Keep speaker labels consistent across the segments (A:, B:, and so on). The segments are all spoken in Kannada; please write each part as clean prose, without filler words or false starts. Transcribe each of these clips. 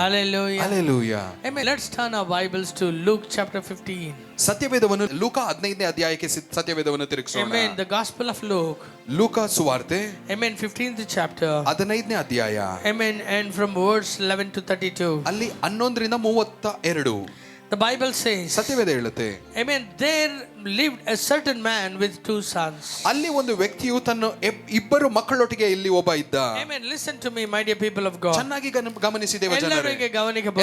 A: Hallelujah.
B: Hallelujah.
A: Amen. Let's turn our Bibles to Luke chapter 15.
B: ಸತ್ಯವೇದವನ್ನು ಲೂಕ 15ನೇ ಅಧ್ಯಾಯಕ್ಕೆ ಸತ್ಯವೇದವನ್ನು ತಿರುಗಿಸೋಣ.
A: Amen. The Gospel of Luke.
B: ಲೂಕ ಸುವಾರ್ತೆ.
A: Amen. 15th chapter.
B: 15ನೇ ಅಧ್ಯಾಯ.
A: Amen. And from verse 11 to 32.
B: ಅಲ್ಲಿ 11ರಿಂದ 32.
A: The Bible says.
B: ಸತ್ಯವೇದ ಹೇಳುತ್ತೆ.
A: Amen. There lived a certain man with two sons.
B: ಅಲ್ಲಿ ಒಂದು ವ್ಯಕ್ತಿಯು ತನ್ನ ಇಬ್ಬರು ಮಕ್ಕಳೊಟ್ಟಿಗೆ ಇಲ್ಲಿ ಒಬ್ಬ ಇದ್ದ.
A: Amen. Listen to me, my dear people of God.
B: ಚೆನ್ನಾಗಿ ಗಮನಿಸಿ ದೇವ ಜನರೇ.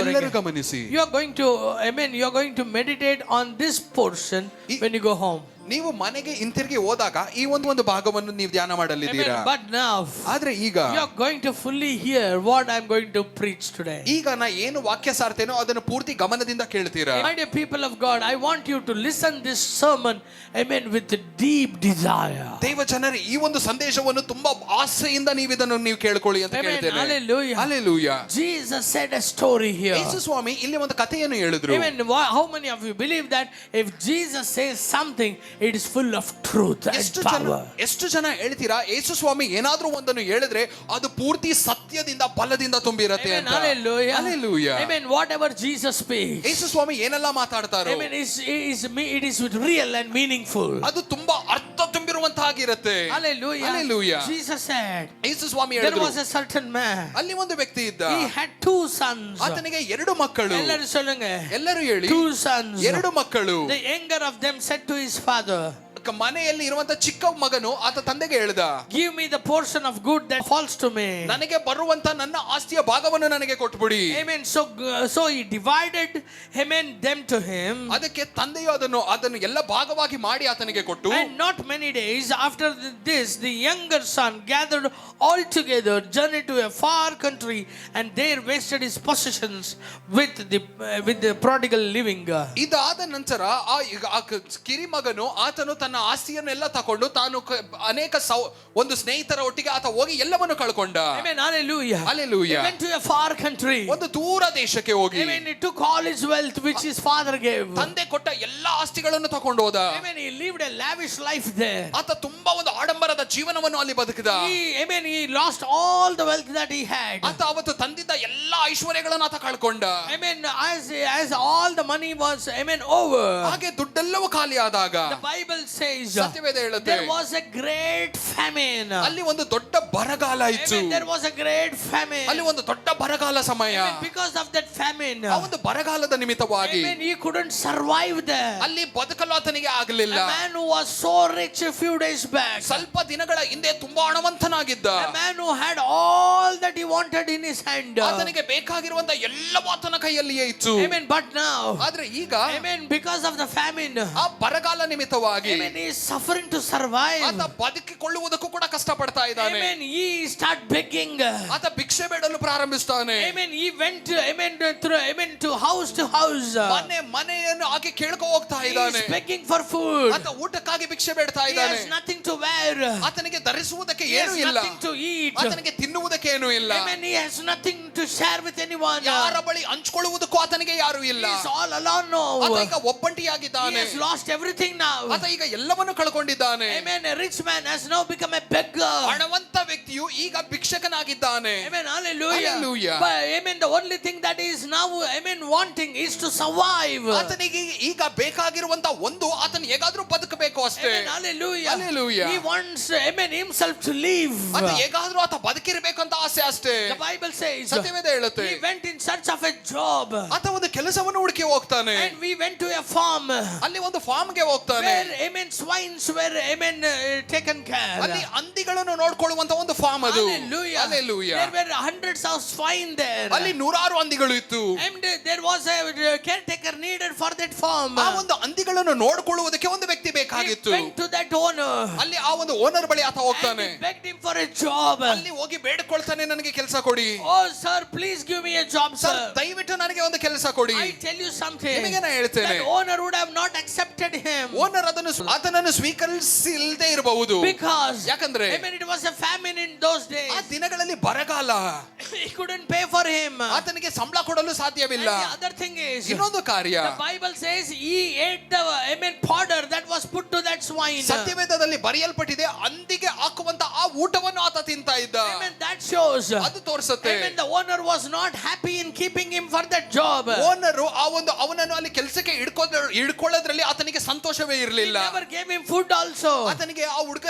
B: ಎಲ್ಲರೂ ಗಮನಿಸಿ.
A: You are going to, amen, you are going to meditate on this portion when you go home.
B: ನೀವು ಮನೆಗೆ ಹಿಂತಿರುಗಿ ಹೋದಾಗ ಈ ಒಂದು ಭಾಗವನ್ನು ನೀವು ಧ್ಯಾನ ಮಾಡಲಿದ್ದೀರಾ.
A: But now,
B: ಆದ್ರೆ ಈಗ
A: you are going to fully hear what I am going to preach today.
B: ಈಗ ನಾ ಏನು ವಾಕ್ಯ ಸಾರ್ತೇನೋ ಅದನ್ನು ಪೂರ್ತಿ ಗಮನದಿಂದ ಕೇಳ್ತೀರಾ.
A: My dear people of God, I want you to listen this sermon, amen, with deep desire.
B: ದೇವ ಜನರೇ, ಈ ಒಂದು ಸಂದೇಶವನ್ನು ತುಂಬಾ ಆಸೆಯಿಂದ ನೀವು ಇದನ್ನು ನೀವು ಕೇಳಿಕೊಳ್ಳಿ ಅಂತ ಕೇಳ್ತೇನೆ.
A: Hallelujah.
B: Hallelujah.
A: Jesus said a story here.
B: ಯೇಸು ಸ್ವಾಮಿ ಇಲ್ಲಿ ಒಂದು ಕಥೆಯನ್ನು ಹೇಳಿದ್ರು.
A: Amen. How many of you believe that if Jesus says something, it is full of truth and power?
B: ಎಷ್ಟು ಜನ ಹೇಳ್ತೀರಾ ಯೇಸು ಸ್ವಾಮಿ ಏನಾದ್ರೂ ಒಂದನ್ನು ಹೇಳಿದ್ರೆ ಅದು ಪೂರ್ತಿ ಸತ್ಯದಿಂದ ಬಲದಿಂದ ತುಂಬಿರುತ್ತೆ ಅಂತ.
A: Hallelujah.
B: Hallelujah.
A: Amen. Whatever Jesus speaks,
B: ಯೇಸು ಸ್ವಾಮಿ ಏನೆಲ್ಲ ಮಾತಾಡ್ತಾರೋ,
A: amen, it is with real and meaningful.
B: ಅದು ತುಂಬಾ ಅರ್ಥ ತುಂಬಿರುವಂತಾಗಿರುತ್ತೆ.
A: Hallelujah.
B: Hallelujah.
A: Jesus said,
B: Yesu Swami
A: there
B: ಹೇಳಿದ್ರು,
A: was a certain man.
B: ಅಲ್ಲಿ ಒಂದು ವ್ಯಕ್ತಿ ಇದ್ದ.
A: He had two sons.
B: ಆತನಿಗೆ ಎರಡು ಮಕ್ಕಳು.
A: ಎಲ್ಲರೂ ಸೊಲ್ಲುಂಗ.
B: ಎಲ್ಲರೂ ಹೇಳಿ.
A: Two sons.
B: ಎರಡು ಮಕ್ಕಳು.
A: The younger of them said to his father,
B: ಮನೆಯಲ್ಲಿ ಇರುವಂತ ಚಿಕ್ಕ ಮಗನು ಆತ ತಂದೆಗೆ ಹೇಳ್ದ,
A: give me the portion of good that falls to me.
B: ನನಗೆ ಬರುವಂತ ನನ್ನ ಆಸ್ತಿಯ ಭಾಗವನ್ನು ನನಗೆ ಕೊಟ್ಬಿಡಿ.
A: Amen. So he divided, amen, them to him.
B: ಅದಕ್ಕೆ ತಂದೆಯು ಅದನ್ನು ಎಲ್ಲ ಭಾಗವಾಗಿ ಮಾಡಿ ಆತನಿಗೆ ಕೊಟ್ಟು.
A: And not many days after this, the younger son gathered all together, journeyed to a far country, and there wasted his possessions with the prodigal living.
B: ಇದಾದ ನಂತರ ಆ ಕಿರಿ ಮಗನು ಆತನು ತನ್ನ ಆಸ್ತಿಯನ್ನೆಲ್ಲ ತಕೊಂಡು ತಾನು ಅನೇಕ ಒಂದು ಸ್ನೇಹಿತರ ಒಟ್ಟಿಗೆ ಆತ ಹೋಗಿ ಎಲ್ಲವನ್ನು ಕಳ್ಕೊಂಡ.
A: Amen. Hallelujah.
B: Hallelujah.
A: He went to a far country.
B: ಒಂದು ದೂರ ದೇಶಕ್ಕೆ ಹೋಗಿ.
A: Amen. He took all his wealth which his father gave.
B: ತಂದೆ ಕೊಟ್ಟ ಎಲ್ಲಾ ಆಸ್ತಿಗಳನ್ನು ತಕೊಂಡು ಹೋದ.
A: Amen. He lived a lavish life there.
B: ಆತ ತುಂಬಾ ಒಂದು ಆಡಂಬರದ ಜೀವನವನ್ನು ಅಲ್ಲಿ ಬದುಕಿದ.
A: Amen. He lost all the wealth that he had.
B: ಆತ ಅವತ್ತು ತಂದಿದ್ದ ಎಲ್ಲಾ ಐಶ್ವರ್ಯಗಳನ್ನು ಆತ ಕಳ್ಕೊಂಡ.
A: Amen. As all the money was, amen, over.
B: ಹಾಗೆ ದುಡ್ಡೆಲ್ಲವೂ ಖಾಲಿ ಆದಾಗ
A: The Bible says,
B: ಸತ್ಯವೇದ ಹೇಳುತ್ತೆ,
A: there was a great famine.
B: ಅಲ್ಲಿ ಒಂದು ದೊಡ್ಡ ಬರಗಾಲ ಇತ್ತು.
A: Amen. There was a great famine.
B: ಅಲ್ಲಿ ಒಂದು ದೊಡ್ಡ ಬರಗಾಲ ಸಮಯ.
A: Amen. Because of that famine,
B: ಆ ಒಂದು ಬರಗಾಲದ ನಿಮಿತ್ತವಾಗಿ,
A: amen, he couldn't survive there.
B: ಅಲ್ಲಿ ಬದುಕಲು ಆತನಿಗೆ ಆಗಲಿಲ್ಲ.
A: A man who was so rich a few days back,
B: ಸ್ವಲ್ಪ ದಿನಗಳ ಹಿಂದೆ ತುಂಬಾ ಹಣವಂತನಾಗಿದ್ದ.
A: a man who had all that he wanted in his hand,
B: ಆತನಿಗೆ ಬೇಕಾಗಿರುವಂತ ಎಲ್ಲವೂ ಆತನ ಕೈಯಲ್ಲಿಯೇ ಇತ್ತು.
A: amen. But now,
B: ಆದ್ರೆ ಈಗ,
A: amen, because of the famine,
B: ಆ ಬರಗಾಲ ನಿಮಿತ್ತವಾಗಿ,
A: amen, he is suffering to survive.
B: ಆತ ಬದುಕಿಕೊಳ್ಳುವುದಕ್ಕೂ ಕೂಡ ಕಷ್ಟಪಡ್ತಾ ಇದ್ದಾನೆ.
A: Amen. He start begging.
B: ಆತ ಭಿಕ್ಷೆ ಬೇಡಲು ಪ್ರಾರಂಭಿಸ್ತಾನೆ.
A: Amen. He went, amen, to house to house.
B: ಮನೆಯನ್ನು ಆಕೆ ಕೇಳ್ಕೊ ಹೋಗ್ತಾ ಇದ್ದಾನೆ.
A: He is begging for food.
B: ಆತ ಊಟಕ್ಕಾಗಿ ಭಿಕ್ಷೆ ಬೇಡ್ತಾ
A: He
B: ಇದ್ದಾನೆ.
A: has nothing to wear.
B: ಆತನಿಗೆ ಧರಿಸುವುದಕ್ಕೆ
A: He has
B: ಏನೂ ಇಲ್ಲ.
A: nothing to eat.
B: ಆತನಿಗೆ ತಿನ್ನುವುದಕ್ಕೆ ಏನೂ ಇಲ್ಲ.
A: Amen. He has nothing to share with anyone.
B: ಯಾರ ಬಳಿ ಹಂಚಿಕೊಳ್ಳುವುದಕ್ಕೂ ಆತನಿಗೆ ಯಾರು ಇಲ್ಲ.
A: He is all alone now.
B: ಆತ ಈಗ
A: He
B: ಒಬ್ಬಂಟಿಯಾಗಿದ್ದಾನೆ.
A: has lost everything now.
B: ಆತ ಈಗ ಎಲ್ಲವನ್ನು ಕಳ್ಕೊಂಡಿದ್ದಾನೆ.
A: Amen. A rich man has now become a beggar.
B: ಹಣವಂತ ವ್ಯಕ್ತಿಯು ಈಗ ಭಿಕ್ಷಕನಾಗಿದ್ದಾನೆ.
A: Amen. Hallelujah.
B: Hallelujah.
A: But amen, the only thing that is now, amen, wanting is to survive.
B: ಆತನಿಗೆ ಈಗ ಬೇಕಾಗಿರುವಂತ ಒಂದು ಆತನು ಹೇಗಾದ್ರೂ ಬದುಕಬೇಕು ಅಷ್ಟೇ.
A: Amen. Hallelujah.
B: Hallelujah.
A: He wants, amen, himself to live.
B: ಆತ ಹೇಗಾದ್ರೂ ಆತ ಬದುಕಿರಬೇಕು ಅಂತ ಆಸೆ ಅಷ್ಟೇ.
A: The Bible says,
B: ಸತ್ಯವೇದ ಹೇಳುತ್ತೆ,
A: he went in search of a job.
B: ಆತ ಒಂದು ಕೆಲಸವನ್ನು ಹುಡುಕಿ ಹೋಗ್ತಾನೆ.
A: And we went to a farm.
B: ಅಲ್ಲಿ ಒಂದು ಫಾರ್ಮ್ಗೆ ಹೋಗ್ತಾನೆ.
A: Where, amen, swines were, amen, taken care.
B: ಅಲ್ಲಿ ಹಂದಿಗಳನ್ನು ನೋಡ್ಕೊಳ್ಳುವಂತ ಒಂದು ಫಾರ್ಮ್ ಅದು.
A: Hallelujah.
B: Hallelujah.
A: There were hundreds of swine there.
B: ಅಲ್ಲಿ ನೂರಾರು ಹಂದಿಗಳು ಇತ್ತು.
A: And there was a caretaker needed for that farm.
B: ಆ ಒಂದು ಹಂದಿಗಳನ್ನು ನೋಡ್ಕೊಳ್ಳುವುದಕ್ಕೆ ಒಂದು ವ್ಯಕ್ತಿ ಬೇಕಾಗಿತ್ತು.
A: He went to that owner.
B: ಅಲ್ಲಿ ಆ ಒಂದು ಓನರ್ ಬಳಿ ಆತ ಹೋಗ್ತಾನೆ.
A: And he begged him for a job.
B: ಅಲ್ಲಿ ಹೋಗಿ ಬೇಡ್ಕೊಳ್ತಾನೆ, ನನಗೆ ಕೆಲಸ ಕೊಡಿ.
A: Oh sir, please give me a job, sir.
B: ದಯವಿಟ್ಟು ನನಗೆ ಒಂದು ಕೆಲಸ ಕೊಡಿ.
A: I tell you something.
B: ನಿಮಗೆ ನಾನು ಹೇಳ್ತೇನೆ,
A: that owner would have not accepted him.
B: Owner ಆತನನ್ನು ಸ್ವೀಕರಿಸಿಲ್ಲದೆ ಇರಬಹುದು.
A: Because,
B: ಯಾಕಂದ್ರೆ,
A: amen, it was a famine in those days.
B: ಆ ದಿನಗಳಲ್ಲಿ ಬರಗಾಲ.
A: He couldn't pay for him.
B: ಆತನಿಗೆ ಸಂಬಳ ಕೊಡಲು ಸಾಧ್ಯವಿಲ್ಲ.
A: And the other thing is,
B: ಇನ್ನೊಂದು ಕಾರ್ಯ, ಕಾರ್ಯ.
A: The Bible says he ate the powder that was put to that swine.
B: ಸತ್ಯವೇದದಲ್ಲಿ ಬರೆಯಲ್ಪಟ್ಟಿದೆ ಹಂದಿಗೆ ಹಾಕುವಂತ ಆ ಊಟವನ್ನು ಆತ ತಿಂತಾ ಇದ್ದ.
A: That shows.
B: ಅದು ತೋರಿಸುತ್ತೆ.
A: The owner was not happy in keeping him for that job.
B: Owner ಅವನನ್ನು ಅಲ್ಲಿ ಕೆಲಸಕ್ಕೆ ಹಿಡ್ಕೊಳ್ಳೋದ್ರಲ್ಲಿ ಆತನಿಗೆ ಸಂತೋಷವೇ ಇರಲಿಲ್ಲ.
A: He never gave him food also.
B: ಆತನಿಗೆ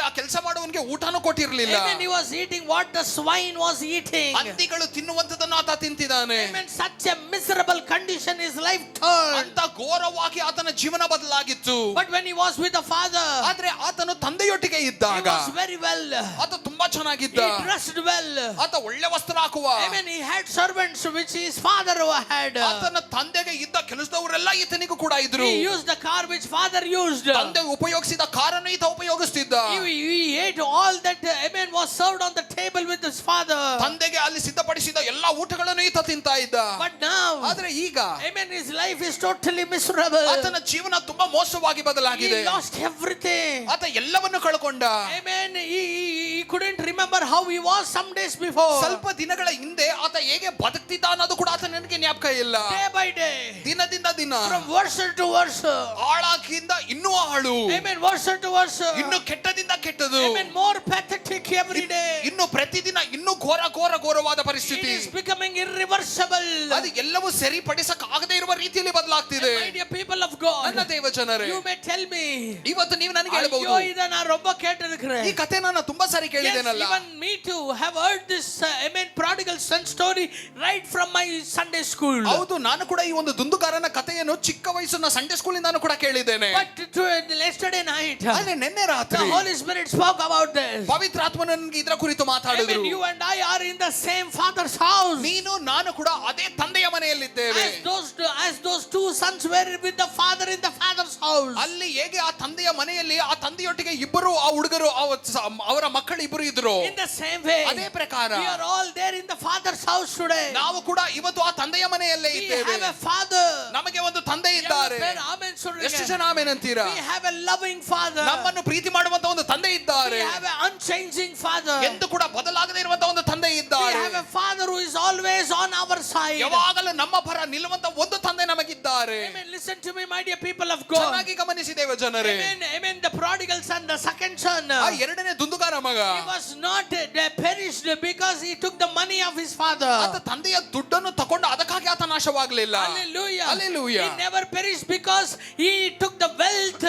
B: ಆ ಕೆಲಸ ಮಾಡುವವನಿಗೆ ಊಟನೂ ಕೊಟ್ಟಿರಲಿಲ್ಲ.
A: He was eating what the swine was eating.
B: ಹಂದಿಗಳು ತಿನ್ನುವಂತದನ್ನು ಆತ ತಿಂತಿದ್ದಾನೆ.
A: Such a miserable condition his life turned.
B: ಅಂತ ಘೋರವಾಗಿ ಆತನ ಜೀವನ ಬದಲಾಗಿತ್ತು.
A: But when he was with the father,
B: ಆದ್ರೆ ಆತನು ತಂದೆಯೊಟ್ಟಿಗೆ ಇದ್ದಾಗ
A: he was very well.
B: ಆತ ತುಂಬಾ ಚೆನ್ನಾಗಿದ್ದ.
A: He dressed well.
B: ಆತ ಒಳ್ಳೆ ವಸ್ತ್ರ ಹಾಕುವ.
A: He had servants which his father had.
B: ಆತನ ತಂದೆಗೆ ಇದ್ದ ಕೆಲಸದವರೆಲ್ಲ ಈತನಿಗೂ ಕೂಡ ಇದ್ರು.
A: He used the car which father used.
B: ತಂದೆ ಉಪಯೋಗಿಸಿದ ಕಾರನ್ನು ಈತ ಉಪಯೋಗಿಸ್ತಿದ್ದ.
A: He ate all that was served on the table with his father.
B: ತಂದೆಗೆ ಅಲ್ಲಿ ಸಿದ್ಧಪಡಿಸಿದ ಎಲ್ಲಾ ಊಟಗಳನ್ನು ಈತ ತಿಂತಾ ಇದ್ದ.
A: But now,
B: ಆದ್ರೆ ಈಗ
A: his life is totally miserable.
B: ಆತನ ಜೀವನ ತುಂಬಾ ಮೋಸವಾಗಿ ಬದಲಾಗಿದೆ.
A: He lost everything.
B: ಆತ ಎಲ್ಲವನ್ನು ಕಳ್ಕೊಂಡ.
A: He couldn't remember how he was some days before.
B: ಸ್ವಲ್ಪ ದಿನಗಳ ಹಿಂದೆ ಆತ ಹೇಗೆ ಬದುಕ್ತಿದ್ದ ಅನ್ನೋದು ಕೂಡ ಆತ ನನಗೆ ಜ್ಞಾಪಕ ಇಲ್ಲ.
A: Day by day,
B: ದಿನದಿಂದ ದಿನ,
A: from worse to worse,
B: ಹಾಳಾಗಿಂದ ಇನ್ನೂ ಹಾಳು,
A: worse to worse,
B: ಇನ್ನು ಕೆಟ್ಟದಿಂದ ಕೆಟ್ಟದು,
A: more pathetic every day.
B: ಇನ್ನು ಪ್ರತಿದಿನ ಇನ್ನೂ ಘೋರವಾದ ಪರಿಸ್ಥಿತಿ.
A: It is becoming irreversible.
B: ಅದು ಎಲ್ಲವೂ ಸರಿಪಡಿಸಕ್ಕೆ ಆಗದೇ ಇರುವ ರೀತಿಯಲ್ಲಿ ಬದಲಾಗ್ತಿದೆ.
A: My dear people of God,
B: ನನ್ನ ದೇವ ಜನರೇ,
A: you may tell me,
B: ಇವತ್ತು ನೀವು ನನಗೆ ಹೇಳಬಹುದು,
A: ಇದನ್ನ ರೊಬ್ಬ ಕೇಳಿರ್ತಾರೆ,
B: ಈ ಕಥೆ ನಾನು ತುಂಬಾ ಸಾರಿ ಕೇಳಿದ್ದೇನಲ್ಲ.
A: Even me too have heard this prodigal son story right from my Sunday school.
B: ಹೌದು, ನಾನು ಕೂಡ ಈ ಒಂದು ದುಂದುಗಾರನ ಕಥೆಯನ್ನು ಚಿಕ್ಕ ವಯಸ್ಸಿನ ಸಂಡೇ ಸ್ಕೂಲ್ ಇಂದ ಕೂಡ ಕೇಳಿದ್ದೇನೆ.
A: But yesterday night,
B: ಆದ್ರೆ ನಿನ್ನೆ ರಾತ್ರಿ
A: the Holy Spirit spoke about this.
B: ಪವಿತ್ರಾತ್ಮನು ನನಗೆ ಇದರ ಕುರಿತು ಮಾತಾಡಿದರು.
A: You and I are in the same father's house.
B: ನೀನು ನಾನು ಕೂಡ ಅದೇ ತಂದೆಯ ಮನೆಯಲ್ಲಿದ್ದೇವೆ.
A: As those two sons were with the father in the father's house.
B: ಅಲ್ಲಿ ಹೇಗೆ ಆ ತಂದೆಯ ಮನೆಯಲ್ಲಿ ಆ ತಂದೆಯೊಟ್ಟಿಗೆ ಇಬ್ಬರು ಆ ಹುಡುಗರು ಅವರ ಮಕ್ಕಳು ಇಬ್ಬರು ಇದ್ರು,
A: in the same way,
B: ಅದೇ ಪ್ರಕಾರ
A: we are all there in the father's house today.
B: ನಾವು ಕೂಡ ಇವತ್ತು ಆ ತಂದೆಯ ಮನೆಯಲ್ಲೇ ಇದ್ದೇವೆ.
A: We have a father.
B: ನಮಗೆ ಒಂದು ತಂದೆ ಇದ್ದಾರೆ. ಎಷ್ಟು ಜನ ಆಮೆನ್ ಅಂತೀರಾ?
A: We have a loving father.
B: ನಮ್ಮನ್ನು ಪ್ರೀತಿ ಮಾಡುವಂತ ಒಂದು ತಂದೆ ಇದ್ದಾರೆ.
A: We have an unchanging father.
B: ಎಂದು ಕೂಡ ಬದಲಾಗದೇ ಇರುವಂತ ಒಂದು ತಂದೆ ಇದ್ದಾರೆ.
A: We have a father who is always on our side.
B: ಯಾವಾಗಲೂ ನಮ್ಮ ಪರ ನಿಲ್ಲುವಂತ ಒಂದು ತಂದೆ ನಮಗಿದ್ದಾರೆ.
A: Amen. Listen to me, my dear people of God.
B: ಚೆನ್ನಾಗಿ ಗಮನಿಸಿದ್ದೇವೆ ಜನರೇ.
A: Amen. The prodigal son, the second son,
B: ಆ ಎರಡನೇ ದುಂದುಗಾರ ಮಗ,
A: he was not perished because he took the money of his father.
B: ಆತ ತಂದೆಯ ದುಡ್ಡನ್ನು ತಕೊಂಡು ಅದಕ್ಕಾಗಿ ಆತ ನಾಶವಾಗಲಿಲ್ಲ.
A: Hallelujah.
B: Hallelujah.
A: He never perished because he took the wealth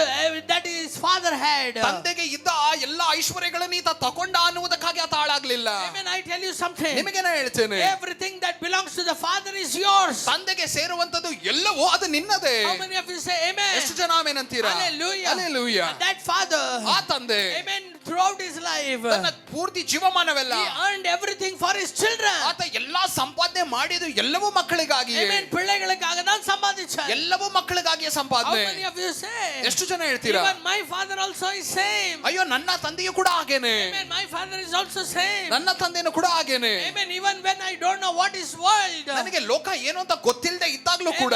A: that his father had.
B: ತಂದೆಗೆ ಇದ್ದ ಆ ಎಲ್ಲ ಐಶ್ವರ್ಯಗಳನ್ನು ಈತ ತಕೊಂಡ ಅನ್ನುವುದಕ್ಕಾಗಿ ಆತ ಹಾಳಾಗ್ಲಿಲ್ಲ.
A: Amen. I tell you something.
B: ನಿಮಗೆ ನಾನು ಹೇಳ್ತೇನೆ,
A: everything that belongs to the father is yours.
B: ತಂದೆಗೆ ಸೇರುವಂತದ್ದು ಎಲ್ಲವೂ ಅದು ನಿನ್ನದೇ.
A: How many of you say amen?
B: ಎಷ್ಟು ಜನ ಆಮೆನ್ ಅಂತೀರಾ?
A: Hallelujah.
B: Hallelujah.
A: That father,
B: ಆ ತಂದೆ,
A: amen, throughout his life,
B: ತನ್ನ ಪೂರ್ತಿ ಜೀವಮಾನವೆಲ್ಲ
A: he earned everything for his children.
B: ಆತ ಎಲ್ಲಾ ಸಂಪಾದನೆ ಮಾಡಿದ್ದು ಎಲ್ಲವೂ ಮಕ್ಕಳಿಗಾಗಿ.
A: Amen. ಪಿಳ್ಳೆಗಳಿಗಾಗಿ ನಾನು ಸಂಪಾದಿಸ,
B: ಎಲ್ಲವೂ ಮಕ್ಕಳಿಗಾಗಿ ಸಂಪಾದನೆ.
A: How many of you say?
B: ಎಷ್ಟು ಜನ ಹೇಳ್ತೀರಾ?
A: Even my father also is same.
B: ಅಯ್ಯೋ, ನನ್ನ ತಂದೆಯೂ ಕೂಡ ಹಾಗೇನೆ.
A: Amen. My father is also same.
B: ನನ್ನ ತಂದೆನೂ ಕೂಡ ಹಾಗೇನೆ.
A: Amen. Even when I don't know what is world,
B: ನನಗೆ ಲೋಕ ಏನು ಅಂತ ಗೊತ್ತಿಲ್ಲದೆ ಇದ್ದಾಗಲೂ ಕೂಡ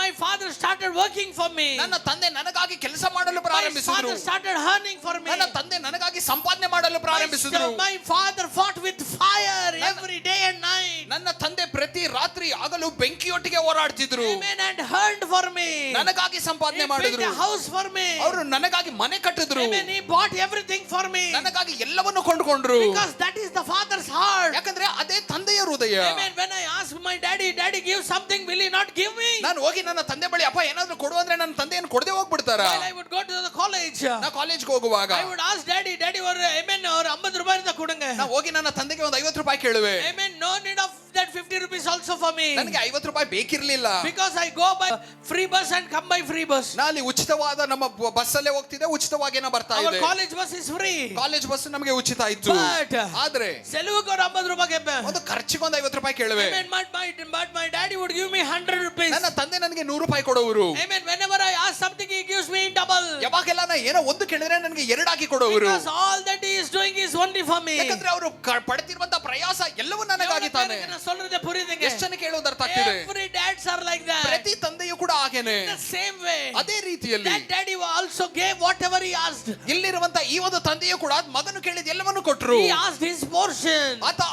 A: my father started working for me.
B: ನನ್ನ ತಂದೆ ನನಗಾಗಿ ಕೆಲಸ ಮಾಡಲು ಪ್ರಾರಂಭಿಸಿದರು.
A: My father started earning for me.
B: ನನ್ನ ತಂದೆ ನನಗಾಗಿ ಸಂಪಾದನೆ ಮಾಡಲು ಪ್ರಾರಂಭಿಸಿದರು.
A: My father fought with fire every day and night.
B: ನನ್ನ ತಂದೆ ಪ್ರತಿ ರಾತ್ರಿ ಆಗಲು ಬೆಂಕಿಯೊಟ್ಟಿಗೆ ಹೋರಾಡ್ತಿದ್ರು.
A: Amen. And earned for me.
B: ನನಗಾಗಿ ಸಂಪಾದನೆ ಮಾಡಿದ್ರು.
A: He built a house for me.
B: ಅವರು ನನಗಾಗಿ ಮನೆ ಕಟ್ಟಿದ್ರು.
A: Amen. He bought everything for me.
B: ನನಗಾಗಿ ಎಲ್ಲವನ್ನು ಕೊಂಡುಕೊಂಡ್ರು.
A: Because that is the father's heart.
B: ಯಾಕಂದ್ರೆ ಅದೇ ತಂದೆಯ ಹೃದಯ.
A: Amen. When I ask my daddy, give something, will he not give me?
B: ನಾನು ಹೋಗಿ ನನ್ನ ತಂದೆ ಬಳಿ ಅಪ್ಪ ಏನಾದ್ರು ಕೊಡು ಅಂದ್ರೆ ನನ್ನ ತಂದೆಯನ್ನು ಕೊಡದೆ ಹೋಗ್ಬಿಡ್ತಾರ.
A: While I would go to the college,
B: ನಾ ಕಾಲೇಜ್ಗೆ ಹೋಗುವಾಗ
A: I would ask daddy ಅವರು amen ಅವರು 50 ರೂಪಾಯಿ ಅಂತ ಕೊಡುಂಗ.
B: ನಾ ಹೋಗಿ ನನ್ನ ತಂದೆಗೆ ಒಂದು 50 ರೂಪಾಯಿ ಕೇಳುವೆ.
A: Amen. No need of that 50 rupees also for me.
B: ನನಗೆ 50 ರೂಪಾಯಿ ಬೇಕಿರ್ಲಿಲ್ಲ.
A: Because I go by free bus and come by free bus.
B: ನಾ ಅಲ್ಲಿ ಉಚಿತವಾದ ನಮ್ಮ ಬಸ್ ಅಲ್ಲೇ ಹೋಗ್ತಿದ್ದೆ, ಉಚಿತವಾಗಿ ನಾ ಬರ್ತಾ ಇದ್ದೆ.
A: Our college bus is free.
B: College bus ನಮಗೆ ಉಚಿತ ಇತ್ತು. ಆದ್ರೆ
A: ಸೆಲುವಿಗೆ 50 ರೂಪಾಯಿ
B: ಒಂದು ಖರ್ಚಿಗೆ ಒಂದು 50 ರೂಪಾಯಿ ಕೇಳುವೆ.
A: Amen. But my daddy would give me 100 rupees.
B: ನನ್ನ ತಂದೆ ನನಗೆ 100 ರೂಪಾಯಿ ಕೊಡುವರು.
A: Amen. Whenever I ask something, he gives me double.
B: ಯಾವಾಗೆಲ್ಲ ನಾ ಏನೋ ಒಂದು ಕೇಳಿದ್ರೆ ನನಗೆ ಎರಡಾಗಿ ಕೊಡುವರು.
A: Because all that he is doing is only for me.
B: ಯಾಕಂದ್ರೆ ಅವರು ಪಡ್ತಿರುವಂತ ಪ್ರಯಾಸ ಎಲ್ಲವೂ ನನಗಾಗಿ ತಾನೆ.
A: சொல்றதே புரியுதுங்க?
B: ಎಷ್ಟು ಜನಕ್ಕೆ ಹೇಳೋದು ಅರ್ಥ ಆಗ್ತಿದೆ?
A: Every dads are like that.
B: ಪ್ರತಿ ತಂದೆಯೂ ಕೂಡ ಹಾಗೇನೆ.
A: The same way.
B: ಅದೇ ರೀತಿಯಲ್ಲಿ
A: that daddy also gave whatever he asked.
B: ಇಲ್ಲಿರುವಂತ ಈ ಒಂದು ತಂದೆಯೂ ಕೂಡ ಮಗನು ಕೇಳಿದ ಎಲ್ಲವನ್ನೂ ಕೊಟ್ಟರು.
A: He asked his portion.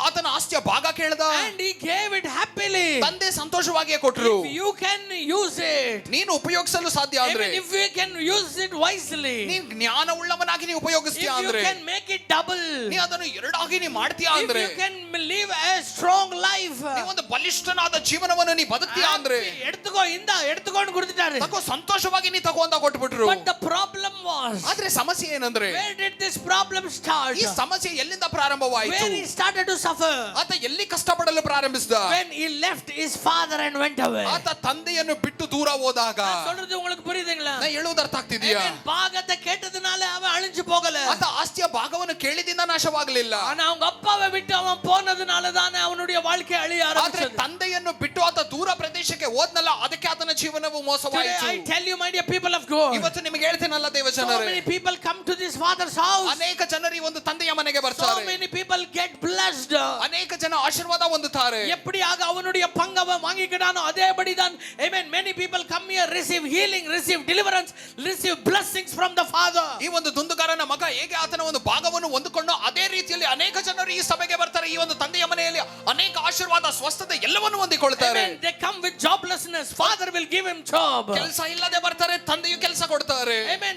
B: ಆತನ ಆಸ್ತಿಯ ಭಾಗ ಕೇಳಿದ.
A: And he gave it happily. happily.
B: ತಂದೆ ಸಂತೋಷವಾಗಿಯೇ ಕೊಟ್ರು.
A: If you can use it,
B: ನೀನು ಉಪಯೋಗಿಸಲು ಸಾಧ್ಯ ಅಂದ್ರೆ,
A: if you can use it wisely,
B: ನೀನ್ ಜ್ಞಾನವುಳ್ಳವನಾಗಿ ನೀ ಉಪಯೋಗಿಸ್ತೀಯ
A: if you
B: ಅಂದ್ರೆ,
A: can make it double,
B: ನೀ ಅದನ್ನು ಎರಡಾಗಿ ನೀ ಮಾಡ್ತೀಯ
A: if
B: ಅಂದ್ರೆ,
A: you can live a strong life,
B: ನೀ ಒಂದು ಬಲಿಷ್ಠನಾದ ಜೀವನವನ್ನು ನೀ ಬದುಕ್ತೀಯ ಅಂದ್ರೆ,
A: ಎಡ್ತುಕೊಂಡು ಕುಡಿದಿದ್ದಾರೆ.
B: ತಗೋ ಸಂತೋಷವಾಗಿ ನೀ ತಗೋ ಅಂತ ಕೊಟ್ಬಿಟ್ರು.
A: But the problem was,
B: ಆದ್ರೆ ಸಮಸ್ಯೆ ಏನಂದ್ರೆ,
A: where did this problem start?
B: ಈ ಸಮಸ್ಯೆ ಎಲ್ಲಿಂದ ಪ್ರಾರಂಭವಾಯಿತು?
A: Where he started to suffer?
B: ಆತ ಎಲ್ಲಿ ಕಷ್ಟಪಡಲು ಪ್ರಾರಂಭಿಸಿದ?
A: When he left his father and went away.
B: ಆತ ತಂದೆಯನ್ನು ಬಿಟ್ಟು ದೂರ ಹೋದಾಗ.
A: சொல்றது உங்களுக்கு புரியுதுங்களா?
B: ನಾ ಹೇಳುವುದು ಅರ್ಥ ಆಗ್ತಿದೆಯಾ?
A: பாகத்தை கேட்டதுனால அவன் அழிஞ்சு போகல.
B: ಆತ ಆಸ್ತಿಯ ಭಾಗವನ್ನು ಕೇಳಿದಿಂದ ನಾಶವಾಗಲಿಲ್ಲ.
A: ஆனா அவங்க அப்பாவை விட்டு அவன் போனதுனால தான் அவனுடைய வாழ்க்கை அழிய
B: ಆದ್ರೆ
A: ஆரம்பிச்சது.
B: ತಂದೆಯನ್ನು ಬಿಟ್ಟು ಆತ ದೂರ ಪ್ರದೇಶಕ್ಕೆ ಹೋದ್ನಲ್ಲ, ಅದಕ್ಕೆ ಆತನ ಜೀವನವು ಮೋಸವಾಯಿತು.
A: I tell you, my dear people of God,
B: ಇವತ್ತು ನಿಮಗೆ ಹೇಳ್ತೇನಲ್ಲ ದೇವ
A: so
B: ಜನರೇ,
A: many people come to this father's house.
B: ಅನೇಕ ಜನರು ಈ ಒಂದು ತಂದೆಯ ಮನೆಗೆ
A: So
B: ಬರ್ತಾರೆ.
A: many people get blessed.
B: ಅನೇಕ ಜನ ಆಶೀರ್ವಾದ ಹೊಂದುತ್ತಾರೆ.
A: எப்படியாக அவனுடைய பங்கவை வாங்கிக்கிட்டானோ அதேபடிதான். Amen. Many people come here, receive healing, receive deliverance, receive blessings from the father.
B: ಈ ಒಂದು ದುಂದುಗಾರನ ಮಗ ಹೇಗೆ ಆತನ ಒಂದು ಭಾಗವನ್ನು ಹೊಂದಿಕೊಂಡು ಅದೇ ರೀತಿಯಲ್ಲಿ ಅನೇಕ ಜನರು ಈ ಸಭೆಗೆ ಬರ್ತಾರೆ. ಈ ಒಂದು ತಂದೆಯ ಮನೆಯಲ್ಲಿ ಅನೇಕ ಆಶೀರ್ವಾದ, ಸ್ವಸ್ಥತೆ ಎಲ್ಲವನ್ನು ಹೊಂದಿಕೊಳ್ತಾರೆ.
A: Amen. They come with joblessness. Father will give him job.
B: ಕೆಲಸ ಇಲ್ಲದೆ ಬರ್ತಾರೆ, ತಂದೆಯು ಕೆಲಸ ಕೊಡ್ತಾರೆ.
A: Amen.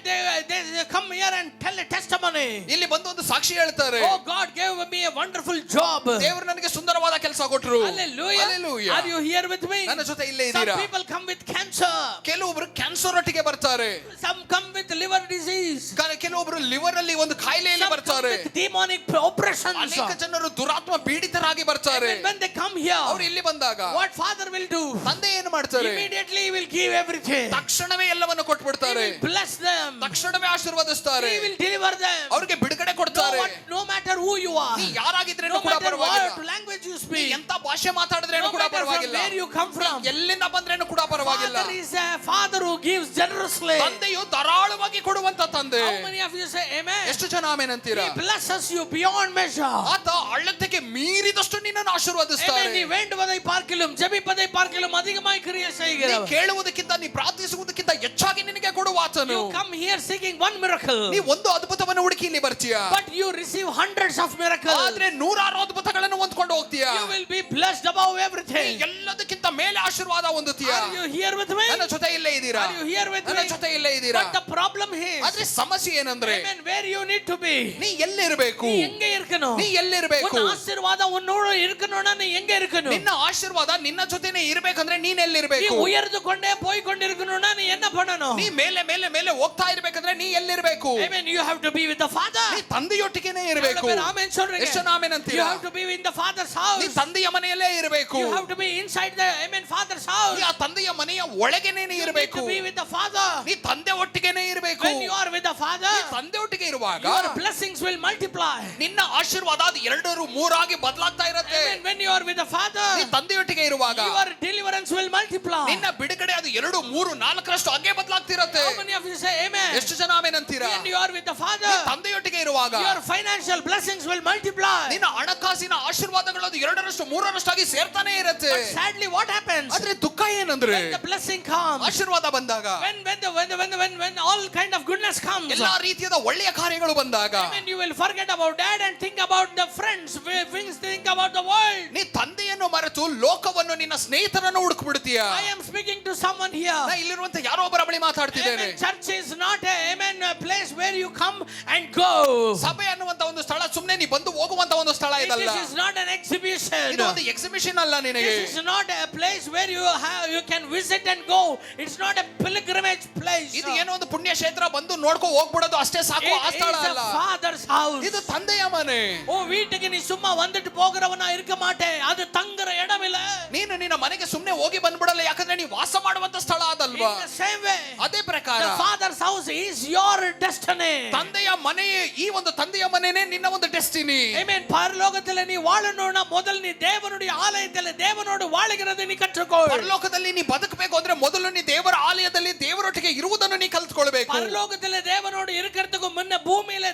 A: They come here and tell a testimony.
B: ಇಲ್ಲಿ ಬಂದು ಒಂದು ಸಾಕ್ಷಿ ಹೇಳ್ತಾರೆ.
A: Oh, God gave me a wonderful job.
B: ದೇವರು ನನಗೆ ಸುಂದರವಾದ ಕೆಲಸ ಕೊಟ್ಟರು.
A: Hallelujah.
B: Hallelujah.
A: Are you here with me?
B: ನನ್ನ ಜೊತೆ ಇಲ್ಲೇ
A: Some
B: ಇದ್ದೀರಾ?
A: people come with cancer.
B: ಕೆಲವೊಬ್ರು ಕ್ಯಾನ್ಸರ್ ಒಟ್ಟಿಗೆ ಬರ್ತಾರೆ.
A: Some come with liver disease.
B: ಕೆಲವೊಬ್ರು ಲಿವರ್ ಅಲ್ಲಿ ಒಂದು ಕಾಯಿಲೆಯಲ್ಲಿ
A: Some come
B: ಬರ್ತಾರೆ.
A: with demonic oppressions.
B: ಅನೇಕ ಜನರು ದುರಾತ್ಮ ಪೀಡಿತರಾಗಿ ಬರ್ತಾರೆ.
A: Amen. When they come here,
B: ಅವರು ಇಲ್ಲಿ ಬಂದಾಗ
A: what father will do?
B: ತಂದೆ ಏನು ಮಾಡ್ತಾರೆ?
A: Immediately he will give everything.
B: ತಕ್ಷಣವೇ ಎಲ್ಲವನ್ನು ಕೊಟ್ಬಿಡ್ತಾರೆ.
A: He will bless them.
B: ತಕ್ಷಣವೇ ಆಶೀರ್ವದಿಸ್ತಾರೆ.
A: He will deliver them.
B: ಅವರಿಗೆ ಬಿಡುಗಡೆ ಕೊಡ್ತಾರೆ.
A: No matter who you are,
B: ನೀ ಯಾರಾಗಿದ್ರೇನು
A: no
B: ಕೂಡ
A: matter
B: ಪರವಾಗಿಲ್ಲ.
A: what language you
B: ನೀ
A: speak,
B: ಎಂತ ಭಾಷೆ ಮಾತಾಡಿದ್ರೇನು
A: no
B: ಕೂಡ
A: matter from
B: ಪರವಾಗಿಲ್ಲ.
A: where you come from,
B: ಎಲ್ಲಿಂದ ಬಂದ್ರೇನು ಕೂಡ ಪರವಾಗಿಲ್ಲ.
A: Father is a father who gives generously.
B: ತಂದೆಯು ಧಾರಾಳವಾಗಿ ಕೊಡುವಂತ ತಂದೆ.
A: How many of you say amen?
B: ಎಷ್ಟು ಜನ ಆಮೆನ್ ಅಂತೀರಾ?
A: He blesses you beyond measure.
B: ಆತ ಅಳತೆಗೆ ಮೀರಿದಷ್ಟು ನಿನ್ನನ್ನು ಆಶೀರ್ವದಿಸ್ತಾರೆ.
A: Amen. நீ வேண்டுவதை பார்க்கிலும் ஜெபிப்பதை பார்க்கிலும் அதிகமாய் கிரியை
B: ನೀ
A: செய்கிறவர்.
B: ಕೇಳುವುದಕ್ಕಿಂತ ನೀ ಪ್ರಾರ್ಥಿಸುವುದಕ್ಕಿಂತ ಹೆಚ್ಚಾಗಿ ನಿನಗೆ ಕೊಡುವ ಆತನು.
A: You come here seeking one miracle,
B: ನೀ ಒಂದು ಅದ್ಭುತವನ್ನು ಹುಡುಕಿ ಇಲ್ಲಿ ಬರ್ತೀಯಾ,
A: but you receive hundreds of miracles.
B: ಆದ್ರೆ ನೂರಾರು ಅದ್ಭುತಗಳನ್ನು ಹೊಂದ್ಕೊಂಡು ಹೋಗ್ತೀಯಾ.
A: You will be blessed above
B: ನೀ
A: everything.
B: ಎಲ್ಲದಕ್ಕಿಂತ ಮೇಲೆ ಆಶೀರ್ವಾದ ಹೊಂದುತ್ತೀಯಾ.
A: Are you here with me?
B: ನನ್ನ ಜೊತೆ ಇಲ್ಲೇ ಇದ್ದೀರಾ?
A: Are you here with
B: ನನ್ನ
A: me?
B: ಜೊತೆ ಇಲ್ಲೇ ಇದ್ದೀರಾ?
A: But the problem is,
B: ಆದ್ರೆ ಸಮಸ್ಯೆ ಏನಂದ್ರೆ,
A: amen, where you need to be.
B: ನೀ ಎಲ್ಲಿರಬೇಕು?
A: நீ எங்க இருக்கணும்?
B: ನೀ ಎಲ್ಲಿರಬೇಕು?
A: உன் ஆசீர்வாதம் உன்னோட இருக்கணும்னா நீ எங்க இருக்கணும்?
B: ನಿನ್ನ ಆಶೀರ್ವಾದ ನಿನ್ನ ಜೊತೆನೇ ಇರಬೇಕಂದ್ರೆ ನೀನ್
A: நீ
B: ಎಲ್ಲಿರಬೇಕು?
A: உயர்ந்து கொண்டே போய் கொண்டிருக்கணும்னா நீ என்ன பண்ணணும்?
B: ನೀ ಮೇಲೆ ಮೇಲೆ ಮೇಲೆ ಹೋಗ್ತಾ ಇರಬೇಕಂದ್ರೆ ನೀ ಎಲ್ಲಿರಬೇಕು?
A: Amen. You have to be with the Father.
B: ನೀ ತಂದೆಯೊಟ್ಟಿಗೆನೇ ಇರಬೇಕು.
A: Amen சொல்றீங்க.
B: ಎಷ್ಟು ಜನ ಆಮೆನ್
A: You
B: ಅಂತೀರಾ?
A: have to be in the Father's house.
B: ನೀ ತಂದೆಯ ಮನೆಯಲ್ಲೇ ಇರಬೇಕು.
A: You have to be inside the amen Father's house.
B: ನೀ ಆ ತಂದೆಯ ಮನೆಯ ಒಳಗೇನೇ
A: You need
B: ಇರಬೇಕು.
A: to be with the Father.
B: ನೀ ತಂದೆ ಒಟ್ಟಿಗೆನೇ ಇರಬೇಕು.
A: When you are with the Father,
B: ತಂದೆ ಒಟ್ಟಿಗೆ ಇರುವಾಗ
A: your blessings will multiply.
B: ನಿನ್ನ ಆಶೀರ್ವಾದ ಅದು ಎರಡರೂ ಮೂರಾಗಿ ಬದಲಾಗ್ತಾ ಇರುತ್ತೆ.
A: Amen. When you are with the Father,
B: ನೀ ತಂದೆಯೊಟ್ಟಿಗೆ ಇರುವಾಗ
A: your deliverance will multiply.
B: ನಿನ್ನ ಬಿಡುಗಡೆ ಅದು 2, 3, 4ರಷ್ಟು ಹಾಗೆ ಬದಲಾಗ್ತಿರುತ್ತೆ.
A: How many of you say amen?
B: ಎಷ್ಟು ಜನ ಆಮೆನ್ ಅಂತೀರಾ?
A: When you are with the Father,
B: ನೀ ತಂದೆಯೊಟ್ಟಿಗೆ ಇರುವಾಗ
A: your financial blessings will multiply.
B: ನಿನ್ನ ಹಣಕಾಸಿನ ಆಶೀರ್ವಾದಗಳು ಅದು 2ರಷ್ಟು 3ರಷ್ಟು ಆಗಿ ಸೇರ್ತಾನೆ ಇರುತ್ತೆ.
A: But sadly, what happens
B: ಆದ್ರೆ ದುಃಖ ಏನಂದ್ರೆ,
A: when the blessing comes?
B: ಆಶೀರ್ವಾದ ಬಂದಾಗ,
A: When all kind of goodness comes,
B: ಎಲ್ಲಾ ರೀತಿಯಾದ ಒಳ್ಳೆಯ ಕಾರ್ಯಗಳು ಬಂದಾಗ,
A: amen, you will forget about dad and think about the friends, think about the world.
B: ನೀ ತಂದೆಯನ್ನು ಮರೆತು ಲೋಕವನ್ನು, ನಿನ್ನ ಸ್ನೇಹಿತರನ್ನು ಹುಡುಕ್ಬಿಡ್ತೀಯ.
A: I am speaking to someone here.
B: ನಾ ಇಲ್ಲಿರುವಂತ ಯಾರೋ ಒಬ್ಬರ ಬಳಿ ಮಾತಾಡ್ತಿದ್ದೇನೆ.
A: Amen. Church is not a place where you come and go.
B: ಸಭೆ ಅನ್ನುವಂತ ಒಂದು ಸ್ಥಳ ಸುಮ್ಮನೆ ನೀ ಬಂದು ಹೋಗುವಂತ ಒಂದು ಸ್ಥಳ ಇದಲ್ಲ.
A: This is not an exhibition.
B: ಇದು ಒಂದು ಎಕ್ಸಿಬಿಷನ್ ಅಲ್ಲ ನಿನಗೆ.
A: This is not a place where you can visit and go. It's not a pilgrimage place.
B: ಇದು ಏನೋ ಒಂದು ಪುಣ್ಯ ಕ್ಷೇತ್ರ, ಬಂದು ನೋಡ್ಕೊ ಹೋಗ್ಬಿಡೋದು ಅಷ್ಟೇ ಸಾಕು, ಆ ಸ್ಥಳ
A: It is
B: ಅಲ್ಲ.
A: a father's house.
B: ಇದು ತಂದೆಯ ಮನೆ.
A: ஓ வீட்டுக்கு நீ சும்மா வந்துட்டு போகிறவனா இருக்க மாட்டே, அது தங்குற இடம் இல்ல.
B: ನೀನು ನಿನ್ನ ಮನೆಗೆ ಸುಮ್ಮನೆ ಹೋಗಿ ಬಂದ್ಬಿಡಲ್ಲ, ಯಾಕಂದ್ರೆ ನೀ ವಾಸ ಮಾಡುವಂತ ಸ್ಥಳ ಅದಲ್ವಾ.
A: In the same way,
B: ಅದೇ ಪ್ರಕಾರ
A: the father's house is your destiny.
B: ತಂದೆಯ ಮನೆಯೇ, ಈ ಒಂದು ತಂದೆಯ ಮನೆನೇ ನಿನ್ನ ಒಂದು ಡೆಸ್ಟಿನಿ.
A: Amen. பரலோகத்துல நீ வாழணும்னா முதல்ல நீ தேவனுடைய ஆலயத்துல தேவனோடு வாழுகிறதை நீ கற்றுக்கொள்.
B: ಪರಲೋಕದಲ್ಲಿ ನೀ ಬದುಕಬೇಕು ಅಂದ್ರೆ ಮೊದಲು ನೀ ದೇವರ ಆಲಯದಲ್ಲಿ ದೇವರೊಟ್ಟಿಗೆ ಇರುವುದನ್ನು ನೀ ಕಲ್ತ್ಕೊಳ್ಬೇಕು.
A: பரலோகத்துல தேவனோடு இருக்கிறதுக்கு முன்ன பூமியில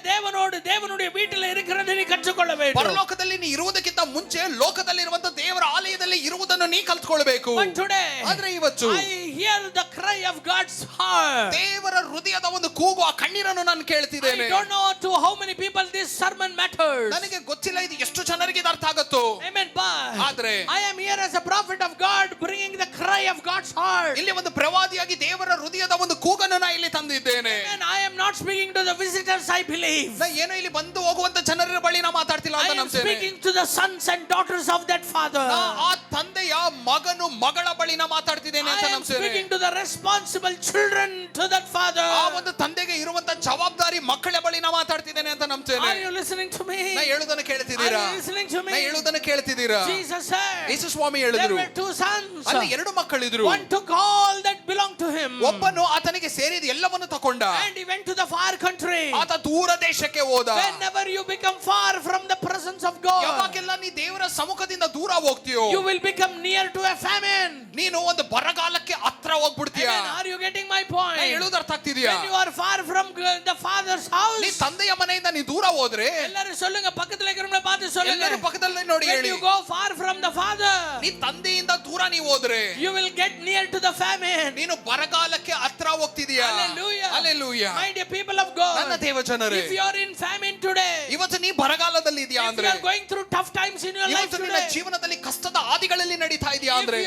A: தேவனுடைய வீட்டில இருக்கிறதை நீ கற்றுக்கொள்ள வேண்டும்.
B: ಪರಲೋಕದಲ್ಲಿ ನೀ ಇರುವುದಕ್ಕಿಂತ ಮುಂಚೆ ಲೋಕದಲ್ಲಿ ಇರುವಂತ ದೇವರ ಆಲಯದಲ್ಲಿ ಇರುವುದನ್ನು ನೀ ಕಲ್ತ್ಕೊಳ್ಬೇಕು.
A: But today,
B: ಆದ್ರೆ ಇವತ್ತು
A: I hear the cry of God's heart.
B: ದೇವರ ಹೃದಯದ ಒಂದು ಕೂಗು, ಆ ಕಣ್ಣೀರನ್ನು ನಾನು ಕೇಳ್ತಿದ್ದೇನೆ.
A: I don't know to how many people this sermon matters.
B: ನನಗೆ ಗೊತ್ತಿಲ್ಲ ಇದು ಎಷ್ಟು ಜನರಿಗೆ ಇದು ಅರ್ಥ ಆಗುತ್ತೋ.
A: Amen. But
B: ಆದ್ರೆ
A: I am here as a prophet of God, bringing the cry of God's heart.
B: ಇಲ್ಲಿ ಒಂದು ಪ್ರವಾದಿಯಾಗಿ ದೇವರ ಹೃದಯದ ಒಂದು ಕೂಗನ್ನು ನಾನು ಇಲ್ಲಿ ತಂದಿದ್ದೇನೆ.
A: Amen. I am not speaking to the visitors, I believe.
B: ಏನೋ ಇಲ್ಲಿ ಬಂದು ಹೋಗುವಂತ ಜನರ ಬಳಿ ನಾ ಮಾತಾಡ್ತಿಲ್ಲ
A: I
B: ಅಂತ
A: am
B: ನಂಬ್ತೇನೆ.
A: speaking to the sons and daughters of that father.
B: ಆ ತಂದೆಯ ಮಗನು ಮಗಳ ಬಳಿ ನಾ ಮಾತಾಡ್ತಿದ್ದೇನೆ ಅಂತ
A: I am
B: ನಂಬ್ತೇನೆ.
A: speaking to the responsible children to that father.
B: ಆ ಒಂದು ತಂದೆಗೆ ಇರುವಂತ ಜವಾಬ್ದಾರಿ ಮಕ್ಕಳ ಬಳಿ ನಾ ಮಾತಾಡ್ತಿದ್ದೇನೆ ಅಂತ ನಂಬ್ತೇನೆ.
A: Are you listening to me?
B: ನಾ ಹೇಳುವುದನ್ನು ಕೇಳ್ತಿದ್ದೀರಾ?
A: Are you listening to me?
B: ನಾ ಹೇಳುವುದನ್ನು ಕೇಳ್ತಿದ್ದೀರಾ?
A: Jesus said,
B: Yesu Swami
A: there
B: ಹೇಳಿದ್ರು,
A: were two sons.
B: ಅಲ್ಲಿ ಎರಡು ಮಕ್ಕಳಿದ್ರು.
A: One took all that belonged to him.
B: ಒಬ್ಬನು ಆತನಿಗೆ ಸೇರಿದ ಎಲ್ಲವನ್ನು ತಕೊಂಡ.
A: And he went to the far country.
B: ಆತ ದೂರ ದೇಶಕ್ಕೆ ಹೋದ.
A: Whenever you become far from the presence of God,
B: ಯಾವಾಗೆಲ್ಲ ನೀ ದೇವರ ಸಮ್ಮುಖದಿಂದ ದೂರ ಹೋಗ್ತೀಯೋ,
A: you will become near to a famine.
B: ನೀನು ಒಂದು ಬರಗಾಲಕ್ಕೆ ಹತ್ರ ಹೋಗ್ಬಿಡ್ತೀಯ.
A: Amen. Are you getting my point?
B: ನಾ ಹೇಳುವುದು ಅರ್ಥ ಆಗ್ತಿದ್ಯಾ?
A: When you are far from the father's house,
B: ನೀ ತಂದೆಯ ಮನೆಯಿಂದ ನೀ ದೂರ ಹೋದ್ರೆ,
A: ಎಲ್ಲರೂ சொல்லுங்க, பக்கத்துல இருக்கிறவங்கள பார்த்து சொல்லுங்க,
B: ಎಲ್ಲರೂ ಪಕ್ಕದಲ್ಲೇ ನೋಡಿ
A: when
B: ಹೇಳಿ,
A: you go far from the father,
B: ನೀ ತಂದೆಯಿಂದ ದೂರ ನೀ ಹೋದ್ರೆ
A: you will get near to the famine.
B: ನೀನು ಬರಗಾಲಕ್ಕೆ ಹತ್ರ ಹೋಗ್ತಿದೀಯಾ.
A: Hallelujah.
B: Hallelujah.
A: My dear people of God,
B: ನನ್ನ ದೇವಜನರೇ,
A: if you are in famine today,
B: ಇವತ್ತು ನೀ ಬರಗಾಲದಲ್ಲಿ ಇದೆಯಾ
A: if
B: ಅಂದ್ರೆ,
A: you are going through tough times in your life
B: ಇವತ್ತು ನಿನ್ನ
A: today,
B: ಜೀವನದಲ್ಲಿ ಕಷ್ಟದ ಹಾದಿಗಳಲ್ಲಿ ನಡೀತಾ ಇದೆಯಾ ಅಂದ್ರೆ,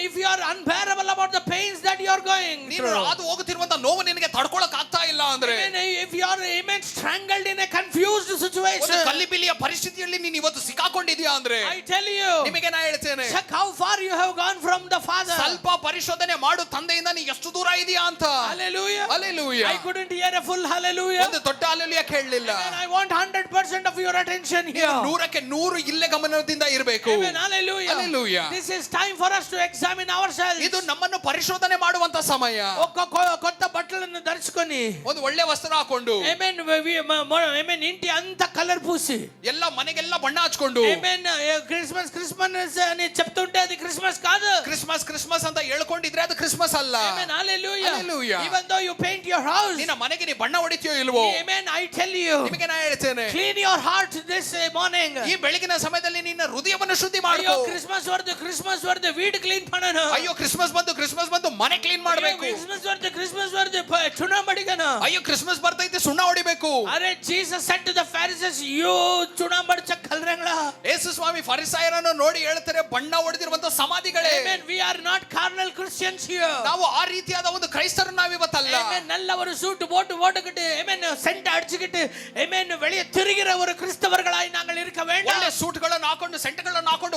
A: if you are unbearable about the pains that you are going
B: ನೀನು
A: through,
B: ಹಾದು ಹೋಗುತ್ತಿರುವಂತ ನೋವು ನಿನಗೆ ತಡ್ಕೊಳಕ್ ಆಗ್ತಾ ಇಲ್ಲ ಅಂದ್ರೆ,
A: if you are strangled in a confused situation,
B: ಒಂದು ಕಲ್ಲಿಬಿಲಿಯ ಪರಿಸ್ಥಿತಿಯಲ್ಲಿ ನೀನು ಇವತ್ತು ಸಿಕ್ಕಾಕೊಂಡಿದ್ಯಾ ಅಂದ್ರೆ,
A: I tell you,
B: ನಿಮಗೆ ನಾ ಹೇಳ್ತೇನೆ,
A: check how far you have gone from the father.
B: ಸ್ವಲ್ಪ ಪರಿಶೋಧನೆ ಮಾಡು, ತಂದೆಯಿಂದ ನೀ ಎಷ್ಟು ದೂರ ಇದೆಯಾ ಅಂತ.
A: Hallelujah.
B: Hallelujah.
A: I couldn't hear a full hallelujah.
B: ಒಂದು ದೊಡ್ಡ ಹಲ್ಲೆಲೂಯಾ ಕೇಳಲಿಲ್ಲ.
A: And I want 100% of your attention here.
B: 100ಕ್ಕೆ 100 ಇಲ್ಲೇ ಗಮನದಿಂದ ಇರಬೇಕು.
A: Amen. Hallelujah.
B: Hallelujah.
A: This is time for us to examine ourselves.
B: ಇದು ನಮ್ಮನ್ನು ಪರಿಶೋಧನೆ ಮಾಡುವಂತ ಸಮಯ.
A: కొత్త బట్టలను ధరించుకొని,
B: ಒಂದು ಒಳ್ಳೆ ವಸ್ತ್ರ ಹಾಕೊಂಡು,
A: ఆమేన్, ఇంటి అంతా కలర్ పూసి,
B: ಎಲ್ಲ మನೆಗೆಲ್ಲ ಬಣ್ಣ ಹಚ್ಕೊಂಡು,
A: ఆమేన్, క్రిస్మస్ క్రిస్మస్ అని చెప్తుంటే అది క్రిస్మస్ కాదు.
B: ಕ್ರಿಸ್ಮಸ್ ಕ್ರಿಸ್ಮಸ್ ಅಂತ ಹೇಳ್ಕೊಂಡಿದ್ರೆ ಅದು ಕ್ರಿಸ್ಮಸ್ ಅಲ್ಲ.
A: Amen. Hallelujah.
B: Hallelujah.
A: Even though you paint your house,
B: ನಿನ್ನ ಮನೆಗೆ ನೀ ಬಣ್ಣ ಹೊಡಿತೀಯೋ ಇಲ್ವೋ,
A: amen, I tell you,
B: ನಿಮಗೆ ನಾ ಹೇಳ್ತೇನೆ,
A: clean your heart this morning.
B: ಈ ಬೆಳಗಿನ ಸಮಯದಲ್ಲಿ ನಿನ್ನ ಹೃದಯವನ್ನು ಶುದ್ಧಿ ಮಾಡು.
A: ಅಯ್ಯೋ ಕ್ರಿಸ್ಮಸ್ ವರ್ದು ವೀಡ್ ಕ್ಲೀನ್ ಮಾಡೋಣ.
B: ಅಯ್ಯೋ ಕ್ರಿಸ್ಮಸ್ ಬಂದು ಮನೆ ಕ್ಲೀನ್ ಮಾಡಬೇಕು.
A: ಕ್ರಿಸ್ಮಸ್ ವರ್ದು ಚುನಾ ಮಡಿಗನ.
B: ಅಯ್ಯೋ ಕ್ರಿಸ್ಮಸ್ ಬರ್ತೈತೆ, ಸುಣ್ಣ ಹೊಡಿಬೇಕು.
A: ಅರೆ Jesus said to the Pharisees, you ಚುನಾ ಮಡಚ ಕಲ್ರಂಗಳ.
B: ಯೇಸು ಸ್ವಾಮಿ ಫರಿಸಾಯರನ್ನು ನೋಡಿ ಹೇಳ್ತಾರೆ, ಬಣ್ಣ ಹೊಡೆದಿರುವಂತ ಸಮಾಧಿಗಳೇ.
A: Amen. We are not carnal Christians here.
B: ನಾವು ಆ ರೀತಿಯಾದ ಒಂದು ಕ್ರೈಸ್ತರು ನಾವಿವತ್ತಲ್ಲ.
A: Amen. நல்ல சூட் போட்டுக்கிட்டு, amen, சென்ட் அடிச்சுக்கிட்டு, amen, வெளியே திரிகிற ஒரு கிறிஸ்தவர்களாய் நாங்கள் இருக்க வேண்டாம்.
B: ಒಳ್ಳೆ ಸೂಟ್ಗಳನ್ನು ಹಾಕೊಂಡು ಸೆಂಟ್ಗಳನ್ನು ಹಾಕೊಂಡು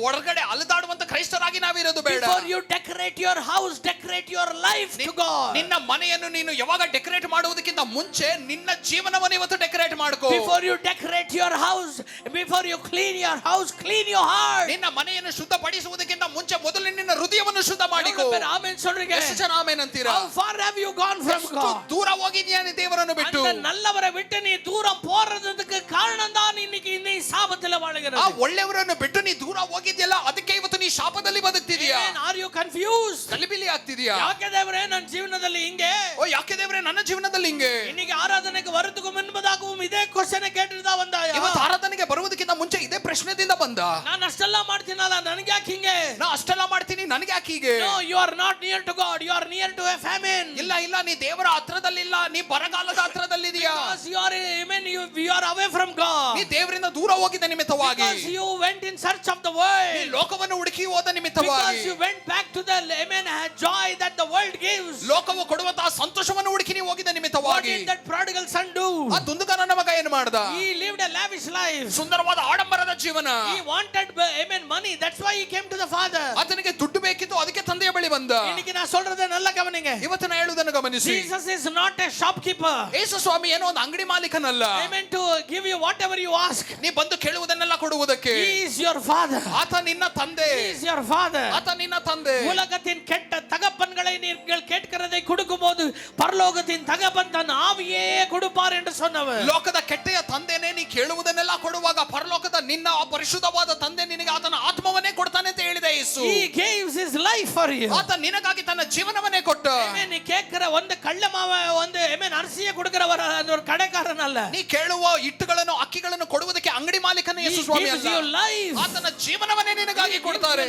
B: ಹೊರಗಡೆ ಅಲದಾಡುವಂತ ಕ್ರೈಸ್ತರಾಗಿ ನಾವಿರೋದು ಬೇಡ.
A: Before you decorate your house, decorate your life to God.
B: ನಿನ್ನ ಮನೆಯನ್ನು ನೀನು ಯಾವಾಗ ಡೆಕೋರೇಟ್ ಮಾಡುವುದಕ್ಕಿಂತ ಮುಂಚೆ ನಿನ್ನ ಜೀವನವನ್ನು ಇವತ್ತು ಡೆಕೋರೇಟ್ ಮಾಡ್ಕೋ.
A: Before you decorate your house, before you clean your house, clean your heart.
B: ನಿನ್ನ ಮನೆಯನ್ನು ಶುದ್ಧಪಡಿಸುವುದಕ್ಕಿಂತ ಮುಂಚೆ ಮೊದಲು ನಿನ್ನ ಹೃದಯವನ್ನು ಶುದ್ಧ ಮಾಡಿಕೋ.
A: ಆಮೆನ್ சொல்றீங்க.
B: ಎಷ್ಟು ಜನ ಆಮೆನ್ ಅಂತೀರಾ?
A: How far have you gone from God?
B: ದೂರ ಹೋಗಿದ್ಯಾ ನೀ ದೇವರನ್ನು ಬಿಟ್ಟು?
A: அந்த நல்லவரை விட்டு நீ தூரம் போறதுக்கு காரணம் தான் இன்னைக்கு இந்த சாபத்துல வாழுகிறது.
B: ಆ ಒಳ್ಳೆಯವರನ್ನು ಬಿಟ್ಟು ನೀ ದೂರ ಹೋಗಿದ್ಯಲ್ಲ, ಅದಕ್ಕೆ ಇವತ್ತು ನೀ ಶಾಪದಲ್ಲಿ ಬದುಕ್ತಿದೀಯಾ?
A: Are you confused?
B: ಕಲಿಬಿಲಿ ಆಗ್ತಿದೀಯಾ?
A: ಯಾಕೆ ದೇವರೇ ನನ್ನ ಜೀವನದಲ್ಲಿ ಹಿಂಗೆ?
B: ಓ ಯಾಕೆ ದೇವರೇ ನನ್ನ ಜೀವನದಲ್ಲಿ ಹಿಂಗೆ?
A: இன்னைக்கு ஆராதனைக்கு வரதுக்கு முன்பதாகவும் இதே ಕ್ವೆಶ್ಚನ್ ಕೇಟಿರ್ತಾ ಬಂದ.
B: ಇವತ್ತು ಆರಾಧನೆಗೆ ಬರುವುದಕ್ಕಿಂತ ಮುಂಚೆ ಇದೇ ಪ್ರಶ್ನೆದಿಂದ ಬಂದ.
A: ನಾನು ಅಷ್ಟೆಲ್ಲ ಮಾಡ್ತೀನಲ್ಲ, ನನಗೆ ಯಾಕೆ ಹಿಂಗೆ?
B: ನಾ ಅಷ್ಟೆಲ್ಲ ಮಾಡ್ತೀನಿ, ನನಗೆ ಯಾಕೆ ಹೀಗೆ?
A: No, you are not near to God, you are near to a famine.
B: ಇಲ್ಲ ನೀ ದೇವರ ಹತ್ರದಲ್ಲಿಲ್ಲ, ನೀ ಬರಗಾಲದ ಹತ್ರದಲ್ಲಿದೀಯಾ.
A: Because you are, amen, you are away from God.
B: ನೀ ದೇವರಿಂದ ದೂರ ಹೋಗಿದ್ದ ನಿಮಿತ್ತವಾಗಿ.
A: Because you went in search of the world.
B: ನೀ ಲೋಕವನ್ನು ಹುಡುಕಿ ಹೋದ ನಿಮಿತ್ತವಾಗಿ.
A: Because you went back to the, amen, joy that the world gives.
B: ಲೋಕವು ಕೊಡುವಂತಹ ಸಂತೋಷವನ್ನು ಹುಡುಕಿ ನೀವು ಹೋಗಿದ್ದ ನಿಮಿತ್ತವಾಗಿ.
A: What did that prodigal son do?
B: ಆ ದುಂದುಗಾರನ ಮಗ ಏನು ಮಾಡ್ದ?
A: He lived a lavish life.
B: ಸುಂದರವಾದ ಆಡಂಬರದ ಜೀವನ.
A: He wanted, amen, money. That's why he came to the father.
B: ಆತನಿಗೆ ದುಡ್ಡು ಬೇಕಿತ್ತು, ಅದಕ್ಕೆ ತಂದೆಯ ಬಳಿ ಬಂದ.
A: இன்னைக்கு நான் சொல்றதை நல்லா கவனிங்க.
B: ಇವತ್ತು ನಾನು ಹೇಳುವುದನ್ನು ಗಮನಿಸಿ.
A: Jesus is not a shopkeeper.
B: ಯೇಸು ಸ್ವಾಮಿ ಏನೋ ಒಂದು ಅಂಗಡಿ ಮಾಲೀಕನಲ್ಲ.
A: Amen, to give you whatever you ask.
B: ನೀ ಬಂದು ಕೇಳುವುದನ್ನೆಲ್ಲ ಕೊಡುವುದಕ್ಕೆ.
A: He is your father.
B: ಆತ ನಿನ್ನ ತಂದೆ.
A: He is your father.
B: ಆತ ನಿನ್ನ ತಂದೆ.
A: உலகத்தின் கெட்ட தகப்பன்களை நீங்கள் கேட்கிறதை கொடுக்கும்போது பரலோகத்தின் தகப்பன் தன் ஆவியே கொடுப்பார் என்று சொன்னவர்.
B: ಲೋಕದ ಕೆಟ್ಟೆಯ ತಂದೆನೇ ನೀ ಕೇಳುವುದನ್ನೆಲ್ಲ ಕೊಡುವಾಗ ಪರಲೋಕದ ನಿನ್ನ ಪರಿಶುದ್ಧವಾದ ತಂದೆ ನಿನಗೆ ಆತನ ಆತ್ಮವನ್ನೇ ಕೊಡ್ತಾನೆ ಅಂತ ಹೇಳಿದ ಯೇಸು.
A: He gives his life for you.
B: ಆತ ನಿನಗಾಗಿ ತನ್ನ ಜೀವನವನ್ನೇ ಕೊಟ್ಟ.
A: Amen. ನೀ ಕೇಳ್ಕற ಒಂದು ಕಳ್ಳ ಮಾವ ಒಂದು ಅರಸಿಯ ಕುಡುಕರವರ ಒಂದು ಕಡೆಕಾರನ ಅಲ್ಲ.
B: ನೀ ಕೇಳುವ ಇಟ್ಟುಗಳನ್ನು ಅಕ್ಕಿಗಳನ್ನು ಕೊಡುವುದಕ್ಕೆ ಅಂಗಡಿ ಮಾಲೀಕನ ಯೇಸು ಸ್ವಾಮಿ ಅಲ್ಲ. ಆತನ ಜೀವನವನ್ನೇ ನಿನಗಾಗಿ ಕೊಡ್ತಾರೆ.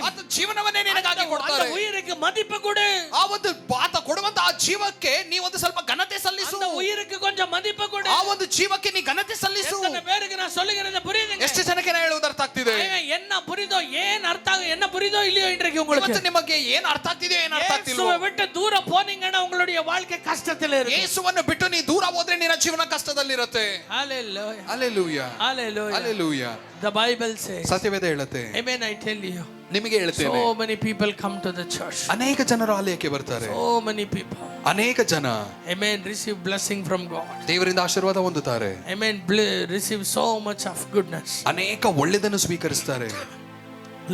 B: ಆತ ಜೀವನವನ್ನೇ ನಿನಗಾಗಿ ಕೊಡ್ತಾರೆ.
A: ಉಯಿರಿಗೆ ಮದಿப்பு ಕೊಡು.
B: ಆ ಒಂದು ಆತ ಕೊಡುವಂತ ಆ ಜೀವಕ್ಕೆ ನೀ ಒಂದು ಸ್ವಲ್ಪ ಘನತೆ ಸಲ್ಲಿಸು.
A: ಉಯಿರಿಗೆ ಕೊಂಚ ಮದಿப்பு ಕೊಡು.
B: ಆ ಒಂದು ಜೀವಕ್ಕೆ ನೀ ಘನತೆ ಸಲ್ಲಿಸು.
A: பேருக்கு நான் சொல்லுகிறது புரியுதுங்க?
B: ಎಷ್ಟು ಜನಕ್ಕೆ ನಾನು ಹೇಳುವುದು ಅರ್ಥ ಆಗ್ತಿದೆ?
A: என்ன புரியுதோ ஏன் அர்த்தம் என்ன புரியுதோ இல்லையோ இன்றைக்கு உங்களுக்கு
B: ಇವತ್ತು ನಿಮಗೆ ಏನು ಅರ್ಥ ಆಗ್ತಿದೆಯೋ ಏನು ಅರ್ಥ ಆಗ್ತಿಲ್ವೋ,
A: ಯೇಸುವನ್ನು ಬಿಟ್ಟು ದೂರ போனீங்கன்னா உங்களுடைய வாழ்க்கை கஷ்டத்தில் இருக்கும்.
B: ಯೇಸುವನ್ನು ಬಿಟ್ಟು ನೀ ದೂರ ಹೋದ್ರೆ ನಿನ್ನ ಜೀವನ ಕಷ್ಟದಲ್ಲಿರುತ್ತೆ.
A: Hallelujah.
B: Hallelujah.
A: Hallelujah.
B: Hallelujah.
A: The Bible says.
B: ಸತ್ಯವೇದ ಹೇಳುತ್ತೆ.
A: Amen. I tell you.
B: ನಿಮಗೆ ಹೇಳ್ತೇನೆ.
A: So many people come to the church.
B: ಅನೇಕ ಜನರು ಆಲಯಕ್ಕೆ ಬರ್ತಾರೆ.
A: So many people.
B: ಅನೇಕ ಜನ.
A: Amen. Receive blessing from God.
B: ದೇವರಿಂದ ಆಶೀರ್ವಾದ ಹೊಂದುತ್ತಾರೆ.
A: Amen. Receive so much of goodness.
B: ಅನೇಕ ಒಳ್ಳೆಯದನ್ನು ಸ್ವೀಕರಿಸುತ್ತಾರೆ.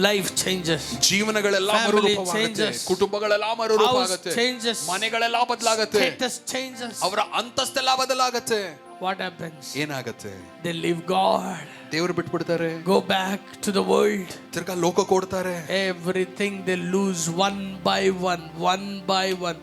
A: Life changes.
B: ಜೀವನಗಳೆಲ್ಲ ಮರುರೂಪವಾಗುತ್ತೆ. ಕುಟುಂಬಗಳೆಲ್ಲ ಮರುರೂಪವಾಗುತ್ತೆ. ಮನೆಗಳೆಲ್ಲ ಬದಲಾಗುತ್ತೆ.
A: Status changes.
B: ಅವರ ಅಂತಸ್ತೆಲ್ಲ ಬದಲಾಗುತ್ತೆ.
A: What happens?
B: ಏನಾಗುತ್ತೆ?
A: They leave God.
B: ದೇವರು ಬಿಟ್ಬಿಡ್ತಾರೆ.
A: Go back to the world.
B: ತಿರ್ಗಾ ಲೋಕ ಕೊಡ್ತಾರೆ.
A: Everything they lose one by one, one by one,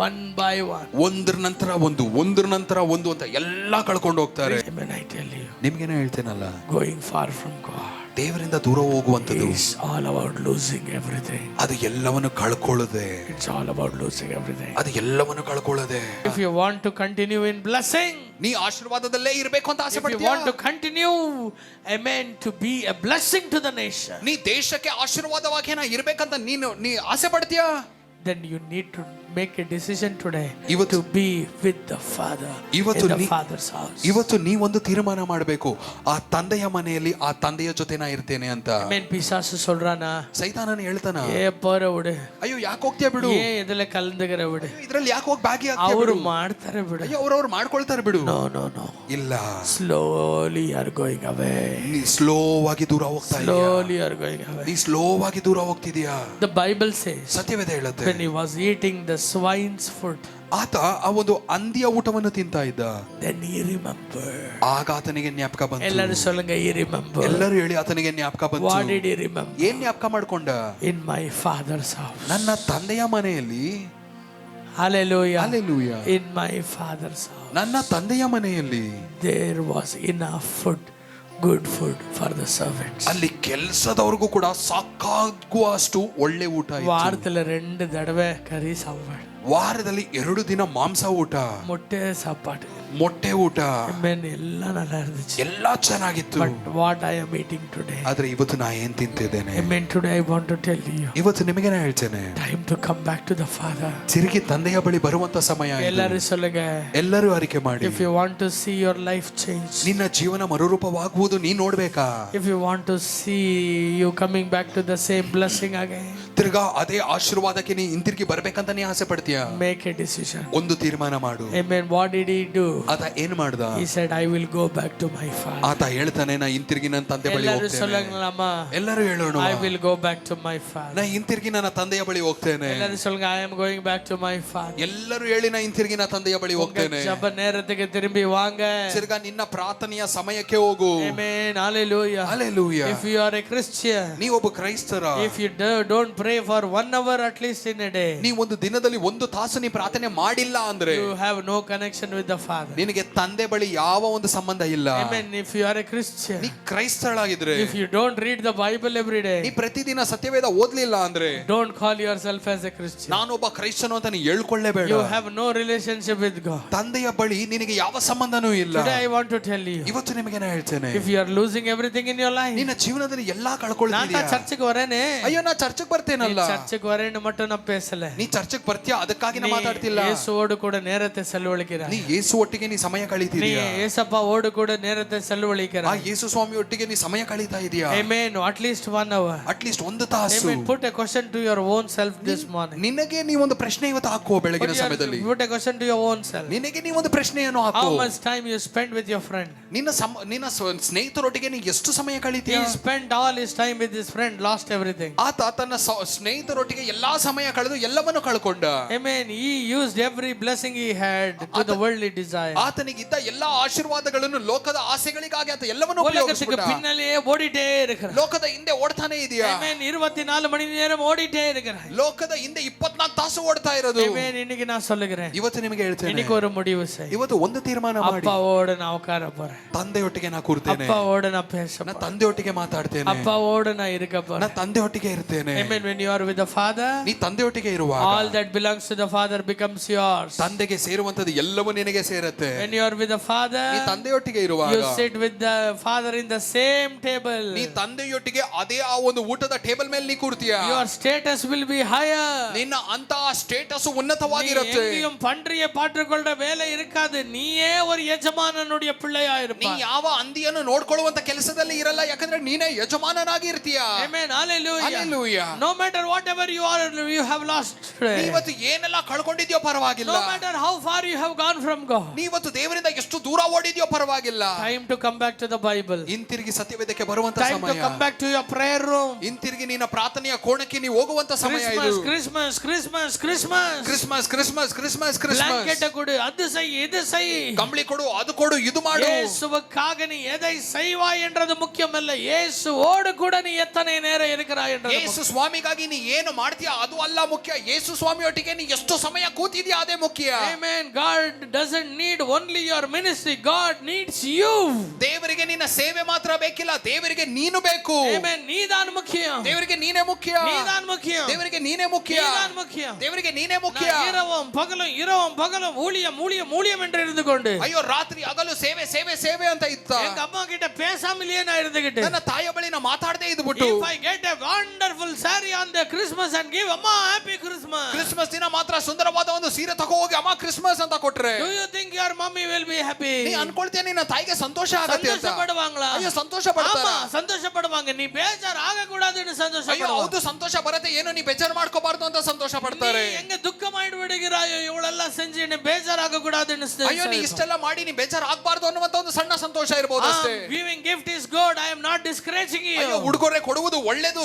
A: one by one.
B: ಒಂದ್ರ ನಂತರ ಒಂದು ಅಂತ ಎಲ್ಲ ಕಳ್ಕೊಂಡು ಹೋಗ್ತಾರೆ.
A: Amen. I tell you.
B: ನಿಮ್ಗೇನೋ ಹೇಳ್ತೇನಲ್ಲ,
A: Going far from God.
B: ದೇವರಿಂದ ದೂರ ಹೋಗುವಂತದ್ದು
A: It's all about losing everything.
B: ಅದು ಎಲ್ಲವನ್ನು ಕಳ್ಕೊಳ್ಳದೆ.
A: It's all about losing everything.
B: ಅದು ಎಲ್ಲವನ್ನು ಕಳ್ಕೊಳ್ಳದೆ.
A: If you want to continue in blessing,
B: ನೀ ಆಶೀರ್ವಾದದಲ್ಲೇ ಇರಬೇಕು ಅಂತ ಆಸೆ
A: if you
B: ಪಡ್ತೀಯಾ?
A: want to continue, amen, to be a blessing to the nation,
B: ನೀ ದೇಶಕ್ಕೆ ಆಶೀರ್ವಾದವಾಗಿ ಇರಬೇಕಂತ ನೀ ಆಸೆ ಪಡ್ತೀಯಾ?
A: then you need to make a decision today
B: ಇವತ್ತು
A: to be with the Father in the Father's house.
B: ಇವತ್ತು ನೀ ಒಂದು ತೀರ್ಮಾನ ಮಾಡಬೇಕು, ಆ ತಂದೆಯ ಮನೆಯಲ್ಲಿ ಆ ತಂದೆಯ ಜೊತೆ ನಾ ಇರ್ತೇನೆ ಅಂತ.
A: Amen. பிசாசு சொல்றானா?
B: ಸೈತಾನನು ಹೇಳ್ತಾನ,
A: ಏ ಪರ ಬಿಡು,
B: ಅಯ್ಯೋ ಯಾಕೆ ಹೋಗ್ತೀಯ ಬಿಡು,
A: ಏ ಇದೆಲ್ಲ ಕಲಂದಗರ ಬಿಡು,
B: ಇದ್ರಲ್ಲಿ ಯಾಕೆ ಹೋಗಿ ಭಾಗಿಯಾಗ್ತೀಯ
A: ಅವರು
B: ಬಿಡು,
A: ಮಾಡ್ತಾರೆ ಬಿಡು,
B: ಅಯ್ಯೋ ಅವ್ರವ್ರು ಮಾಡ್ಕೊಳ್ತಾರೆ ಬಿಡು.
A: ನೋ ನೋ ನೋ,
B: ಇಲ್ಲ,
A: slowly you are going away.
B: ನೀ ಸ್ಲೋ ಆಗಿ ದೂರ ಹೋಗ್ತಾ ಇದೀಯಾ.
A: Slowly you are going away.
B: ನೀ ಸ್ಲೋ ಆಗಿ ದೂರ ಹೋಗ್ತಿದೀಯಾ.
A: The Bible says,
B: ಸತ್ಯವೇದ ಹೇಳುತ್ತೆ,
A: when he was eating the swine's food,
B: ಆತ ಆ ಒಂದು ಹಂದಿಯ ಊಟವನ್ನು ತಿಂತಾ ಇದ್ದ.
A: then he remembered.
B: ಆಗ ಆತನಿಗೆ ಜ್ಞಾಪಕ ಬಂತು.
A: ಎಲ್ಲರೂ ಸೊಲ್ಲಂಗ he remembered.
B: ಎಲ್ಲರೂ ಹೇಳಿ ಆತನಿಗೆ ಜ್ಞಾಪಕ ಬಂತು.
A: What did he remember?
B: ಏನ್ ಜ್ಞಾಪಕ ಮಾಡ್ಕೊಂಡ?
A: In my father's house.
B: ನನ್ನ ತಂದೆಯ ಮನೆಯಲ್ಲಿ.
A: Hallelujah.
B: Hallelujah.
A: In my father's house.
B: ನನ್ನ ತಂದೆಯ ಮನೆಯಲ್ಲಿ
A: there was enough food, good food for the servants.
B: ಅಲ್ಲಿ ಕೆಲಸದವರಿಗೂ ಕೂಡ ಸಾಕಾಗುವಷ್ಟು ಒಳ್ಳೆ ಊಟ ಇತ್ತು.
A: ವಾರದಲ್ಲಿ 2 தடவை ಕರಿ ಸಾಪಾಡು,
B: ವಾರದಲ್ಲಿ 2 ದಿನ ಮಾಂಸ ಊಟ,
A: ಮೊಟ್ಟೆ ಸಾಪಾಡು,
B: ಮೊಟ್ಟೆ ಊಟ,
A: ಎಲ್ಲ நல்லா இருந்துச்சு,
B: ಎಲ್ಲ ಚೆನ್ನಾಗಿತ್ತು.
A: But what I am eating today,
B: ಆದ್ರೆ ಇವತ್ತು ನಾ ಏನ್ ತಿಂತಿದ್ದೇನೆ?
A: Amen. Today I want to tell you,
B: ಇವತ್ತು ನಿಮಗೆ ನಾ ಹೇಳ್ತೇನೆ,
A: time to come back to the Father.
B: ತಿರುಗಿ ತಂದೆಯ ಬಳಿ ಬರುವಂತ ಸಮಯ ಇದು.
A: ಎಲ್ಲರೂ ಸೊಲ್ಲಗ,
B: ಎಲ್ಲರೂ ಅರಿಕೆ ಮಾಡಿ.
A: If you want to see your life change,
B: ನಿನ್ನ ಜೀವನ ಮರುರೂಪವಾಗುವುದು ನೀ ನೋಡ್ಬೇಕಾ?
A: If you want to see you coming back to the same blessing again,
B: ತಿರ್ಗಾ ಅದೇ ಆಶೀರ್ವಾದಕ್ಕೆ ನೀ ಹಿಂತಿರುಗಿ ಬರ್ಬೇಕಂತ ನೀ ಆಸೆ ಪಡ್ತೀಯ?
A: make a decision.
B: ಒಂದು ತೀರ್ಮಾನ ಮಾಡು.
A: Amen. What did he do?
B: ಆತ ಏನ್ ಮಾಡ್ದ?
A: He said, I will go back to my father.
B: ಆತ ಹೇಳ್ತಾನೆ, ನಾ ಹಿಂತಿರುಗಿ ನನ್ನ ತಂದೆ ಬಳಿ ಹೋಗ್ತೇನೆ. ಎಲ್ಲರೂ ಹೇಳೋಣ,
A: I will go back to my father.
B: ನಾ ಹಿಂತಿರುಗಿ ನನ್ನ ತಂದೆಯ ಬಳಿ ಹೋಗ್ತೇನೆ.
A: ಎಲ್ಲರೂ சொல்லுங்க, I am going back to my father.
B: ಎಲ್ಲರೂ ಹೇಳಿ, ನಾ ಹಿಂತಿರುಗಿ ನನ್ನ ತಂದೆಯ ಬಳಿ ಹೋಗ್ತೇನೆ.
A: ಜಪ ನೇರತೆಗೆ ತಿರುಗಿ ವಾಂಗ.
B: ತಿರ್ಗಾ ನಿನ್ನ ಪ್ರಾರ್ಥನೆಯ ಸಮಯಕ್ಕೆ ಹೋಗು.
A: Amen. Hallelujah.
B: Hallelujah.
A: If you are a Christian,
B: ನೀ ಒಬ್ಬ ಕ್ರೈಸ್ತರ,
A: if you don't pray for 1 hour at least in a day,
B: ನೀ ಒಂದು ದಿನದಲ್ಲಿ 1 ತಾಸು ನೀ ಪ್ರಾರ್ಥನೆ ಮಾಡಿಲ್ಲ ಅಂದ್ರೆ,
A: you have no connection with the Father.
B: ನಿನಗೆ ತಂದೆ ಬಳಿ ಯಾವ ಒಂದು ಸಂಬಂಧ ಇಲ್ಲ.
A: Amen. If you are a Christian,
B: ನೀ ಕ್ರೈಸ್ತಳಾಗಿದ್ರೆ,
A: if you don't read the Bible every day,
B: ನೀ ಪ್ರತಿದಿನ ಸತ್ಯವೇದ ಓದ್ಲಿಲ್ಲ ಅಂದ್ರೆ,
A: don't call yourself as a Christian.
B: ನಾನೊಬ್ಬ ಕ್ರೈಸ್ತನು ಅಂತ ನೀ ಹೇಳ್ಕೊಳ್ಳೇಬೇಡ.
A: You have no relationship with God.
B: ತಂದೆಯ ಬಳಿ ನಿನಗೆ ಯಾವ ಸಂಬಂಧನೂ ಇಲ್ಲ.
A: Today I want to tell you,
B: ಇವತ್ತು ನಿಮಗೆ ನಾನು ಹೇಳ್ತೇನೆ,
A: if you are losing everything in your life,
B: ನಿನ್ನ ಜೀವನದಲ್ಲಿ ಎಲ್ಲಾ ಕಳ್ಕೊಳ್ತಿದ್ಯಾ.
A: ನಾನು ಚರ್ಚಿಗೆ ವರೇನೆ,
B: ಅಯ್ಯೋ ನಾ ಚರ್ಚಿಗೆ ಬರ್ತೇನಲ್ಲ,
A: ಚರ್ಚಿಗೆ ವರೇನೆ ಮಟ್ಟ ನಾ ಪೇಸಲೆ,
B: ನೀ ಚರ್ಚಿಗೆ ಬರ್ತೀಯಾ ಅದಕ್ಕಾಗಿ ನಾ ಮಾತಾಡ್ತಿಲ್ಲ.
A: ಯೇಸುவோடு கூட நேரத்தை செலவழிக்கிறாய்.
B: ನೀ ಯೇಸು ಒಟ್ಟಿಗೆ ನೀ ಸಮಯ ಕಳೀತಿದ್ಯಾ.
A: ನೀ ಯೇಸಪ್ಪவோடு ಕೂಡ நேரத்தை செலவழிக்கிறாய்.
B: ಆ ಯೇಸು ಸ್ವಾಮಿ ಒಟ್ಟಿಗೆ ನೀ ಸಮಯ ಕಳೀತಾ ಇದೀಯಾ.
A: Amen. At least 1 hour.
B: At least 1 ತಾಸು.
A: Amen. Put a question to your own self this morning.
B: ನಿನಗೆ ನೀ ಒಂದು ಪ್ರಶ್ನೆ ಇವತ್ತು ಹಾಕೋ ಬೆಳಗಿನ ಸಮಯದಲ್ಲಿ.
A: Put a question to your own self.
B: ನಿನಗೆ ನೀ ಒಂದು ಪ್ರಶ್ನೆಯನ್ನು ಹಾಕೋ.
A: How much time you spend with your friend?
B: ನಿನ್ನ ಸ್ನೇಹಿತರೊಟ್ಟಿಗೆ ನೀ ಎಷ್ಟು ಸಮಯ ಕಳೀತೀಯಾ.
A: He spent all his time with his friend, lost everything.
B: ಆತ ತನ್ನ ಸ್ನೇಹಿತರೊಟ್ಟಿಗೆ ಎಲ್ಲಾ ಸಮಯ ಕಳೆದು ಎಲ್ಲವನ್ನು ಕಳ್ಕೊಂಡ.
A: Amen. He used every blessing he had to the worldly desire.
B: ಆತನಿಗಿದ್ದ ಎಲ್ಲಾ ಆಶೀರ್ವಾದಗಳನ್ನು ಲೋಕದ ಆಸೆಗಳಿಗಾಗಿ ಆತ ಎಲ್ಲವನ್ನು
A: உலகத்துக்கு
B: ಉಪಯೋಗಿಸಿಕೊಂಡ.
A: பின்னாலேயே ஓடிட்டே இருக்கிறார்.
B: ಲೋಕದ ಹಿಂದೆ ಓಡ್ತಾನೆ ಇದೆಯಾ?
A: Amen. 24 மணி நேரம் ஓடிட்டே இருக்கிறார்.
B: ಲೋಕದ ಹಿಂದೆ 24 ತಾಸು ಓಡ್ತಾ ಇರೋದು.
A: Amen. இன்னைக்கு நான் சொல்லுகிறேன்,
B: ಇವತ್ತು ನಿಮಗೆ ಹೇಳ್ತೇನೆ,
A: இன்னைக்கு ஒரு முடிவு செய்.
B: ಇವತ್ತು ಒಂದು ತೀರ್ಮಾನ ಮಾಡಿ.
A: அப்பாவோட நான் உட்கார போறேன்.
B: ತಂದೆಯೊಟ್ಟಿಗೆ ನಾ ಕೂರ್ತೇನೆ.
A: அப்பாவோட நான் பேச
B: ನಾ
A: போறேன்.
B: ತಂದೆಯೊಟ್ಟಿಗೆ ಮಾತಾಡ್ತೇನೆ.
A: அப்பாவோட நான் இருக்க
B: ನಾ
A: போறேன்.
B: ತಂದೆಯೊಟ್ಟಿಗೆ ಇರ್ತೇನೆ.
A: Amen. When you are with the Father,
B: ನೀ ತಂದೆಯೊಟ್ಟಿಗೆ ಇರುವಾಗ
A: all that belongs to the Father becomes yours.
B: ತಂದೆಗೆ ಸೇರುವಂತದ್ದು ಎಲ್ಲವೂ ನಿನಗೆ ಸೇರುತ್ತೆ.
A: When you are with the Father,
B: ನೀ ತಂದೆಯೊಟ್ಟಿಗೆ ಇರುವಾಗ
A: you sit with the Father in the same table.
B: ನೀ ತಂದೆಯೊಟ್ಟಿಗೆ ಅದೇ ಆ ಒಂದು ಊಟದ ಟೇಬಲ್ ಮೇಲೆ ನೀ ಕೂರ್ತೀಯ.
A: Your status will be higher.
B: ನಿನ್ನ ಅಂತಹ ಸ್ಟೇಟಸ್ ಉನ್ನತವಾಗಿರುತ್ತೆ.
A: எங்கேயும் பன்றியை பாற்றுக்கொள்ற வேலை இருக்காது. நீயே ஒரு எஜமானனுடைய பிள்ளையா
B: ನೀ
A: இருப்பாய்.
B: ಯಾವ ಹಂದಿಯನ್ನು ನೋಡ್ಕೊಳ್ಳುವಂತ ಕೆಲಸದಲ್ಲಿ ಇರಲ್ಲ, ಯಾಕಂದ್ರೆ ನೀನೇ ಯಜಮಾನನಾಗಿ ಇರ್ತೀಯ.
A: Amen. Hallelujah.
B: Hallelujah.
A: No matter whatever you are, you have lost today.
B: ನೀವತ್ತು ಏನೆಲ್ಲ ಕಳ್ಕೊಂಡಿದ್ಯೋ ಪರವಾಗಿಲ್ಲ.
A: No matter how far you have gone from God.
B: ನೀವತ್ತು ದೇವರಿಂದ ಎಷ್ಟು ದೂರ ಓಡಿದ್ಯೋ ಪರವಾಗಿಲ್ಲ.
A: Time to come back to the Bible.
B: ಹಿಂತಿರುಗಿ ಸತ್ಯವೇದಕ್ಕೆ ಬರುವಂತ
A: Time
B: ಸಮಯ.
A: to come back to your prayer room.
B: ಹಿಂತಿರುಗಿ ನಿನ್ನ ಪ್ರಾರ್ಥನೆಯ ಕೋಣಕ್ಕೆ ನೀವು ಹೋಗುವಂತ ಸಮಯ ಇದು.
A: Christmas, Christmas, Christmas, Christmas.
B: Christmas Christmas Christmas
A: Blanket
B: Christmas.
A: கொடு, அது செய், இது செய்.
B: ಕಂಬಳಿ ಕೊಡು, ಅದು ಕೊಡು, ಇದು ಮಾಡು.
A: இயேசுவுக்காக நீ எதை செய்வாய் என்றது முக்கியமல்ல, இயேசுவோடு கூட நீ எத்தனை நேரம் இருக்கிறாய் என்றது
B: ಯೇಸು ಸ್ವಾಮಿಗಾಗಿ ನೀ ಏನು ಮಾಡ್ತೀಯ ಅದು ಅಲ್ಲ ಮುಖ್ಯ. ಯೇಸು ಸ್ವಾಮಿಯೊಟ್ಟಿಗೆ ನೀ ಎಷ್ಟು ಸಮಯ ಕೂತಿದ್ಯಾ ಅದೇ ಮುಖ್ಯ.
A: Amen. God doesn't need only your ministry, God needs you.
B: ದೇವರಿಗೆ ನಿನ್ನ ಸೇವೆ ಮಾತ್ರ ಬೇಕಿಲ್ಲ, ದೇವರಿಗೆ ನೀನು ಬೇಕು.
A: Amen. நீதான் முக்கியம்.
B: ದೇವರಿಗೆ ನೀನೇ ಮುಖ್ಯ.
A: நீதான் முக்கியம்.
B: ದೇವರಿಗೆ ನೀನೇ ಮುಖ್ಯ.
A: நீதான் முக்கியம்.
B: ದೇವರಿಗೆ ನೀನೇ ಮುಖ್ಯ.
A: இரவும் பகலும் ஊழியம் ஊழியம் ஊழியம் என்று இருந்து கொண்டு,
B: ಅಯ್ಯೋ ರಾತ್ರಿ ಹಗಲು ಸೇವೆ ಸೇವೆ ಸೇವೆ ಅಂತ ಇತ್ತ.
A: எங்க அம்மா கிட்ட பேசாமலேயே நான் இருந்துகிட்டு,
B: ನನ್ನ ತಾಯಿಯ ಬಳಿ ನಾ ಮಾತಾಡದೆ ಇದ್ಬಿಟ್ಟು,
A: if I get a wonderful saree on the Christmas and give Amma happy Christmas,
B: Christmas ದಿನ ಮಾತ್ರ ಸುಂದರವಾದ ಒಂದು ಸೀರೆ ತಗೋ ಹೋಗಿ ಅಮ್ಮ ಕ್ರಿಸ್ಮಸ್ ಅಂತ ಕೊಟ್ರೆ,
A: do you think your mommy will be happy?
B: ನೀ ಅನ್ಕೊಳ್ತೀಯ ನಿನ್ನ ತಾಯಿಗೆ ಸಂತೋಷ ಆಗುತ್ತೆ ಅಂತ.
A: ಸಂತೋಷಪಡುವಾங்களா?
B: ಅಯ್ಯೋ ಸಂತೋಷ ಪಡ್ತಾರ.
A: ஆமா, ಸಂತೋಷಪಡುவாங்க. ನೀ ಬೇಜಾರು ಆಗಕೂடாதுன்னு
B: ಅಯ್ಯೋ
A: ಸಂತೋಷಪಡುவாங்க.
B: ಹೌದು ಸಂತೋಷ ಬರುತ್ತೆ, ಏನು ನೀ ಬೇಜಾರು ಮಾಡ್ಕೋಬಾರ್ದು ಅಂತ ಸಂತೋಷ ಪಡ್ತಾರೆ.
A: நீ எங்க துக்கமாயிடு விடுகிறாயோ, ಇವಳೆಲ್ಲ செஞ்சு என்ன ಬೇಜಾರಾಗ கூடாதுன்னு
B: ಅಯ್ಯೋ ನೀ ಇಷ್ಟೆಲ್ಲ ಮಾಡಿ ನೀ ಬೇಜಾರು ಆಗ್ಬಾರ್ದು ಅನ್ನುವಂತ ಒಂದು ಸಣ್ಣ ಸಂತೋಷ ಇರಬಹುದು ಅಷ್ಟೇ.
A: giving gift is good, I am not discouraging you.
B: ಅಯ್ಯೋ ಉಡುಗೊರೆ ಕೊಡುವುದು ಒಳ್ಳೆದು,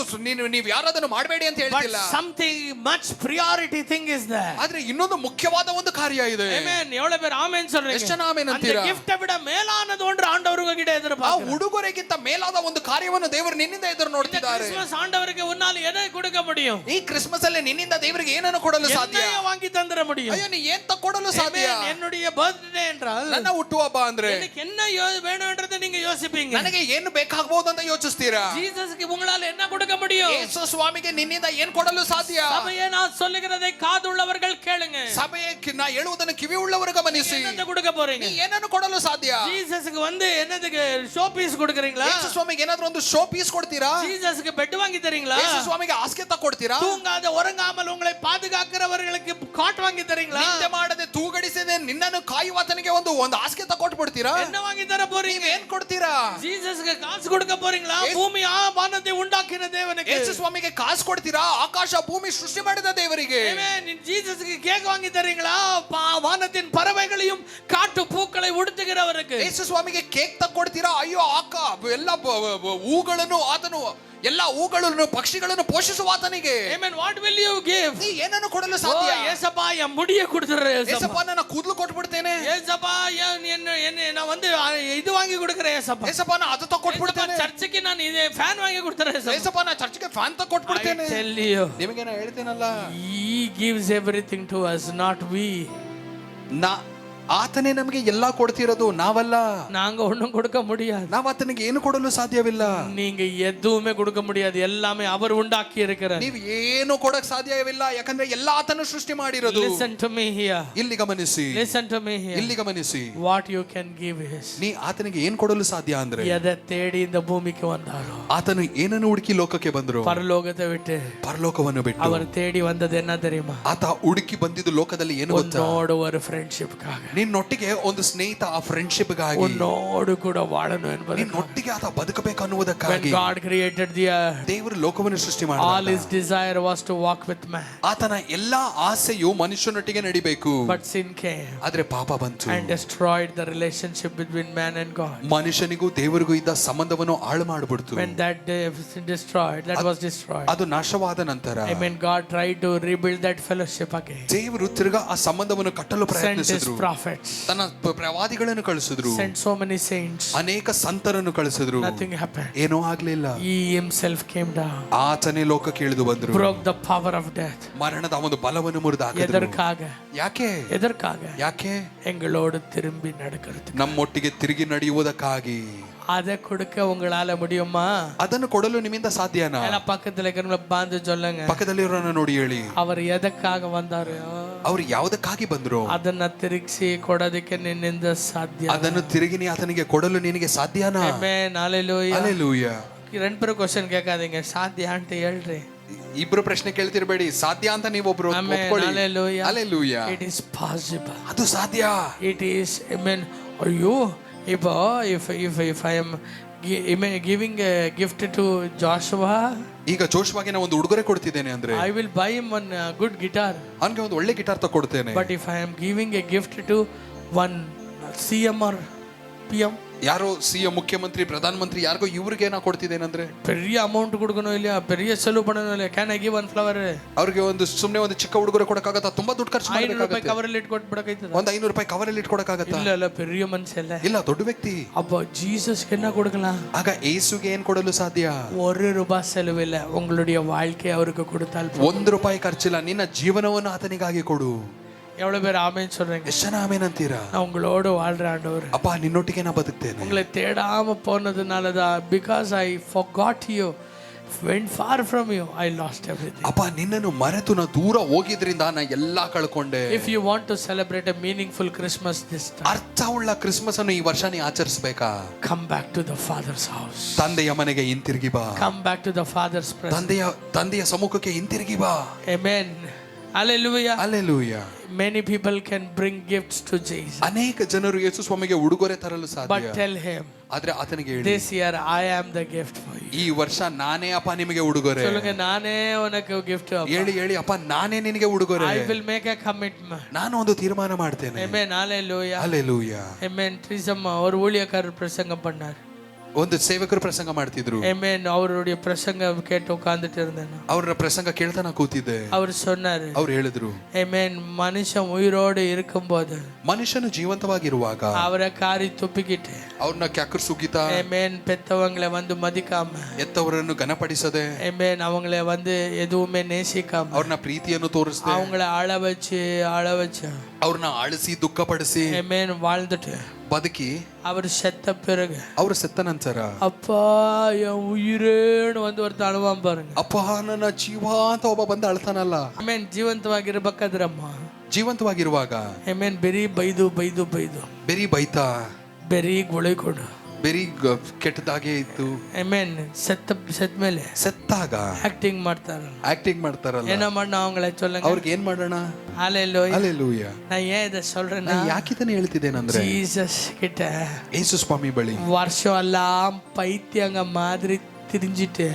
B: ನೀವು ಯಾರದನ್ನು ಮಾಡಬೇಡಿ ಅಂತ
A: But
B: ಹೇಳ್ತಿಲ್ಲ.
A: something much priority thing is there.
B: ಆದ್ರೆ ಇನ್ನೊಂದು ಮುಖ್ಯವಾದ ಒಂದು ಕಾರ್ಯ ಇದೆ.
A: Amen. எவ்வளவு பேர் ஆமென் சொல்றீங்க?
B: ಎಷ್ಟು ಜನ ಆಮೆನ್
A: அந்த
B: ಅಂತೀರಾ?
A: gift விட மேலானது ஒன்று ஆண்டவர் உங்ககிட்ட
B: ಆ
A: எதிர்பார்க்கிறார்.
B: ಉಡುಗೊರೆಗಿಂತ ಮೇಲಾದ ಒಂದು ಕಾರ್ಯವನ್ನು ದೇವರು ನಿನ್ನಿಂದ ಎದುರು ನೋಡ್ತಿದ್ದಾರೆ.
A: கிறிஸ்மஸ் ஆண்டவருக்கு உன்னால் எதை கொடுக்க முடியும்?
B: ಈ ಕ್ರಿಸ್ಮಸ್ ಅಲ್ಲಿ ನಿನ್ನಿಂದ ದೇವರಿಗೆ ಏನನ್ನು ಕೊಡಲು ಸಾಧ್ಯ?
A: என்னைய வாங்கி தந்துட முடியும்?
B: ಅಯ್ಯೋ ನೀ ಏನ್ ಕೊಡಲು ಸಾಧ್ಯ?
A: Amen. என்னுடைய பர்த்டே என்றால்
B: ನನ್ನ ಹುಟ್ಟುಹಬ್ಬ ಅಂದ್ರೆ
A: எனக்கு என்ன வேணும்ன்றதை நீங்க யோசிப்பீங்க.
B: ನನಗೆ ಏನು ಬೇಕಾಗಬಹುದು ಅಂತ ಯೋಚಿಸ್ತೀರಾ?
A: ஜீசஸ்க்கு உங்களால என்ன கொடுக்க முடியும்?
B: ಯೇಸು ಸ್ವಾಮಿಗೆ ನಿನ್ನಿಂದ ಏನ್ ಕೊಡಲು ಸಾಧ್ಯ?
A: சபையே நான் சொல்லுகிறதை காதுள்ளவர்கள் கேளுங்க.
B: ಸಭೆಯ ನಾ ಹೇಳುವುದನ್ನು ಕಿವಿ ಉಳ್ಳವರು ಗಮನಿಸಿ.
A: என்ன கொடுக்க போறீங்க?
B: ನೀ ಏನನ್ನು ಕೊಡಲು ಸಾಧ್ಯ?
A: ஜீசஸ்க்கு வந்து என்னதுக்கு ஷோ பீஸ் கொடுக்கறீங்களா?
B: ಯೇಸು ಸ್ವಾಮಿಗೆ ಏನಾದ್ರೂ ಒಂದು ಶೋ ಪೀಸ್ ಕೊಡ್ತೀರಾ?
A: ஜீசஸ்க்கு பெட் வாங்கி தரீங்களா?
B: ಯೇಸು ಸ್ವಾಮಿಗೆ ಹಾಸಿಗೆ ತಕ್ಕೊಡ್ತೀರಾ?
A: தூங்காத உறங்காமல் உங்களை பாதுகாக்கிறவர்களுக்கு காட் வாங்கி தரீங்களா?
B: ನಿದ್ದೆ ಮಾಡದೆ ತೂಗಡಿಸದೆ ನಿನ್ನನ್ನು ಕಾಯುವಾತನಿಗೆ ಒಂದು ಹಾಸಿಗೆ ತಕ್ಕೊಟ್ಬಿಡ್ತೀರಾ?
A: என்ன வாங்கி தர போறீங்க?
B: ನೀವ್ ಏನ್ ಕೊಡ್ತೀರಾ?
A: ஜீசஸ்க்கு காசு கொடுக்க போறீங்களா? பூமி வானத்தை உண்டாக்கின தேவனுக்கு.
B: ಯೇಸು ಸ್ವಾಮಿಗೆ ಕಾಸು ಕೊಡ್ತೀರಾ? ಆಕಾಶ ಭೂಮಿ ಸೃಷ್ಟಿ ಮಾಡಿದ ದೇವರಿಗೆ.
A: ஆமென். ஜீசஸ்க்கு கேக் வாங்கி தரீங்களா? வானத்தின் பறவைகளையும் காட்டு பூக்களை உடுத்துகிறவருக்கு.
B: ಯೇಸು ಸ್ವಾಮಿಗೆ ಕೇಕ್ ತಕ್ಕೊಡ್ತೀರಾ? ಅಯ್ಯೋ ಎಲ್ಲ ಹೂಗಳನ್ನು ಆತನು ಎಲ್ಲ ಹೂಗಳನ್ನು ಪಕ್ಷಿಗಳನ್ನು ಪೋಷಿಸುವ ಆತನಿಗೆ.
A: Amen. What will you give?
B: ನೀ ಏನನ್ನು ಕೊಡಲು ಸಾಧ್ಯ?
A: ஏசப்பா என் முடிய கொடுத்துறேன்.
B: ಏಸಪ್ಪ ನನ್ನ ಕೂದಲು ಕೊಟ್ಬಿಡ್ತೇನೆ.
A: ஏசப்பா என்ன நான் வந்து இது வாங்கி கொடுக்கிறேன். ஏசப்பா
B: ಏಸಪ್ಪ ನಾ ಅದು ತಕ್ಕೊಟ್ಬಿಡ್ತೇನೆ.
A: ಚರ್ಚಿಗೆ ನಾನು ಇದು ಫ್ಯಾನ್ ವಾಂಗಿ ಕೊಡ್ತಾರೆ.
B: ಏಸಪ್ಪ ನಾ ಚರ್ಚ್ಗೆ ಫ್ಯಾನ್ ತಕ್ಕೊಟ್ಬಿಡ್ತೇನೆ.
A: I tell you,
B: ನಿಮಗೆ ನಾ ಹೇಳ್ತೇನಲ್ಲ,
A: He gives everything to us, not we.
B: ಆತನೇ ನಮಗೆ ಎಲ್ಲಾ ಕೊಡ್ತಿರೋದು, ನಾವಲ್ಲ.
A: நாங்க ஒண்ணும் கொடுக்க முடியாது.
B: ನಾವು ಆತನಿಗೆ ಏನು ಕೊಡಲು ಸಾಧ್ಯವಿಲ್ಲ.
A: நீங்க எதுவுமே கொடுக்க முடியாது. எல்லாமே அவர் உண்டாக்கி இருக்கிறார்.
B: ನೀವು ಏನು ಕೊಡಕ್ ಸಾಧ್ಯವಿಲ್ಲ, ಯಾಕಂದ್ರೆ ಎಲ್ಲ ಆತನು ಸೃಷ್ಟಿ ಮಾಡಿರೋದು.
A: Listen to me here.
B: ಇಲ್ಲಿ ಗಮನಿಸಿ,
A: Listen to me here.
B: ಇಲ್ಲಿ ಗಮನಿಸಿ.
A: What you can give is,
B: ನೀ ಆತನಿಗೆ ಏನ್ ಕೊಡಲು ಸಾಧ್ಯ ಅಂದ್ರೆ,
A: எதை தேடி இந்த பூமிக்கு வந்தாரோ,
B: ಆತನು ಏನನ್ನು ಹುಡುಕಿ ಲೋಕಕ್ಕೆ ಬಂದ್ರು,
A: பரலோகத்தை விட்டு
B: ಪರಲೋಕವನ್ನು ಬಿಟ್ಟು
A: அவர் தேடி வந்தது என்ன தெரியுமா?
B: ಆತ ಹುಡುಕಿ ಬಂದಿದ್ದು ಲೋಕದಲ್ಲಿ ಏನು ಗೊತ್ತಾ?
A: உன்னோட ஒரு ஃப்ரெண்ட்ஷிப்காக.
B: ನಿನ್ನೊಟ್ಟಿಗೆ ಒಂದು ಸ್ನೇಹಿತ ಆ ಫ್ರೆಂಡ್ಶಿಪ್ ಗಾಗಿ
A: ಉನ್ನೋಡು ಕೂಡ ವಾಳನು ಎಂಬುದು.
B: ನಿನ್ನೊಟ್ಟಿಗೆ ಆತ ಬದುಕಬೇಕು ಅನ್ನುವುದಕ್ಕಾಗಿ.
A: When God created the earth,
B: ದೇವರು ಲೋಕವನ್ನು ಸೃಷ್ಟಿ
A: all
B: ಮಾಡಿದಾಗ
A: his desire was to walk with man.
B: ಆತನ ಎಲ್ಲಾ ಆಸೆಯು ಮನುಷ್ಯನೊಟ್ಟಿಗೆ ನಡಿಬೇಕು.
A: But sin came
B: ಆದ್ರೆ ಪಾಪ ಬಂತು
A: and destroyed the relationship between man and God.
B: ಮನುಷ್ಯನಿಗೂ ದೇವರಿಗೂ ಇದ್ದ ಸಂಬಂಧವನ್ನು ಹಾಳು ಮಾಡಿಬಿಡ್ತು.
A: When that was destroyed,
B: ಅದು ನಾಶವಾದ ನಂತರ
A: amen, God tried to rebuild that fellowship again.
B: ದೇವರು ತಿರುಗಾ ಆ ಸಂಬಂಧವನ್ನು ಕಟ್ಟಲು
A: Sent his
B: ಪ್ರಯತ್ನಿಸಿದ್ರು.
A: prophets,
B: ತನ್ನ ಪ್ರವಾದಿಗಳನ್ನು ಕಳಿಸಿದ್ರು,
A: sent so many saints.
B: ಅನೇಕ ಸಂತರನ್ನು ಕಳಿಸಿದ್ರು.
A: Nothing happened.
B: ಏನೂ ಆಗ್ಲಿಲ್ಲ.
A: He himself came down,
B: ಆತನೇ ಲೋಕಕ್ಕೆ ಇಳಿದು ಬಂದ್ರು.
A: broke the power of death.
B: ಮರಣದ ಒಂದು ಬಲವನ್ನು ಮುರಿದಾಕಿದ್ರು.
A: ಎದರ್ಕಾಗ
B: ಯಾಕೆ
A: எங்களோடு திரும்பி நடக்கிறது.
B: ನಮ್ಮೊಟ್ಟಿಗೆ ತಿರುಗಿ ನಡೆಯುವುದಕ್ಕಾಗಿ.
A: அதை கொடுக்க உங்களால முடியுமா?
B: ಅದನ್ನು ಕೊಡಲು ನಿಮ್ಮಿಂದ ಸಾಧ್ಯನಾ?
A: ಎಲ್ಲ ಪಕ್ಕದಲ್ಲಿ இருக்கிறவங்கள ಬಾಂದು சொல்லுங்க.
B: ಪಕ್ಕದಲ್ಲಿರೋರನ್ನ ನೋಡಿ ಹೇಳಿ,
A: ಅವರು ಎದಕ್ಕಾಗ ಬಂದಾರೋ,
B: ಅವರು ಯಾವುದಕ್ಕಾಗಿ ಬಂದ್ರು,
A: ಅದನ್ನ ತಿರುಗಿಸಿ ಕೊಡೋದಕ್ಕೆ ನಿನ್ನಿಂದ ಸಾಧ್ಯ.
B: ಅದನ್ನು ತಿರುಗಿ ಆತನಿಗೆ ಕೊಡಲು ನಿನಗೆ ಸಾಧ್ಯನಾ?
A: Amen, hallelujah,
B: hallelujah.
A: ரெண்டு ಕ್ವೆಶ್ಚನ್ ಕೇಳಾದೀங்க, ಸಾಧ್ಯ ಅಂತ ಹೇಳ್ರಿ.
B: ಇಬ್ರು ಪ್ರಶ್ನೆ ಕೇಳ್ತಿರ್ಬೇಡಿ, ಸಾಧ್ಯ ಅಂತ ನೀವು ಒಬ್ರು ಒಪ್ಕೊಳ್ಳಿ. ಹಲ್ಲೆಲೂಯಾ.
A: It is possible.
B: ಅದು ಸಾಧ್ಯ.
A: It is, amen. ಅಯ್ಯೋ, if I am giving a gift to Joshua,
B: ಈಗ ಜೋಶುವಾಗೆ ನಾನು ಒಂದು ಉಡುಗೊರೆ ಕೊಡ್ತಿದ್ದೇನೆ ಅಂದ್ರೆ,
A: I will buy him one good guitar.
B: ಅವನಿಗೆ ಒಂದು ಒಳ್ಳೆ guitar ತಗೊಡ್ತೇನೆ.
A: But if I am giving a gift to one CM or PM,
B: ಯಾರೋ ಸಿಎಂ, ಮುಖ್ಯಮಂತ್ರಿ, ಪ್ರಧಾನ ಮಂತ್ರಿ, ಯಾರಿಗೋ ಇವ್ರಿಗೆ ನಾ ಕೊಡ್ತಿದ್ದೇನಂದ್ರೆ,
A: பெரிய ಅಮೌಂಟ್ ಕೊಡ್ಕೊನೋ ಇಲ್ಲ, பெரிய ಸೆಲವು ಪಡನೋ ಇಲ್ಲ, can I give one flower?
B: ಅವ್ರಿಗೆ ಒಂದು ಸುಮ್ಮನೆ ಒಂದು ಚಿಕ್ಕ ಉಡುಗೊರೆ ಕೊಡಕ್ಕಾಗತ್ತಾ? ತುಂಬಾ ದುಡ್ಡು ಖರ್ಚು
A: ₹500 ಕವರಲ್ಲಿ ಇಟ್ಟು ಕೊಟ್ಬಿಡಕೈತದ.
B: ಒಂದು ₹500 ಕವರಲ್ಲಿ ಇಟ್ಟು ಕೊಡಕ್ಕಾಗತ್ತಾ?
A: ಇಲ್ಲ, பெரிய ಮನುಷ್ಯ
B: ಇಲ್ಲ, ದೊಡ್ಡ ವ್ಯಕ್ತಿ.
A: அப்போ ஜீசஸ்க்கு என்ன கொடுக்கலாம்?
B: ಆಗ ಯೇಸುಗೆ ಏನ್ ಕೊಡಲು ಸಾಧ್ಯ?
A: ₹1 செலவில்ல, உங்களுடைய வாழ்க்கை அவருக்கு கொடுத்தால்
B: ₹1 ಖರ್ಚಿಲ್ಲ, ನಿನ್ನ ಜೀವನವನ್ನು ಆತನಿಗಾಗಿ ಕೊಡು.
A: எவ்வளவு பேர் ஆமென் சொல்றீங்க?
B: ಎಷ್ಟು ಜನ ಆಮೆನ್ ಅಂತೀರಾ?
A: நான் உங்களோட வாழ்றேன் ஆண்டவரே.
B: ಅಪ್ಪ ನಿನ್ನೊಟ್ಟಿಗೆ ನಾ ಬದುಕ್ತೇನೆ.
A: உங்களை தேடாம போனதுனால தான், because I forgot you, went far from you, I lost everything.
B: ಅಪ್ಪ ನಿನ್ನನ್ನು ಮರೆತು ನಾ ದೂರ ಹೋಗಿದ್ರಿಂದ ನಾ ಎಲ್ಲಾ ಕಳ್ಕೊಂಡೆ.
A: If you want to celebrate a meaningful Christmas this time,
B: ಅರ್ಥವುಳ್ಳ ಕ್ರಿಸ್ಮಸ್ ಅನ್ನು ಈ ವರ್ಷ ನೀ ಆಚರಿಸಬೇಕಾ?
A: come back to the Father's house.
B: ತಂದೆಯ ಮನೆಗೆ ಹಿಂತಿರುಗಿ ಬಾ.
A: Come back to the Father's presence.
B: ತಂದೆಯ ಸಮ್ಮುಖಕ್ಕೆ ಹಿಂತಿರುಗಿ ಬಾ.
A: Amen. Hallelujah.
B: Hallelujah.
A: Many people can bring gifts to Jesus.
B: ಅನೇಕ ಜನರು ಯೇಸು ಸ್ವಾಮಿಗೆ ಉಡುಗೊರೆ ತರಲು ಸಾಧ್ಯ.
A: But tell him,
B: ಆದ್ರೆ ಆತನಿಗೆ ಹೇಳಿ,
A: this year I am the gift for you.
B: ಈ ವರ್ಷ ನಾನೇ ಅಪ್ಪ ನಿಮಗೆ ಉಡುಗೊರೆ.
A: சொல்லுங்க, நானே உனக்கு gift.
B: ಹೇಳಿ ಅಪ್ಪ, ನಾನೇ ನಿನಗೆ ಉಡುಗೊರೆ.
A: I will make a commitment.
B: ನಾನು ಒಂದು ತೀರ್ಮಾನ ಮಾಡ್ತೇನೆ.
A: Amen. Hallelujah.
B: Hallelujah.
A: Amen. ತ್ರಿಸಮ್ಮ ஒரு ஊழியக்காரர் பிரசங்கம் பண்ணார்.
B: ಒಂದು ಸೇವಕರು ಪ್ರಸಂಗ ಮಾಡ್ತಿದ್ರು.
A: Amen. அவருடைய பிரசங்க கேட்டு உட்கார்ந்துட்டு இருந்தேன்.
B: ಅವರ ಪ್ರಸಂಗ ಕೇಳ್ತಾ ನಾ ಕೂತಿದ್ದೆ.
A: அவர் சொன்னாரு,
B: ಅವ್ರು ಹೇಳಿದ್ರು,
A: Amen, ಮನುಷ್ಯ ಉಯಿರೋடு இருக்கும்போது,
B: ಮನುಷ್ಯನು ಜೀವಂತವಾಗಿರುವಾಗ
A: ಅವರ ಕಾರಿ ತುಪ್ಪಿಕಿಟ್ಟು,
B: ಅವ್ರನ್ನ ಕ್ಯಾಕರ್ ಸುಗಿತಾ,
A: Amen, பெத்தவங்களை வந்து மதிக்காம,
B: ಎತ್ತವರನ್ನು ಘನಪಡಿಸದೆ,
A: Amen, அவங்களை வந்து எதுவுமே நேசிக்காம,
B: ಅವ್ರನ್ನ ಪ್ರೀತಿಯನ್ನು ತೋರಿಸದೆ,
A: அவங்கள அழ வச்சு
B: ಅವ್ರನ್ನ ಅಳಿಸಿ ದುಃಖಪಡಿಸಿ,
A: Amen, வாழ்ந்துட்டு
B: ಬದುಕಿ
A: அவர் செத்த பிறகு,
B: ಅವ್ರ ಸತ್ತ ನಂತರ,
A: அப்பா என் உயிரேன்னு வந்து ஒருத்த அழுவான் பாருங்க.
B: ಅಪ್ಪ ನನ್ನ ಜೀವ ಅಂತ ಒಬ್ಬ ಬಂದು ಅಳ್ತಾನಲ್ಲ.
A: Amen. ಜೀವಂತವಾಗಿರ್ಬೇಕಾದ್ರಮ್ಮ,
B: ಜೀವಂತವಾಗಿರುವಾಗ,
A: Amen, ಬರೀ ಬೈದು
B: ಬರೀ ಬೈತಾ,
A: ಬರೀ ಗೊಳಿಕೊಡು,
B: ಬರೀ ಕೆಟ್ಟದಾಗೆ ಇತ್ತು.
A: Amen. ಸತ್ತ ಮೇಲೆ
B: ಸತ್ತಾಗ
A: ಆಕ್ಟಿಂಗ್ ಮಾಡ್ತಾರಲ್ಲ, என்ன பண்ண அவங்கள சொல்லுங்க,
B: ಅವ್ರಿಗೆ ಏನ್ ಮಾಡೋಣ?
A: ஹalleluya.
B: Hallelujah.
A: நான் ஏன் இத சொல்றேன்னா,
B: ಯಾಕೆ ಇದನ್ನ ಹೇಳ್ತಿದ್ದೇನಂದ್ರೆ,
A: ஜீசஸ் கிட்ட
B: ಯೇಸು ಸ್ವಾಮಿ ಬಳಿ
A: வருஷம் எல்லாம் பைத்தியங்க மாதிரி திரிஞ்சிட்டு,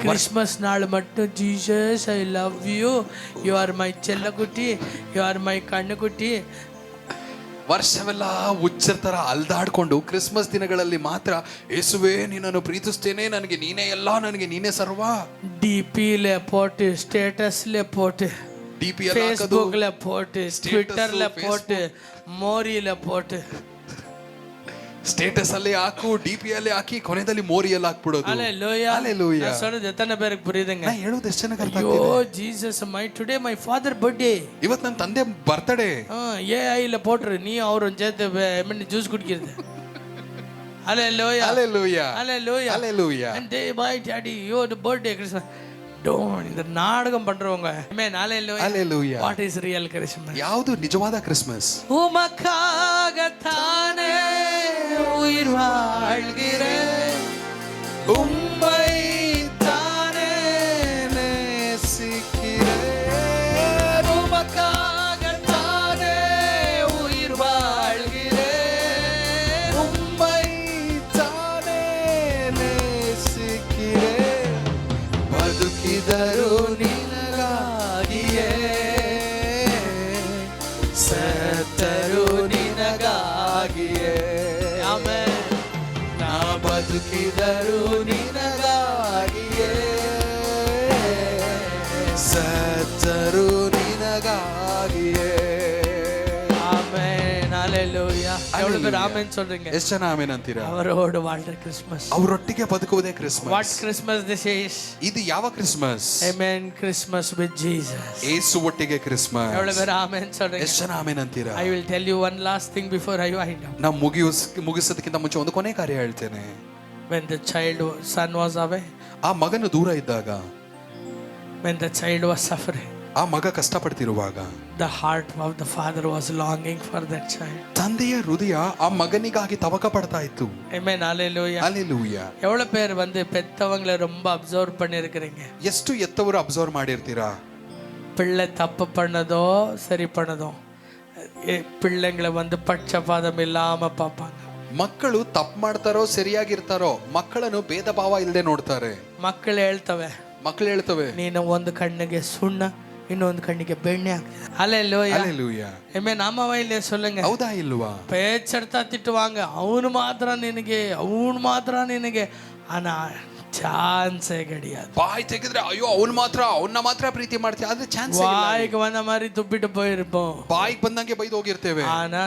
A: கிறிஸ்மஸ் நாள் மட்டும் Jesus I love you, you are my செல்லக்குட்டி, யூ ஆர் மை கண்ணுக்குட்டி,
B: ವರ್ಷವೆಲ್ಲ ಹುಚ್ಚರ ತರ ಅಲ್ದಾಡ್ಕೊಂಡು ಕ್ರಿಸ್ಮಸ್ ದಿನಗಳಲ್ಲಿ ಮಾತ್ರ ಯೇಸುವೇ ನಿನ್ನನ್ನು ಪ್ರೀತಿಸ್ತೇನೆ, ನನಗೆ ನೀನೇ ಎಲ್ಲ, ನನಗೆ ನೀನೇ ಸರ್ವ,
A: டிபில போட்டு, ஸ்டேட்டஸ்ல போட்டு,
B: ಡಿಪಿ
A: ಫೇಸ್ಬುಕ್ல போட்டு, ಟ್ವಿಟರ್ல போட்டு, ಮೋರಿல போட்டு,
B: ಸ್ಟೇಟಸ್ ಅಲ್ಲಿ ಹಾಕು, ಡಿಪಿ ಅಲ್ಲಿ ಹಾಕಿ, ಕೊನೆಯಲ್ಲಿ ಮೋರಿಯಲ್ಲಿ ಹಾಕ್ಬಿಡೋದು.
A: Hallelujah. நான் சொல்றது எத்தனை பேருக்கு புரியுதுங்க?
B: ನಾ ಹೇಳೋದು ಎಷ್ಟು ಜನಕ್ಕೆ ಅರ್ಥ
A: ಅಯ್ಯೋ
B: ಆಗ್ತಿದೆ?
A: Jesus, today my father birthday,
B: ಇವತ್ತು ನನ್ನ ತಂದೆ ಬರ್ತಡೇ,
A: ஏஐல போட்டுரு, நீ அவரும் சேர்த்து ஜூஸ் குடிக்கிறது. Hallelujah.
B: Hallelujah.
A: Hallelujah.
B: Hallelujah.
A: And they my daddy, your birthday Christmas. Don't, இந்த நாடகம் பண்றவங்க. Amen. Hallelujah.
B: Hallelujah.
A: What is real Christmas?
B: ಯಾವುದು ನಿಜವಾದ ಕ್ರಿಸ್ಮಸ್?
A: உமக்காகத்தானே உயிர் வாழ்கிறேன், உம்மை தானே நேசிக்கிறேன், உமக்காகத்தானே உயிர் வாழ்கிறேன்,
B: ಸತ್ತರು ನಿನಗಾಗಿಯೇ
A: ಆಮೆನ್.
B: ನಾ ಬದುಕಿದರು ನಿನಗಾಗಿಯೇ ಸತ್ತರು ನಿನಗಾಗಿಯೇ
A: ஆமென். ஹalleluya. எவ்வளவு பேர் ஆமென் சொல்றீங்க?
B: ಎಷ್ಟು ಜನ ಆಮೆನ್ ಅಂತೀರಾ?
A: அவரோடு வாழ்ற கிறிஸ்மஸ்.
B: ಅವರೊಟ್ಟಿಗೆ ಬದುಕುವುದೇ Christmas.
A: What Christmas this is?
B: ಇದು ಯಾವ Christmas?
A: Amen. Christmas with Jesus.
B: ಯೇಸು ಒಟ್ಟಿಗೆ ಕ್ರಿಸ್ಮಸ್.
A: எவ்வளவு பேர் ஆமென் சொல்றீங்க?
B: ಎಷ್ಟು ಜನ ಆಮೆನ್ ಅಂತೀರಾ?
A: I will tell you one last thing before I wind up.
B: ನಾ ಮುಗಿಸೋದಕ್ಕಿಂತ ಮುಂಚೆ ಒಂದು ಕೊನೆ ಕಾರ್ಯ ಹೇಳ್ತೇನೆ.
A: When the son was away,
B: ಆ ಮಗನು ದೂರ ಇದ್ದಾಗ,
A: when the child was suffering,
B: ಆ ಮಗ ಕಷ್ಟಪಡ್ತಿರುವಾಗ,
A: the heart of the father was longing for that child.
B: ತಂದೆಯ ಹೃದಯ ಆ ಮಗನಿಗಾಗಿ ತವಕ ಪಡ್ತಾ ಇತ್ತು.
A: Amen. Hallelujah.
B: ಹಲ್ಲೆಲೂಯಾ.
A: எவ்வளவு பேர் பெத்தவங்களை ரொம்ப அப்சர்வ் பண்ணிருக்கிறீங்க?
B: ಎಷ್ಟು ಎತ್ತವರು ಅಬ್ಸರ್ವ್ ಮಾಡಿರ್ತೀರಾ?
A: பிள்ளை தப்பு பண்ணதோ சரி பண்ணதோ பிள்ளைங்களை பட்சபாதம் இல்லாம பார்ப்பாங்க.
B: ಮಕ್ಕಳು ತಪ್ಪು ಮಾಡ್ತಾರೋ ಸರಿಯಾಗಿರ್ತಾರೋ ಮಕ್ಕಳನ್ನು ಭೇದ ಭಾವ ಇಲ್ಲದೆ ನೋಡ್ತಾರೆ.
A: ಮಕ್ಕಳು ಹೇಳ್ತವೆ ನೀನು ಒಂದು ಕಣ್ಣಿಗೆ ಸುಣ್ಣ ಇನ್ನೊಂದು ಕಣ್ಣಿಗೆ ಬೆಣ್ಣೆ ಹಾಕ್ತಿದ್ದೆ.
B: ஹல்லேலூயா.
A: ಆಮೆನ್. ஆமாவா இல்லையா சொல்லுங்க.
B: ಹೌದಾ ಇಲ್ವಾ?
A: பேச்செடுத்தா திட்டுவாங்க. ಅವನು ಮಾತ್ರ ನಿನಗೆ ಆನಾ ಚಾನ್ಸೇ கிடையாது.
B: ಬಾಯಿ ತೆಗೆದ್ರೆ ಅಯ್ಯೋ ಅವನ್ನ ಮಾತ್ರ ಪ್ರೀತಿ ಮಾಡ್ತೀವಿ, ಆದ್ರೆ ಚಾನ್ಸ್ ಇಲ್ಲ.
A: வாய்க்கு வந்த மாதிரி துப்பிட்டு போயிருப்போம்.
B: ಬಾಯಿಗೆ ಬಂದಂಗೆ ಬೈದು ಹೋಗಿರ್ತೇವೆ.
A: ஆனா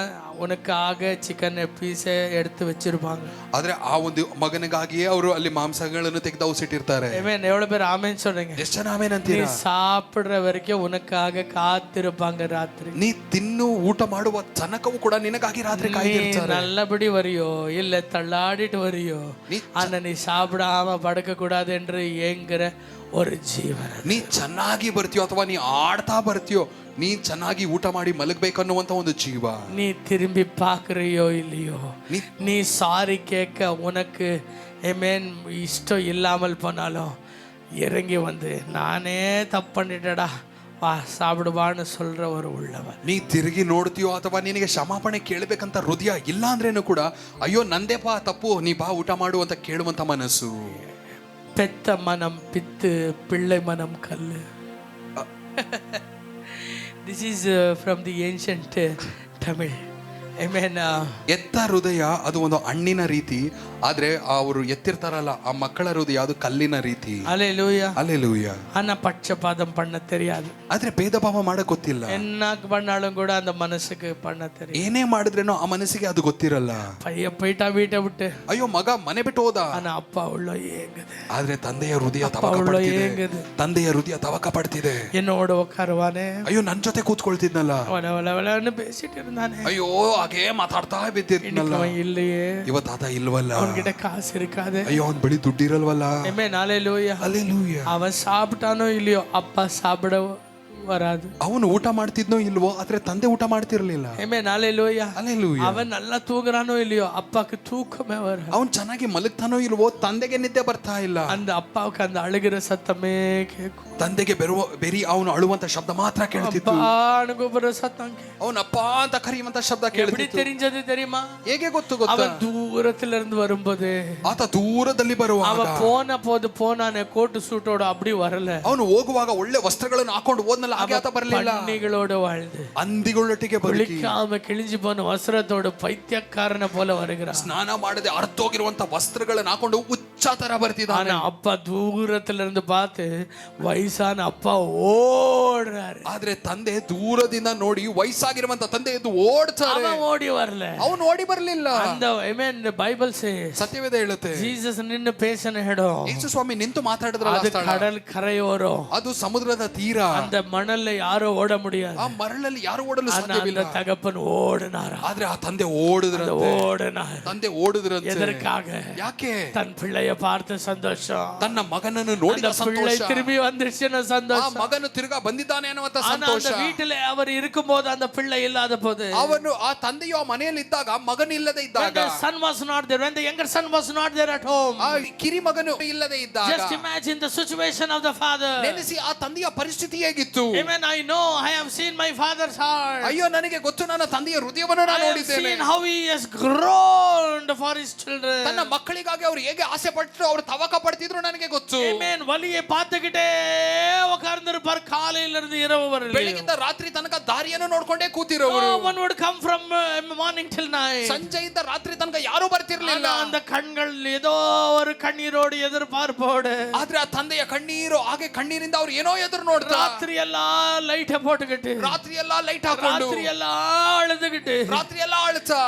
A: உனக்காக சிக்கன் பீஸை எடுத்து வச்சிருப்பாங்க.
B: ಆದ್ರೆ ಆ ಒಂದು ಮಗನಿಗಾಗಿಯೇ ಅವರು ಅಲ್ಲಿ ಮಾಂಸಗಳನ್ನು ತೆಗೆದು ಔಸಿಟ್ಟಿರ್ತಾರೆ.
A: ಆಮೆನ್. எவ்வளவு பேர் ஆமென் சொல்றீங்க?
B: ಎಷ್ಟು ಜನ ಆಮೆನ್ ಅಂತೀರಾ?
A: நீ சாப்பிடுற வரைக்கும் உனக்காக காத்திருப்பாங்க ராத்திரி.
B: ನೀ ತಿನ್ನು ಊಟ ಮಾಡುವ ತನಕವೂ ಕೂಡ ನಿನಗಾಗಿ ರಾತ್ರಿ ಕಾಯ್ದಿರ್ತಾರೆ.
A: நல்லபடி வரியோ இல்ல தள்ளாடிட்டு வரியோ, ஆனா நீ சாப்பிடாம படுக்க கூடாது என்று ஏங்குற ஒரு ಜೀವನ.
B: ನೀ ಚೆನ್ನಾಗಿ ಬರ್ತೀಯೋ ಅಥವಾ ನೀ ಆಡ್ತಾ ಬರ್ತೀಯೋ, ನೀ ಚೆನ್ನಾಗಿ ಊಟ ಮಾಡಿ ಮಲಗಬೇಕನ್ನುವಂತ ಒಂದು ಜೀವ.
A: நீ திரும்பி பார்க்கறியோ இல்லையோ, நீ சாரி கேட்க உனக்கு ஆமென் இஷ்டம் இல்லாமல் போனாலும் இறங்கி நானே தப்பு பண்ணிட்டடா வா சாப்பிடுவான்னு சொல்ற ஒரு உள்ளவன்.
B: ನೀ ತಿರುಗಿ ನೋಡ್ತೀಯೋ ಅಥವಾ ನಿನಗೆ ಕ್ಷಮಾಪಣೆ ಕೇಳಬೇಕಂತ ಹೃದಯ ಇಲ್ಲ ಅಂದ್ರೇನು ಕೂಡ ಅಯ್ಯೋ ನಂದೇಪಾ ತಪ್ಪು ನೀ ಬಾ ಊಟ ಮಾಡು ಅಂತ ಕೇಳುವಂತ ಮನಸ್ಸು.
A: பெத்த மனம் பித்து, பிள்ளை மனம் கல்லு. This is from the ancient Tamil. Amen.
B: ಎತ್ತ ಹೃದಯ ಅದು ಒಂದು ಹಣ್ಣಿನ ರೀತಿ, ಆದ್ರೆ ಅವರು ಎತ್ತಿರ್ತಾರಲ್ಲ ಆ ಮಕ್ಕಳ ಹೃದಯ ಅದು ಕಲ್ಲಿನ ರೀತಿ.
A: Hallelujah.
B: Hallelujah.
A: ஆனா பட்சபாதம் பண்ண தெரியாது.
B: ಆದ್ರೆ ಭೇದ ಭಾವ ಮಾಡಕ್ ಗೊತ್ತಿಲ್ಲ.
A: என்ன பண்ணாலும் கூட அந்த மனசுக்கு பண்ண தெரியும்.
B: ಏನೇ ಮಾಡಿದ್ರೇನೋ ಆ ಮನಸ್ಸಿಗೆ ಅದು ಗೊತ್ತಿರಲ್ಲ.
A: பைய போயிட்டா வீட்டை விட்டு,
B: ಅಯ್ಯೋ ಮಗ ಮನೆ ಬಿಟ್ಟು ಹೋದ,
A: ஆனா அப்பா உள்ள ஏங்குது.
B: ಆದ್ರೆ ತಂದೆಯ ಹೃದಯ ತವಕ ಪಡ್ತಿದೆ. ತಂದೆಯ ಹೃದಯ ತವಕ ಪಡ್ತಿದೆ.
A: என்னோட உட்காருவானே,
B: ಅಯ್ಯೋ ನನ್ ಜೊತೆ ಕೂತ್ಕೊಳ್ತಿದ್ನಲ್ಲ,
A: ಅವನ பேசிட்டு இருந்தானே,
B: ಅಯ್ಯೋ ಹಾಗೆ ಮಾತಾಡ್ತಾ ಬಿದ್ದಿರ್ತೀನಲ್ಲ,
A: இல்லையே
B: ಇವತ್ತು ಆತ ಇಲ್ವಲ್ಲ,
A: அவன்கிட்ட காசு இருக்காது,
B: ಅಯ್ಯೋ ಅವನ್ ಬಳಿ ದುಡ್ಡಿರಲ್ವಲ್ಲ.
A: ಆಮೆನ್. ஹalleluya.
B: ಹಲ್ಲೆಲೂಯಾ.
A: அவன் சாப்பிட்டானோ இல்லையோ அப்பா சாப்பிட வராது.
B: ಅವನು ಊಟ ಮಾಡ್ತಿದ್ನೋ ಇಲ್ವೋ, ಆದ್ರೆ ತಂದೆ ಊಟ ಮಾಡ್ತಿರ್ಲಿಲ್ಲ.
A: ಆಮೆನ್. ಹalleluya.
B: ಹಲ್ಲೆಲೂಯಾ.
A: அவன் நல்லா தூங்குறானோ இல்லையோ அப்பாக்கு தூக்கமே வராது.
B: ಅವನ್ ಚೆನ್ನಾಗಿ ಮಲಗ್ತಾನೋ ಇಲ್ವೋ, ತಂದೆಗೆ ನಿದ್ದೆ ಬರ್ತಾ ಇಲ್ಲ.
A: அந்த ಅಪ್ಪಾவுக்கு அந்த அழுகிற சத்தமே கேட்கும்.
B: ತಂದೆಗೆ ಬೆರಿ ಅವನು ಅಳುವಂತ ಶಬ್ದ ಮಾತ್ರ ಕೇಳ್ತಿತ್ತು.
A: ಅಪ್ಪಾ சத்தம்
B: ಅವನಪ್ಪ ಅಂತ ಕರೆಯುವಂತ ಶಬ್ದ ಕೇಳ್ತಿತ್ತು.
A: தெரிஞ்சது தெரியுமா?
B: ಹೇಗೆ ಗೊತ್ತು?
A: அவன் தூரத்துல இருந்து வரும்போது,
B: ಆತ ದೂರದಲ್ಲಿ ಬರುವಾಗ,
A: அவன் போனானே கோட்டு சூட்டோட அப்படி வரல.
B: ಅವನು ಹೋಗುವಾಗ ಒಳ್ಳೆ ವಸ್ತ್ರಗಳನ್ನು ಹಾಕೊಂಡು ಹೋದ್ನಲ್ಲ, ಹಾಗೆ ಆತ ಬರಲಿಲ್ಲ.
A: பன்னிகளோட வாழ்ந்து
B: ಹಂದಿಗಳೊಟ್ಟಿಗೆ
A: குளிக்காம கிழிஞ்சு போன ವಸ್ತ್ರத்தோட ಪೈತ್ಯಕಾರನ போல வருகிறான்.
B: ಸ್ನಾನ ಮಾಡದೆ ಅರ್ಥೋಗಿರುವಂತ ವಸ್ತ್ರಗಳನ್ನು ಹಾಕೊಂಡು ಹುಚ್ಚ ತರ ಬರ್ತಿದ್ದಾನೆ.
A: அப்பா தூரத்துல இருந்து பார்த்து ವಯಸ್ಸಾನ ಅಪ್ಪ ಓಡ್றாரு.
B: ಆದ್ರೆ ತಂದೆ ದೂರದಿಂದ ನೋಡಿ ವಯಸ್ಸಾಗಿರುವಂತ ತಂದೆ ಎದ್ದು ಓಡ್ತಾರೆ.
A: ಅವನು ಓಡಿ ಬರಲ್ಲ,
B: ಅವನು ಓಡಿ ಬರಲಿಲ್ಲ.
A: அந்த ಆಮೆನ್. ಬೈಬಲ್ says,
B: ಸತ್ಯವೇದ ಹೇಳುತ್ತೆ,
A: ಜೀಸಸ್ ನಿನ್ನ ಪೇಸನ ಹೇಳೋ,
B: ಯೇಸು ಸ್ವಾಮಿ ನಿಂತು ಮಾತಾಡಿದ್ರಲ್ಲ,
A: ಅದು ಕಡಲ್ ಕರೆಯೋರೋ,
B: ಅದು ಸಮುದ್ರದ ತೀರ.
A: அந்த மணல்ல ಯಾರೋ ಓಡ முடியாது.
B: ಆ ಮರಳಲ್ಲಿ ಯಾರು ಓಡಲು ಸಾಧ್ಯವಿಲ್ಲ.
A: அந்த தகப்பன் ಓಡನಾರ,
B: ಆದ್ರೆ ಆ ತಂದೆ ಓಡಿದ್ರಂತೆ.
A: ಓಡನಾರ.
B: ತಂದೆ ಓಡಿದ್ರಂತೆ.
A: ಎದಕ್ಕಾಗ?
B: ಯಾಕೆ?
A: ತನ್ನ பிள்ளைய பார்த்த ಸಂತೋಷ,
B: ತನ್ನ ಮಗನನ್ನು ನೋಡಿದ ಸಂತೋಷ,
A: திரும்பி வந்துருச்சுன ಸಂತೋಷ,
B: ಆ ಮಗನು ತಿರುಗಾ ಬಂದಿದ್ದಾನೆ ಅನ್ನುವಂತ ಸಂತೋಷ.
A: அந்த வீட்டிலே அவர் இருக்கும்போது அந்த பிள்ளை ಇಲ್ಲದ போது,
B: ಅವನು ಆ ತಂದೆಯು ಆ ಮನೆಯಲ್ಲಿ ಇದ್ದಾಗ ಮಗನು ಇಲ್ಲದೆ ಇದ್ದಾಗ,
A: the son was not there, when the younger son was not there at home,
B: ಆ ಕಿರಿ ಮಗನು ಇಲ್ಲದೆ ಇದ್ದಾಗ,
A: just imagine the situation of the father.
B: ನೆನೆಸಿ ಆ ತಂದೆಯ ಪರಿಸ್ಥಿತಿ ಹೇಗಿತ್ತು.
A: Amen. I know, I have seen my father's heart.
B: ಅಯ್ಯೋ ನನಗೆ ಗೊತ್ತು, ನನ್ನ ತಂದೆಯ ಹೃದಯವನ್ನು ನಾನು ನೋಡಿದ್ದೇನೆ.
A: I have seen how he has groaned for his children.
B: ತನ್ನ ಮಕ್ಕಳಿಗಾಗಿ ಅವರು ಹೇಗೆ ಆಸೆ பட்டு அவர் தவக்க படுத்திದ್ರು ನನಗೆ ಗೊತ್ತು.
A: Amen. வழியை பார்த்துக்கிட்டே உட்கார்ந்திருப்பார் காலையில இருந்து இரவு வரை.
B: ಬೆಳಗಿಂದ ರಾತ್ರಿ ತನಕ ದಾರಿಯನ್ನು ನೋಡ್ಕೊಂಡೇ ಕೂತಿರೋರು.
A: No one would come from morning till night.
B: ಸಂಜೆಯಿಂದ ರಾತ್ರಿ ತನಕ ಯಾರು ಬರ್ತಿರ್ಲಿಲ್ಲ.
A: அந்த கண்கள் ஏதோ ஒரு கண்ணீரோடு எதிர்பார்ப்போடு.
B: ಆದ್ರೆ ಆ ತಂದೆಯ ಕಣ್ಣೀರು ಹಾಗೆ ಕಣ್ಣೀರಿಂದ ಅವ್ರು ಏನೋ ಎದುರು ನೋಡ್ತಾ.
A: ராத்திரி எல்லாம் லைட் போட்டுக்கிட்டு.
B: ರಾತ್ರಿ ಎಲ್ಲ ಲೈಟ್ ಹಾಕೊಂಡು.
A: ராத்திரி எல்லாம் அழுதுகிட்டு.
B: ರಾತ್ರಿ ಎಲ್ಲ ಅಳುತ್ತಾ.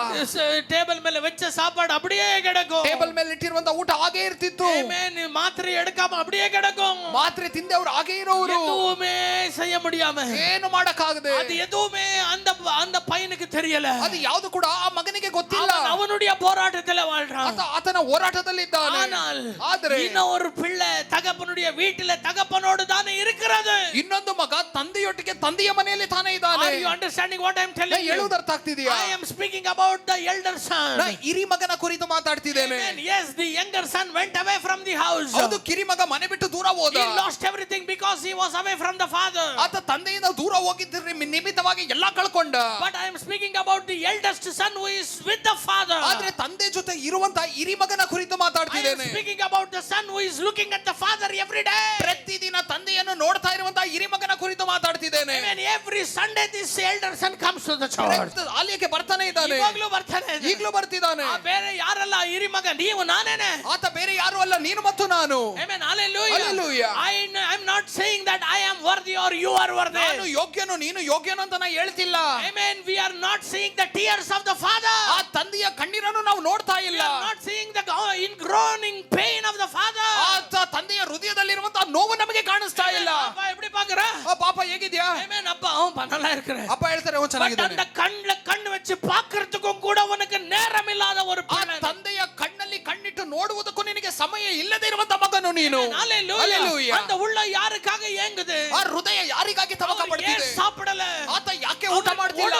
A: டேபிள் மேல வெச்ச சாப்பாடு அப்படியே கிடக்கும்.
B: ಟೇಬಲ್ ಮೇಲೆ ಇಟ್ಟಿರುವಂತ ಊಟ ಹಾಗೆ ಇರ್ತಿತ್ತು.
A: Amen. மாத்திரை எடுக்காம அப்படியே கிடக்கும்.
B: ಮಾತ್ರೆ ತಿಂದೆ ಅವ್ರು ಹಾಗೆ ಇರೋರು.
A: எதுவுமே செய்ய முடியாம.
B: ಏನು ಮಾಡಕ್ಕಾಗದೆ.
A: அது எதுவுமே அந்த பையனுக்கு தெரியல.
B: ಅದು ಯಾವುದು ಕೂಡ ಆ ಮಗನಿಗೆ ಗೊತ್ತಿಲ್ಲ.
A: அவனுடைய போராட்டத்துல வாழ்றான்.
B: ಆತನ ಹೋರಾಟದಲ್ಲಿ ಇದ್ದಾನೆ.
A: ஆனால்
B: ಆದ್ರೆ
A: இன்னொரு பிள்ளை தகப்பனுடைய வீட்டில தகப்பனோடு தானே இருக்கிறது.
B: ಇನ್ನೊಂದು ಮಗ ತಂದೆಯೊಟ್ಟಿಗೆ ತಂದೆಯ ಮನೆಯಲ್ಲಿ ತಾನೇ ಇದ್ದಾನೆ.
A: Are you understanding what I am telling you?
B: ಹೇಳುವುದು ಅರ್ಥ ಆಗ್ತಿದೆಯಾ?
A: I am speaking about the elder son.
B: ನಾ ಹಿರಿ ಮಗನ ಕುರಿತು ಮಾತಾಡ್ತಿದ್ದೇನೆ.
A: Yes, the younger son went away from the house.
B: ಹೌದು, ಕಿರಿ ಮಗ ಮನೆ ಬಿಟ್ಟು ದೂರ ಹೋದ.
A: He lost everything because he was away from the father.
B: ಆತ ತಂದೆಯಿಂದ ದೂರ ಹೋಗಿದ್ದ ನಿಮಿತ್ತವಾಗಿ ಎಲ್ಲ ಕಳ್ಕೊಂಡ.
A: But I am speaking about the eldest son who is with the father.
B: ಆದ್ರೆ ತಂದೆ ಜೊತೆ ಇರುವಂತ ಹಿರಿ ಮಗನ ಕುರಿತು
A: I am
B: ಮಾತಾಡ್ತಿದ್ದೇನೆ.
A: speaking about the son who is looking at the father every day.
B: ಪ್ರತಿದಿನ ತಂದೆಯನ್ನು ನೋಡ್ತಾ ಇರುವಂತ ಹಿರಿ ಮಗನ ಕುರಿತು ಮಾತಾಡ್ತಿದ್ದೇನೆ.
A: Amen. Every Sunday this elder son comes to the church.
B: ಆಲಯಕ್ಕೆ ಬರ್ತಾನೆ ಇದ್ದಾನೆ.
A: ಇವಾಗ್ಲೂ ಬರ್ತಾನೆ.
B: ಈಗಲೂ ಬರ್ತಿದ್ದಾನೆ.
A: ಬೇರೆ ಯಾರಲ್ಲ ಹಿರಿ ಮಗ, ನೀವು ನಾನೇನೆ.
B: ಆತ ಬೇರೆ ಯಾರು ಅಲ್ಲ, ನೀನು ಮತ್ತು ನಾನು.
A: Amen. Hallelujah.
B: Hallelujah.
A: I am not saying that I am worthy or you are worthy.
B: ನಾನು ಯೋಗ್ಯನು ನೀನು ಯೋಗ್ಯನು ಅಂತ ನಾನು ಹೇಳ್ತಿಲ್ಲ.
A: Amen. We are not seeing the tears of the father.
B: ಆ ತಂದೆಯ ಕಣ್ಣೀರನ್ನು ನಾವು ನೋಡ್ತಾ
A: We
B: ಇಲ್ಲ.
A: are not seeing the ingroaning pain of the father.
B: ಆತ ತಂದೆಯ ಹೃದಯದಲ್ಲಿರುವಂತ ನೋವು ನಮಗೆ ಕಾಣಿಸ್ತಾ ಇಲ್ಲ.
A: அப்பா எப்படி பாக்குற?
B: ಆ ಪಾಪ ಹೇಗಿದ್ಯಾ?
A: Amen. அப்பா அவன் நல்லா இருக்கிற.
B: ಅಪ್ಪ ಹೇಳ್ತಾರೆ ಅವನು ಚೆನ್ನಾಗಿದ್ದಾನೆ.
A: அந்த கண்ணு வச்சு பார்க்கிறதுக்கும் கூட உனக்கு நேரம் இல்லாத ஒரு
B: ಆ ತಂದೆಯ ಕಣ್ಣಲ್ಲಿ ಕಣ್ಣಿಟ್ಟು ನೋಡುವುದಕ್ಕೂ ನಿನಗೆ ಸಮಯ ಇಲ್ಲದೆ ಇರುವಂತ ಮಗನು ನೀನು.
A: Hallelujah. அந்த ಉள்ள ಯಾರಿಗಾಗಿ ಏಂಗುது?
B: ಆ ಹೃದಯ ಯಾರಿಗಾಗಿ ತವಕ ಪಡ್ತಿದೆ?
A: சாப்பிடல.
B: ಆತ ಯಾಕೆ ಊಟ ಮಾಡ್ತಿಲ್ಲ?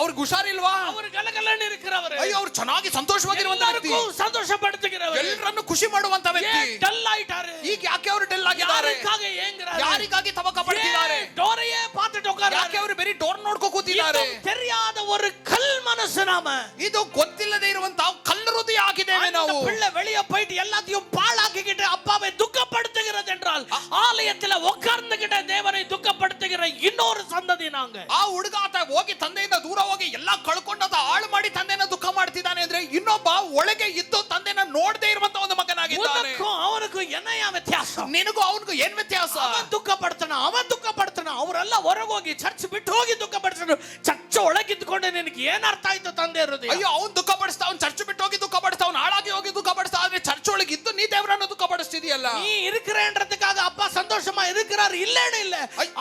B: ಅವ್ರಿಗೆ ಹುಷಾರಿಲ್ವಾ?
A: ಅವರು ಗಲಗಲನೆ ಇರುವವರು.
B: ಅಯ್ಯೋ, ಅವರು ಚೆನ್ನಾಗಿ ಸಂತೋಷವಾಗಿರುವಂತ ವ್ಯಕ್ತಿ.
A: ಎಲ್ಲರಿಗೂ ಸಂತೋಷ ಪಡುತ್ತಿರುವವರು.
B: ಎಲ್ಲರನ್ನು ಖುಷಿ ಮಾಡುವಂತ ವ್ಯಕ್ತಿ.
A: ಡಲ್ ಆಯ್ತಾರೆ.
B: ಈಗ ಯಾಕೆ ಅವರು ಡಲ್ ಆಗಿದ್ದಾರೆ?
A: ಯಾರಿಗಾಗಿ ಏಂಗ್ರಾರೆ?
B: ಯಾರಿಗಾಗಿ ತವಕ ಪಡ್ತಿದ್ದಾರೆ?
A: ಡೋರೆಯೇ பார்த்துட்டு உட்கார்றாரு.
B: ಯಾಕೆ ಅವರು ಬರೀ ಡೋರ್ ನೋಡ್ಕೋ ಕೂತಿದ್ದಾರೆ?
A: தெரியாத ஒரு கல் மனசு நாம.
B: ಇದು ಗೊತ್ತಿಲ್ಲದೆ ಇರುವಂತ ಕಲ್ಲು ಹೃದಯ ಆಗಿದ್ದೇವೆ ನಾವು.
A: பிள்ளை வெளிய போயிட்டு எல்லாத்தையும் பாழாக்கிக்கிட்டு அப்பாவை துக்கப்படுத்துகிறது என்றால் ஆலயத்தில் உட்கார்ந்துகிட்ட தேவனை துக்கப்படுத்துகிற இன்னொரு சந்ததி நாங்க.
B: ಆ ಹುಡುಗ ಆತ ಹೋಗಿ ತಂದೆಯಿಂದ ದೂರ ಹೋಗಿ ಎಲ್ಲ ಕಳ್ಕೊಂಡಾತ ಹಾಳು ಮಾಡಿ ತಂದೆನ ದುಃಖ ಮಾಡ್ತಿದ್ದಾನೆ ಅಂದ್ರೆ ಇನ್ನೊಬ್ಬ ಒಳಗೆ ಇದ್ದು ತಂದೆನ ನೋಡದೆ ಇರುವಂತ ಒಂದು ಮಗನಾಗಿದ್ದಾನೆ.
A: ಅವನಿಗೂ ಏನಯ್ಯ ವ್ಯತ್ಯಾಸ?
B: ನಿನಗೂ ಅವನಿಗೂ ಏನ್ ವ್ಯತ್ಯಾಸ?
A: ಅವನ್ ದುಃಖಪಡ್ತಾನ ಅವರೆಲ್ಲ ಹೊರಗೆ ಹೋಗಿ ಚರ್ಚ್ ಬಿಟ್ಟು ಹೋಗಿ ದುಃಖಪಡಿಸ್ತಾನೆ. ಚರ್ಚ್ ಒಳಗಿದ್ದುಕೊಂಡೆ ನಿನಗೆ ಏನ್ ಅರ್ಥ ಆಯ್ತು ತಂದೆ ಇರೋದು?
B: ಅಯ್ಯೋ, ಅವ್ನು ದುಃಖ ಪಡಿಸ್ತಾ, ಅವ್ನು ಚರ್ಚ್ ಬಿಟ್ಟು ಹೋಗಿ ದುಃಖ ಪಡಿಸ್ತಾ, ಅವ್ನು ಹಾಳಾಗಿ ಹೋಗಿ ದುಃಖ ಪಡಿಸ್ತಾ. ಆದ್ರೆ ಚರ್ಚ್ ಒಳಗೆ ಇದ್ದು ನೀ ದೇವರನ್ನು ದುಃಖ ಪಡಿಸ್ತಿದೀಯಲ್ಲ.
A: நீ இருக்கிறன்றதுக்காக அப்பா சந்தோஷமா இருக்கிறார் இல்லன்னு இல்ல.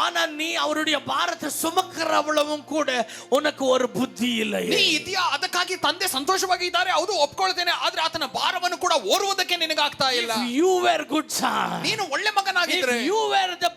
A: ஆனா நீ அவருடைய பாரத்தை சுமக்கிறவளவும் கூட உனக்கு ஒரு புத்தி இல்லை.
B: ನೀ ಇದೆಯಾ, ಅದಕ್ಕಾಗಿ ತಂದೆ ಸಂತೋಷವಾಗಿ ಇದ್ದಾರೆ, ಹೌದು ಒಪ್ಕೊಳ್ತೇನೆ. ಆದ್ರೆ ಆತನ ಭಾರವನ್ನು ಕೂಡ ಓರುವುದಕ್ಕೆ ನಿನಗಾಗ್ತಾ ಇಲ್ಲ.
A: You were good son.
B: ನೀನು ಒಳ್ಳೆ ಮಗನಾಗಿದ್ರೆ,
A: you were the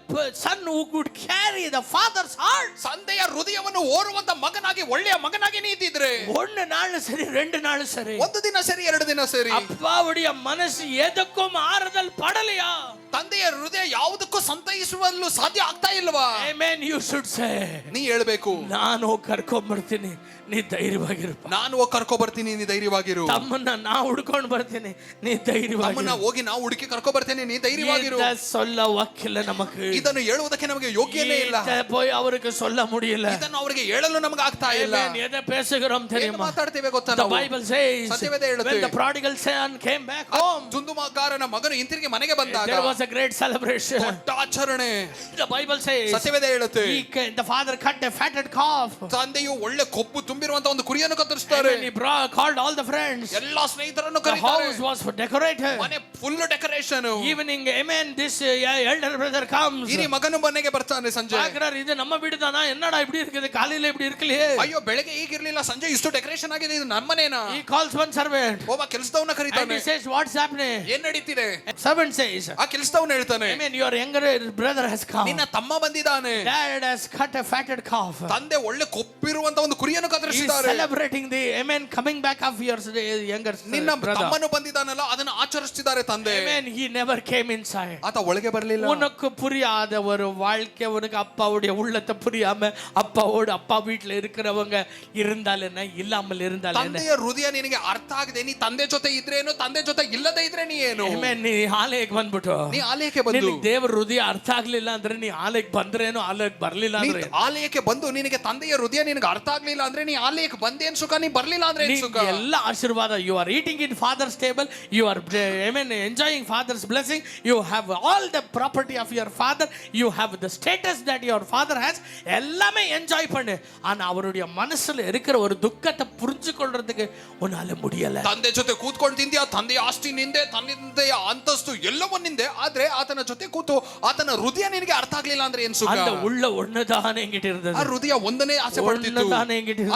A: son who could carry the father's heart.
B: ತಂದೆಯ ಹೃದಯವನ್ನು ಓರುವಂತ ಮಗನಾಗಿ, ಒಳ್ಳೆಯ ಮಗನಾಗಿ ನೀ ಇದ್ದಿದ್ರೆ,
A: ಒಂದು ನಾಳು ಸರಿ, ಎರಡು ನಾಳು ಸರಿ,
B: ಒಂದು ದಿನ ಸರಿ, ಎರಡು ದಿನ ಸರಿ,
A: ಅಪ್ಪಾವುடைய ಮನಸ್ಸು ಎದಕ್ಕೂ ಆರದಲ್ಲಿ ಪಡಲಿಯಾ?
B: ತಂದೆಯ ಹೃದಯ ಯಾವುದಕ್ಕೂ ಸಂತೈಸುವಲು ಸಾಧ್ಯ ಆಗ್ತಾ ಇಲ್ವಾ?
A: Amen. You should say.
B: ನೀ ಹೇಳ್ಬೇಕು,
A: ನಾನು ಕರ್ಕೊಂಡ್ ಬರ್ತೀನಿ, ನೀ ಧೈರ್ಯವಾಗಿರು.
B: ನಾನು ಹೋಗಿ ಕರ್ಕೊ ಬರ್ತೀನಿ, ನೀ ಧೈರ್ಯವಾಗಿರು.
A: ತಮ್ಮನ್ನ ನಾ ಹುಡ್ಕೊಂಡು ಬರ್ತೀನಿ, ನೀ ಧೈರ್ಯವಾಗಿರು.
B: ತಮ್ಮನ್ನ ಹೋಗಿ ನಾವು ಹುಡುಕಿ ಕರ್ಕೊ ಬರ್ತೇನೆ, ನೀ ಧೈರ್ಯವಾಗಿರು.
A: சொல்ல ವಕ್ಕಿಲ್ಲ ನಮಗೆ.
B: ಇದನ್ನು ಹೇಳುವುದಕ್ಕೆ ನಮಗೆ ಯೋಗ್ಯನೇ ಇಲ್ಲ.
A: போய் ಅವರಿಗೆ சொல்ல முடியல.
B: ಇದನ್ನು ಅವರಿಗೆ ಹೇಳಲು ನಮಗೆ ಆಗ್ತಾ ಇಲ್ಲ.
A: ಎದೆ பேசுகிறோம் தெரியுமா?
B: ಮಾತಾಡ್ತೇವೆ ಗೊತ್ತಾ?
A: The Bible says
B: ಸತ್ಯವೇದ ಹೇಳುತ್ತೆ,
A: when the prodigal son came back home,
B: ದುಂದುಮಗಾರನ ಮಗನು ಹಿಂತಿರುಗಿ ಮನೆಗೆ ಬಂದಾಗ
A: there was a great celebration.
B: ದೊಡ್ಡ ಆಚರಣೆ.
A: The Bible says
B: ಸತ್ಯವೇದ ಹೇಳುತ್ತೆ,
A: the father cut a fatted calf.
B: ತಂದೆಯು ಒಳ್ಳೆ ಕೊಬ್ಬು ತುಂಬಿರುವಂತ ಒಂದು ಕುರಿಯನ್ನು ಕತ್ತರಿಸುತ್ತಾರೆ.
A: He called all the friends.
B: ಎಲ್ಲಾ ಸ್ನೇಹಿತರನ್ನು
A: The
B: ಕರೆಯುತ್ತಾರೆ.
A: house was decorated.
B: ಮನೆ full decoration.
A: Evening, amen, this elder brother comes.
B: ಹಿರಿ ಮಗನು ಮನೆಗೆ ಬರ್ತಾನೆ ಸಂಜೆ.
A: ಹಾಗಾದ್ರೆ ಇದು ನಮ್ಮ ಬಿಡುದಾನ, என்னடா இப்படி இருக்குது, ಕಾಲಿಲ್ಲ இப்படி இருக்கலையே.
B: ಅಯ್ಯೋ, ಬೆಳಗ್ಗೆ ಹೀಗಿರ್ಲಿಲ್ಲ, ಸಂಜೆ ಇಷ್ಟು ಡೆಕೋರೇಷನ್ ಆಗಿದೆ, ಇದು ನಮ್ಮ ಮನೇನಾ?
A: He calls one servant.
B: ಒಬ್ಬ ಕೆಲಸದವನ
A: And
B: ಕರೀತಾನೆ.
A: he says, what's happening?
B: ಏನ್ ನಡೀತಿದೆ?
A: Servant says,
B: ಆ ಕೆಲಸದವನು ಹೇಳ್ತಾನೆ,
A: amen, your younger brother has come.
B: ನಿನ್ನ ತಮ್ಮ ಬಂದಿದ್ದಾನೆ.
A: Dad has cut a fatted calf.
B: ತಂದೆ ಒಳ್ಳೆ ಕೊಬ್ಬಿರುವಂತ ಒಂದು ಕುರಿಯನ್ನು
A: He is
B: ಕತ್ತರಿಸಿದ್ದಾರೆ.
A: celebrating the coming back of your younger
B: ನಿನ್ನ
A: brother.
B: ತಮ್ಮನು ಬಂದಿದ್ದಾನಲ್ಲ ಅದನ್ನು ಆಚರಿಸ್ತಿದ್ದಾರೆ ತಂದೆ.
A: He never came inside.
B: ಆತ ಒಳಗೆ ಬರಲಿಲ್ಲ.
A: உனக்கு புரியாத ஒரு வாழ்க்கை, உனக்கு அப்பாவுடைய உள்ளத்தை புரியாம அப்பா வீட்டுல இருக்கிறவங்க இருந்தாலேன்னா இல்லாமல் இருந்தாலே
B: ತಂದೆಯ ಹೃದಯ ನಿನಗೆ ಅರ್ಥ ಆಗದೆ ನೀ ತಂದೆ ಜೊತೆ ಇದ್ರೇನು ತಂದೆ ಜೊತೆ ಇಲ್ಲದೆ ಇದ್ರೆ ನೀ ಏನು?
A: ನೀ ಆಲಯಕ್ಕೆ ಬಂದ್ಬಿಟ್ಟು
B: ನೀ ಆಲಯಕ್ಕೆ ಬಂದು
A: ದೇವರ ಹೃದಯ ಅರ್ಥ ಆಗ್ಲಿಲ್ಲ ಅಂದ್ರೆ ನೀ ಆಲಯಕ್ಕೆ ಬಂದ್ರೇನು ಆಲಯಕ್ಕೆ ಬರ್ಲಿಲ್ಲ ಅಂದ್ರೆ
B: ಆಲಯಕ್ಕೆ ಬಂದು ನಿನಗೆ ತಂದೆಯ ಹೃದಯ ನಿನಗೆ ಅರ್ಥ ಆಗ್ಲಿಲ್ಲ ಅಂದ್ರೆ ನೀ ಆಲಯಕ್ಕೆ ಬಂದೇನ್ ಸುಖ, ನೀ ಬರ್ಲಿಲ್ಲ ಅಂದ್ರೆ ಏನ್ ಸುಖ?
A: ಎಲ್ಲ ಆಶೀರ್ವಾದ. You are eating in father's table, you are enjoying father's blessing, you have all the property of your father, you have the status that your father has, எல்லாமே என்ஜாய் பண்ணு. ஆனா அவருடைய மனசுல இருக்கிற ஒரு துக்கத்தை புரிஞ்சு கொள்றதுக்கு உன்னால முடியல.
B: ತಂದೆ ಜೊತೆ ಕೂತ್ಕೊಂಡು ತಿಂದ್ಯಾ, ತಂದೆಯ ಆಸ್ತಿ ನಿಂದೆ, ತಂದೆಯ ಅಂತಸ್ತು ಎಲ್ಲವೂ ನಿಂದೆ, ಆದ್ರೆ ಆತನ ಜೊತೆ ಕೂತು ಆತನ ಹೃದಯ ನಿನಗೆ ಅರ್ಥ ಆಗ್ಲಿಲ್ಲ ಅಂದ್ರೆ ಏನ್ ಸುಖ?
A: அந்த உள்ள ஒண்ணுதானே என்கிட்ட இருந்தது.
B: ಆ ಹೃದಯ ಒಂದನೇ ಆಸೆ ಪಡ್ತಿತ್ತು,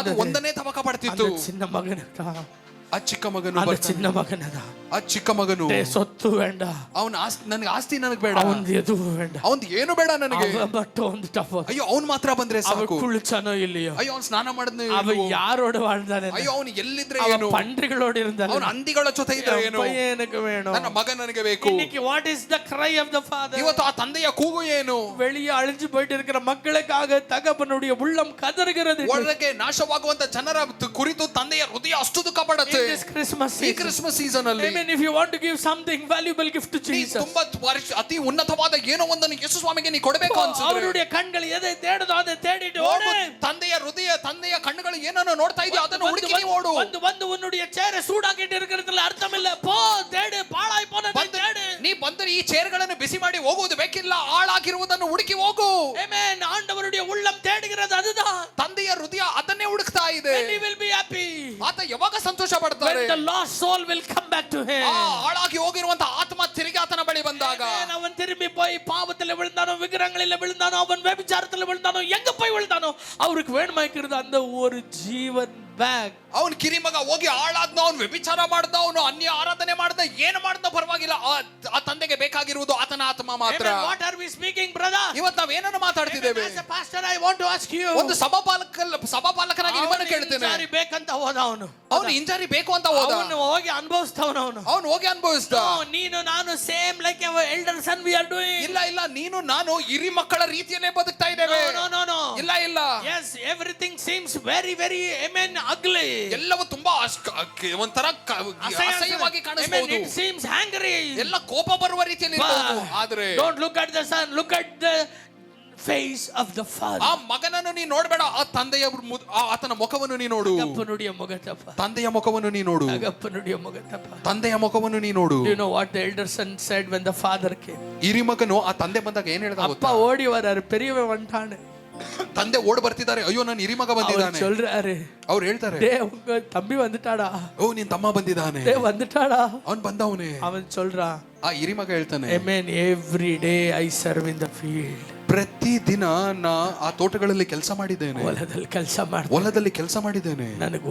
B: ಅದು ಒಂದನೇ ತವಕ ಪಡ್ತಿತ್ತು.
A: சின்ன மகனுக்கா,
B: ಆ ಚಿಕ್ಕ ಮಗನು,
A: ಚಿನ್ನ ಮಗನದ,
B: ಆ ಚಿಕ್ಕ ಮಗನು
A: ಸೊತ್ತು ಬೇಡ,
B: ಅವನ ನನಗೆ ಆಸ್ತಿ ನನಗೆ ಬೇಡ,
A: ಅವನದು ಎದು ಬೇಡ,
B: ಅವನ್ ಏನು ಬೇಡ ನನಗೆ,
A: ಬಟ್ ಒಂದು ಟಫ್.
B: ಅಯ್ಯೋ ಅವ್ನ್ ಮಾತ್ರ ಬಂದ್ರೆ ಸಾಕು.
A: ಕುಳಿಚಾನೋ ಇಲ್ಲಿಯೋ,
B: ಅಯ್ಯೋ ಅವ್ನು ಸ್ನಾನ ಮಾಡಿದ್ನು,
A: ಅವ ಯಾರೋಡ வாழ்ந்தாನೆ,
B: ಅಯ್ಯೋ ಅವನು ಎಲ್ಲಿದ್ರೆ ಏನು,
A: ಪಂಡ್ರಿಗಳೋಡ ಇರ್ತಾನೆ,
B: ಅವನ ಹಂದಿಗಳ ಜೊತೆ ಇದ್ರೆ ಏನು,
A: ಏನಕ್ಕೆ ಬೇಡ
B: ನನ್ನ ಮಗ ನನಗೆ ಬೇಕು.
A: இன்னைக்கு what is the CRY of the father?
B: ಇವತ್ತು ಆ ತಂದೆಯ ಕೂಗು ಏನು?
A: வெளியே அழிஞ்சு போயிட்டு இருக்கிற மக்களுக்காக தகப்பனுடைய உள்ளம் கதறுகிறது.
B: ಒಳಗೆ ನಾಶವಾಗುವಂತ ಜನರ ಕುರಿತು ತಂದೆಯ ಹೃದಯ ಅಷ್ಟು ದುಃಖ ಪಡುತ್ತೆ. ಈ ಕ್ರಿಸ್ಮಸ್ ಸೀಸನ್ ಅಲ್ಲಿ
A: if you want to give something valuable gift to Jesus,
B: ತುಂಬಾ ಅತಿ ಉನ್ನತವಾದ ಏನೋ ಒಂದನ್ನು ಯೇಸು ಸ್ವಾಮಿಗೆ ನೀ ಕೊಡಬೇಕು ಅನ್ಸುತ್ತೆ.
A: ಅವರುடைய கண்கள் எதை தேடுதோ அதை தேடிட்டு ஓடு.
B: ತಂದೆಯ ಹೃದಯ, ತಂದೆಯ ಕಣ್ಣುಗಳು ಏನನ್ನು ನೋಡ್ತಾ ಇದೆಯೋ ಅದನ್ನು ಹುಡುಕಿ ನೀ ಓಡು.
A: வந்து உன்னுடைய சேரை சூடாக்கிட்டு இருக்கிறதுல அர்த்தம் இல்ல. போ தேடு, பாழாய் போனதை தேடு.
B: ನೀ ಬಂದು ಈ ಚೇರ್ಗಳನ್ನು ಬಿಸಿ ಮಾಡಿ ಹೋಗುವುದು ಬೇಕಿಲ್ಲ, ಹಾಳಾಗಿರುವುದನ್ನು ಹುಡುಕಿ ಹೋಗು.
A: ಆಮೆನ್. ಆಂಡವರುடைய உள்ளம் தேடுகிறது அதுதான்.
B: ತಂದೆಯ ಹೃದಯ ಅದನ್ನೇ ಹುಡುಕ್ತಾ ಇದೆ.
A: He will be happy.
B: ಆತ ಯಾವಾಗ ಸಂತೋಷ ಪಡ್ತಾನೆ?
A: When the lost soul will come back to him.
B: ಹಾಳಾಗಿ ಹೋಗಿರುವಂತ ಆತ್ಮ ತಿರುಗಿ ಆತನ ಬಳಿ ಬಂದಾಗ,
A: ಅವನ್ ತಿರುಗಿ போய் பாவத்துல விழுந்தானோ, விக்கிரகங்களில விழுந்தானோ, அவன் ವ್ಯಭಿಚಾರத்துல விழுந்தானோ, எங்க போய் விழுந்தானோ, அவருக்கு வேணுமாய்க்கிறது அந்த ஒரு ஜீவன் ಬ್ಯಾಗ್.
B: ಅವನ್ ಕಿರಿಮಗ ಹೋಗಿ ಹಾಳಾದ್ನ, ಅವನು ವ್ಯಭಿಚಾರ ಮಾಡ್ದ, ಅವನು ಅನ್ಯ ಆರಾಧನೆ ಮಾಡ್ದ, ಏನು ಮಾಡ್ದ ಪರವಾಗಿಲ್ಲ, ಆ ತಂದೆಗೆ ಬೇಕಾಗಿರುವುದು ಆತನ ಆತ್ಮ ಮಾತ್ರ.
A: What are we speaking, brother?
B: ಇವತ್ತು ನಾವ್ ಏನನ್ನು ಮಾತಾಡ್ತಿದ್ದೇವೆ?
A: As a pastor, I want to ask you.
B: ಒಂದು ಸಭಾಪಾಲಕನಾಗಿ ನಿಮ್ಮನ್ನು ಕೇಳ್ತೇನೆ.
A: ಇಂಜಾರಿ ಬೇಕಂತ ಹೋದ
B: ಅವನು ಇಂಜಾರಿ ಬೇಕು ಅಂತ ಹೋದ,
A: ಅವನು ಹೋಗಿ ಅನುಭವಿಸ್ತವನು,
B: ಅವನು ಹೋಗಿ ಅನುಭವಿಸ್ದ.
A: ನೀನು ನಾನು same like elder son we are doing.
B: ಇಲ್ಲ ನೀನು ನಾನು ಹಿರಿ ಮಕ್ಕಳ ರೀತಿಯಲ್ಲೇ ಬದುಕ್ತಾ ಇದ್ದೇವೆ.
A: ನೋ
B: ಇಲ್ಲ.
A: Yes, everything seems very ugly.
B: ಎಲ್ಲವೂ ತುಂಬಾ ಒಂಥರ ಅಸಹ್ಯವಾಗಿ ಕಾಣಿಸಬಹುದು.
A: It seems angry.
B: ಎಲ್ಲ ಕೋಪ ಬರುವ ರೀತಿಯಲ್ಲಿ ಇರಬಹುದು. ಆದ್ರೆ
A: don't look at the son, look at the face of the father.
B: ಆ ಮಗನನ್ನು ನೀ ನೋಡಬೇಡ, ಆ ತಂದೆಯ ಆತನ ಮುಖವನ್ನು ನೀ ನೋಡು.
A: ತಗಪ್ಪನುடைய ಮುಖತಪ್ಪ,
B: ತಂದೆಯ ಮುಖವನ್ನು ನೀ ನೋಡು.
A: ತಗಪ್ಪನುடைய ಮುಖತಪ್ಪ,
B: ತಂದೆಯ ಮುಖವನ್ನು ನೀ ನೋಡು.
A: You know what the elder son said when the father came?
B: ಹಿರಿ ಮಗನು ಆ ತಂದೆ ಬಂದಾಗ ಏನ್ ಹೇಳ್ದ
A: ಅಪ್ಪ ಓಡಿ ವರಾರು, பெரியவன் வந்துட்டானே.
B: ತಂದೆ ಓಡಿ ಬರ್ತಿದ್ದಾರೆ, ಅಯ್ಯೋ ನನ್ನ ಹಿರಿ ಮಗ ಬಂದಿದ್ದಾನೆ.
A: சொல்றாரு,
B: ಅವ್ರು ಹೇಳ್ತಾರೆ,
A: உங்க தம்பி வந்துட்டாடா,
B: ಓ ನಿನ್ ತಮ್ಮ ಬಂದಿದ್ದಾನೆ,
A: வந்துட்டாடா.
B: ಅವನ್ ಬಂದವನೇ.
A: ಅವನ್ சொல்றான்,
B: ಆ ಹಿರಿ ಮಗ ಹೇಳ್ತಾನೆ,
A: Amen, every day I serve in the field.
B: ಪ್ರತಿ ದಿನ ನಾ ಆ ತೋಟಗಳಲ್ಲಿ ಕೆಲಸ ಮಾಡಿದ್ದೇನೆ, ಹೊಲದಲ್ಲಿ ಕೆಲಸ ಮಾಡಿದ್ದೇನೆ. ನನಗೆ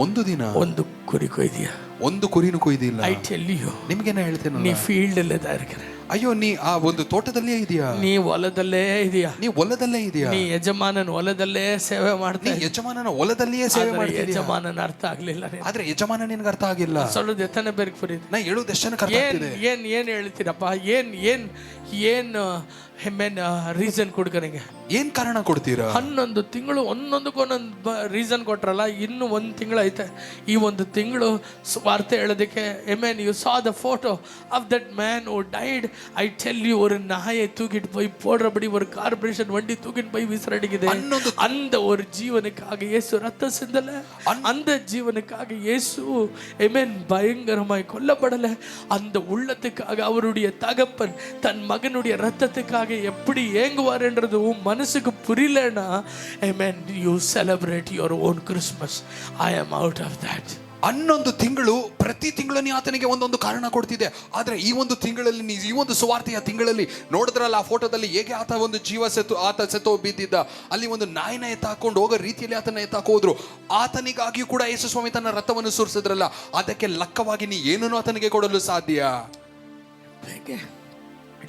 B: ಒಂದು ದಿನ
A: ಒಂದು ಕುರಿ ಕೊಯ್ದಿಯಾ?
B: ಒಂದು ಕುರಿನು ಕೊಯ್ದಿಲ್ಲ.
A: I tell you,
B: ನಿಮ್ಗೇನ ಹೇಳ್ತೇನೆ,
A: ನೀ ಫೀಲ್ಡ್ ಅಲ್ಲೇ ಇದ್ದೀರಾ.
B: ಅಯ್ಯೋ ನೀ ಆ ಒಂದು ತೋಟದಲ್ಲೇ ಇದೆಯಾ?
A: ನೀ ಹೊಲದಲ್ಲೇ ಇದೆಯಾ?
B: ನೀ ಹೊಲದಲ್ಲೇ ಇದೆಯಾ?
A: ನೀ ಯಜಮಾನನ ಹೊಲದಲ್ಲೇ ಸೇವೆ ಮಾಡ್ತೀಯ.
B: ನೀ ಯಜಮಾನನ ಹೊಲದಲ್ಲಿಯೇ ಸೇವೆ ಮಾಡ್ತೀಯ.
A: ಯಜಮಾನನ ಅರ್ಥ ಆಗ್ಲಿಲ್ಲ,
B: ಆದ್ರೆ ಯಜಮಾನ ನಿನಗೆ ಅರ್ಥ ಆಗಿಲ್ಲ.
A: ಸೊಲ್ಲೋದು ಎತ್ತನೆ ಬೇರೆ ಪುರಿ.
B: ನಾ ಹೇಳೋದು ಎಷ್ಟು ಜನಕ್ಕೆ ಅರ್ಥ ಆಗ್ತಿದೆ?
A: ಏನ್ ಹೇಳ್ತೀರಪ್ಪ? ಏನ್ ರೀಸನ್ ಕೊಡ್ಕನಿಗೆ
B: ಏನ್ ಕಾರಣ ಕೊಡ್ತೀರಾ?
A: 11 ತಿಂಗಳು ಒಂದೊಂದಕ್ಕೆ ಒಂದೊಂದು ರೀಸನ್ ಕೊಟ್ರಲ್ಲ, ಇನ್ನು 1 ತಿಂಗಳು ಐತೆ. ಈ 1 ತಿಂಗಳು ವಾರ್ತೆ ಹೇಳೋದಕ್ಕೆ. Amen, you saw the photo of that man who died. I tell you, ஒரு நாயை தூக்கிட்டு போய் போடுறபடி ஒரு கார்பரேஷன் வண்டி தூக்கிட்டு போய் விசிறடிக்குது. அந்த ஒரு ஜீவனுக்காக இயேசு ரத்தம் சிந்தல, அந்த ஜீவனுக்காக இயேசு Amen பயங்கரமாய் கொல்லப்படல. அந்த உள்ளத்துக்காக அவருடைய தகப்பன் தன் மகனுடைய ரத்தத்துக்காக எப்படி ஏங்குவார் என்றது உன் மனசுக்கு புரியலனா, Amen, you celebrate your own Christmas. I am out of that.
B: 11 ತಿಂಗಳು ಪ್ರತಿ ತಿಂಗಳು ನೀ ಆತನಿಗೆ ಒಂದೊಂದು ಕಾರಣ ಕೊಡ್ತಿದ್ದೆ. ಆದ್ರೆ ಈ ಒಂದು ತಿಂಗಳಲ್ಲಿ ನೀ ಈ ಒಂದು ಸುವಾರ್ತೆಯ ತಿಂಗಳಲ್ಲಿ ನೋಡಿದ್ರಲ್ಲ ಆ ಫೋಟೋದಲ್ಲಿ ಹೇಗೆ ಆತ ಒಂದು ಆತ ಸೆತ್ತು ಬಿದ್ದಿದ್ದ, ಅಲ್ಲಿ ಒಂದು ನಾಯಿನ ಎತ್ತಾಕೊಂಡು ಹೋಗೋ ರೀತಿಯಲ್ಲಿ ಆತನ ಎತ್ತಾಕೋದ್ರು. ಆತನಿಗಾಗಿಯೂ ಕೂಡ ಯೇಸು ಸ್ವಾಮಿ ತನ್ನ ರಕ್ತವನ್ನು ಸುರಿಸಿದ್ರಲ್ಲ, ಅದಕ್ಕೆ ಲಕ್ಕವಾಗಿ ನೀ ಏನನ್ನು ಆತನಿಗೆ ಕೊಡಲು ಸಾಧ್ಯ?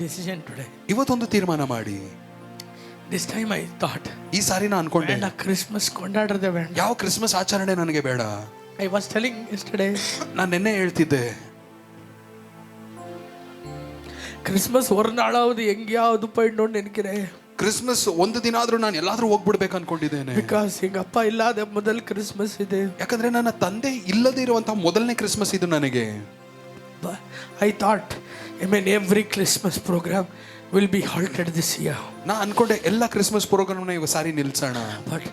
A: ಡಿಸಿಷನ್ ಟುಡೇ,
B: ಇವತ್ತೊಂದು ತೀರ್ಮಾನ ಮಾಡಿ.
A: This time I thought,
B: ಈ ಸಾರಿ ನಾನು ಅನ್ಕೊಂಡೆ
A: ಬೇಡ ಕ್ರಿಸ್ಮಸ್ ಕೊಂಡಾಡ್ರದೆ ಬೇಡ.
B: ಯಾವ ಕ್ರಿಸ್ಮಸ್ ಆಚರಣೆ ನನಗೆ ಬೇಡ.
A: I was telling yesterday,
B: ನಾನು ನಿನ್ನೆ ಹೇಳ್ತಿದ್ದೆ,
A: ಕ್ರಿಸ್ಮಸ್ ஒரு நாளாவது எங்கேயாவது போயிடணும்னு நினைக்கிறேன்.
B: ಕ್ರಿಸ್ಮಸ್ ಒಂದು ದಿನ ಆದ್ರೂ ನಾನು ಎಲ್ಲಾದ್ರೂ ಹೋಗ್ಬಿಡ್ಬೇಕು ಅನ್ಕೊಂಡಿದ್ದೇನೆ.
A: ಬಿಕಾಸ್ எங்க அப்பா இல்லாத முதல் ಕ್ರಿಸ್ಮಸ್ ಇದೆ.
B: ಯಾಕಂದ್ರೆ ನನ್ನ ತಂದೆ ಇಲ್ಲದೆ ಇರುವಂತಹ ಮೊದಲನೇ ಕ್ರಿಸ್ಮಸ್ ಇದು ನನಗೆ.
A: I thought, I mean, every Christmas program will be halted this year.
B: ನಾ ಅನ್ಕೊಂಡೆ ಎಲ್ಲ ಕ್ರಿಸ್ಮಸ್ ಪ್ರೋಗ್ರಾಮ್ನ ಈ ಸಾರಿ ನಿಲ್ಸೋಣ.
A: ಬಟ್